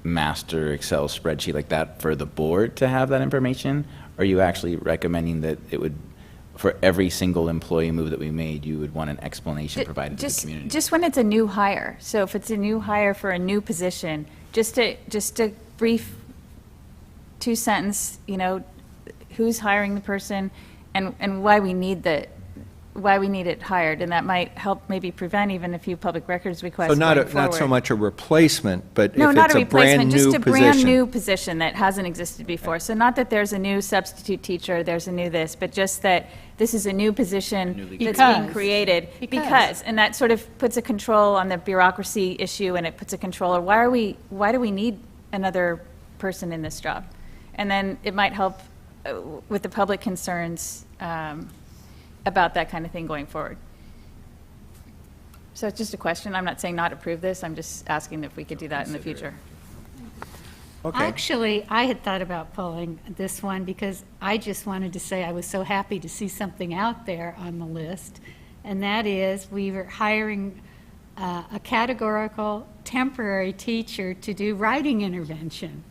master Excel spreadsheet like that for the board to have that information? Or are you actually recommending that it would, for every single employee move that we made, you would want an explanation provided to the community? Just when it's a new hire. So if it's a new hire for a new position, just a brief 2-sentence, who's hiring the person and why we need it hired, and that might help maybe prevent even a few public records requests. So going not so forward. much a replacement, but No, if not it's a a brand replacement, new just a position. brand new position that hasn't existed before. So not that there's a new substitute teacher, there's a new this, but just that this is a new position that's being created because, and that sort of puts a control on the bureaucracy issue, and it puts a control, or why do we need another person in this job? And then it might help with the public concerns about that kind of thing going forward. So it's just a question. I'm not saying not approve this. I'm just asking if we could do that in the future. Okay. Actually, I had thought about pulling this one because I just wanted to say I was so happy to see something out there on the list, and that is we were hiring a categorical temporary teacher to do writing intervention.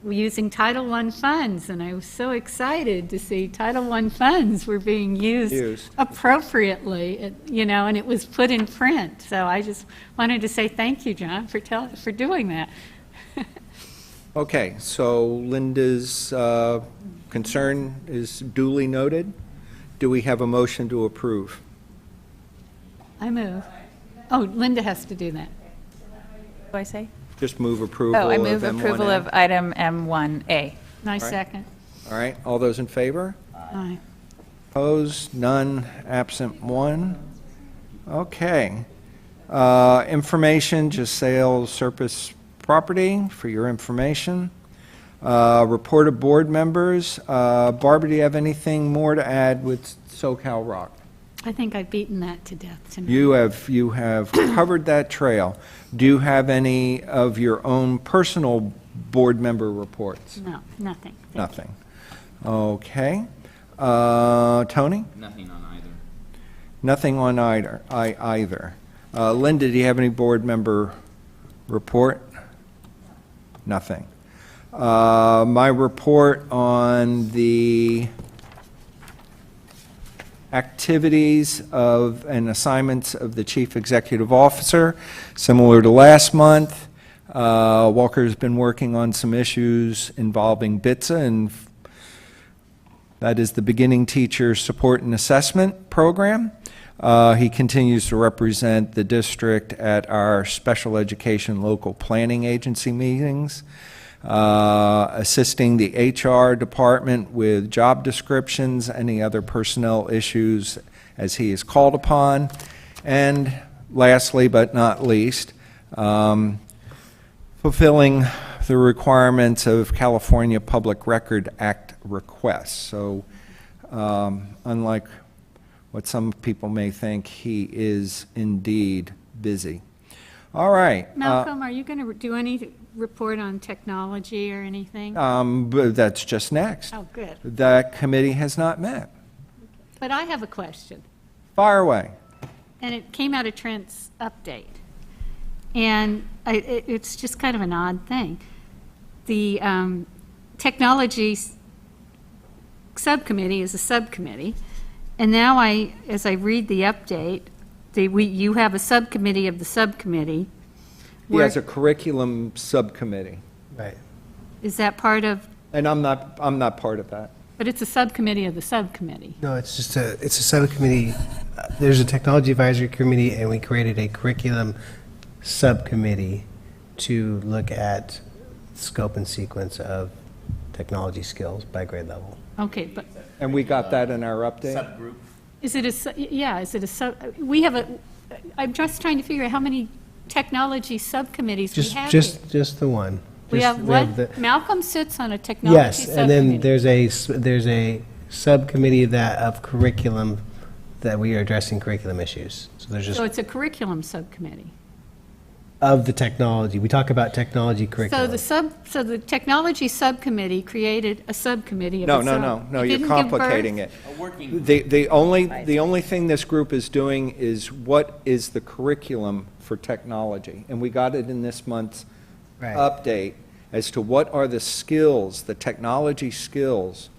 We're using Title I funds, and I was so excited to see Title I funds were being used appropriately, and it was put in print. So I just wanted to say thank you, John, for doing that. Okay, so Linda's concern is duly noted. Do we have a motion to approve? I move. Oh, Linda has to do that. What do I say? Just move approval of Oh, I move M1A. approval of item M1A. Nice Right. second. All right, all those in favor? Aye. Opposed? None. Absent? 1. Okay. Information, just sale of surplus property for your information. Report of board members. Barbara, do you have anything more to add with SoCal Rock? I think I've beaten that to death tonight. You have covered that trail. Do you have any of your own personal board member reports? No, nothing. Nothing. Okay. Tony? Nothing on either. Nothing on either. Linda, do you have any board member report? Nothing. My report on the activities of and assignments of the Chief Executive Officer, similar to last month. Walker's been working on some issues involving BITSA, and that is the Beginning Teacher Support and Assessment Program. He continues to represent the district at our special education local planning agency meetings, assisting the HR department with job descriptions, any other personnel issues as he is called upon. And lastly, but not least, fulfilling the requirements of California Public Record Act requests. So unlike what some people may think, he is indeed busy. All right. Malcolm, are you going to do any report on technology or anything? But that's just next. Oh, good. That committee has not met. But I have a question, Fire away. and it came out of Trent's update. And it's just kind of an odd thing. The technology subcommittee is a subcommittee, and now as I read the update, you have a subcommittee of the subcommittee. He has a curriculum subcommittee, Right. Is that part of, and I'm not part of that. but it's a subcommittee of the subcommittee. No, it's a subcommittee. There's a technology advisory committee, and we created a curriculum subcommittee to look at scope and sequence of technology skills by grade level. Okay, but And we got that in our update? is it we have I'm just trying to figure out how many technology subcommittees we have here. Just the one. We Just- have what? the- Malcolm sits on a technology Yes, subcommittee. and then there's a subcommittee of curriculum that we are addressing curriculum issues. So there's So just, it's a curriculum subcommittee. of the technology, we talk about technology So curriculum. so the technology subcommittee created a subcommittee of No, its no, own. no, It you're didn't give birth- complicating it. The only thing this group is doing is what is the curriculum for technology? And we got it in this month's Right. update as to what are the skills, the technology skills,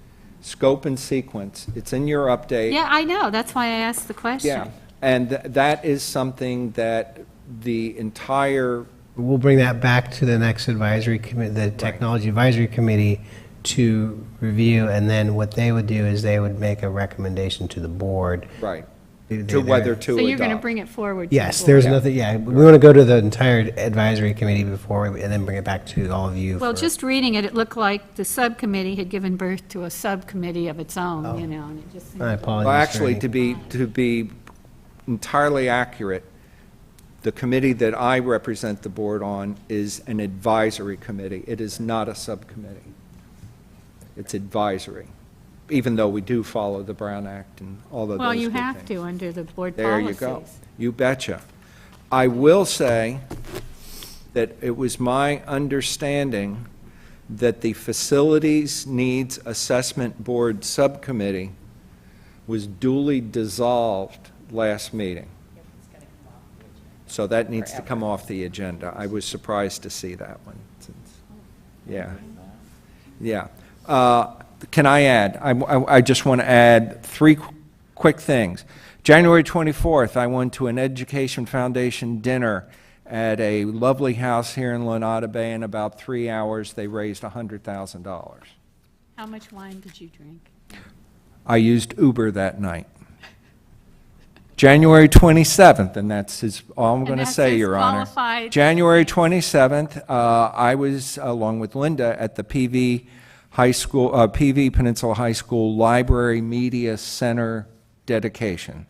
scope and sequence. It's in your update. Yeah, I know, that's why I asked the question. Yeah, and that is something that the entire, We'll bring that back to the next advisory committee, the technology advisory committee, to review, and then what they would do is they would make a recommendation to the board. right, They- to whether to So you're going to adopt. bring it forward to the Yes, board. there's nothing, yeah, we want to go to the entire advisory committee before, and then bring it back to all of you. Well, for- just reading it, it looked like the subcommittee had given birth to a subcommittee of its own, Oh. you know, and it just seemed. I apologize. Well, for actually, any- to be entirely accurate, the committee that I represent the board on is an advisory committee. It is not a subcommittee. It's advisory, even though we do follow the Brown Act and all of those Well, you good have things. to under the board There policies. you go. You betcha. I will say that it was my understanding that the Facilities Needs Assessment Board Subcommittee was duly dissolved last meeting. So that needs to come off the agenda. I was surprised to see that one. Yeah. Yeah. Can I add? I just want to add three quick things. January 24th, I went to an Education Foundation dinner at a lovely house here in Lanada Bay. In about 3 hours, they raised $100,000. How much wine did you drink? I used Uber that night. January 27th, and that's all I'm going to that's say, his Your Honor. qualified- January 27th, I was, along with Linda, at the PV Peninsula High School Library Media Center dedication.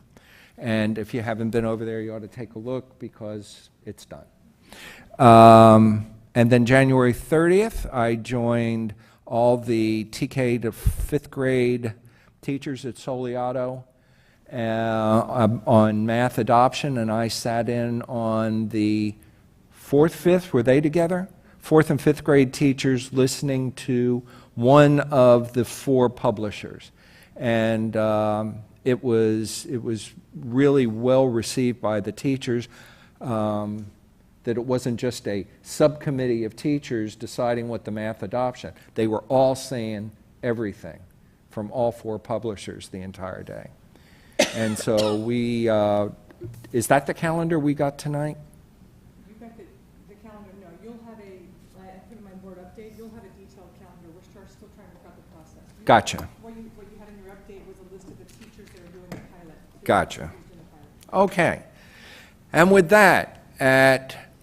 And if you haven't been over there, you ought to take a look because it's done. And then January 30th, I joined all the TK to 5th grade teachers at Soliato on math adoption, and I sat in on the 4th, 5th, were they together? 4th and 5th grade teachers listening to one of the 4 publishers. And it was really well received by the teachers, that it wasn't just a subcommittee of teachers deciding what the math adoption. They were all saying everything from all 4 publishers the entire day. And so we, is that the calendar we got tonight? You got the calendar, no, you'll have I put in my board update, you'll have a detailed calendar, we're still trying to work out the process. Gotcha. What you had in your update was a list of the teachers that are doing the pilot. Gotcha. Okay. And with that, at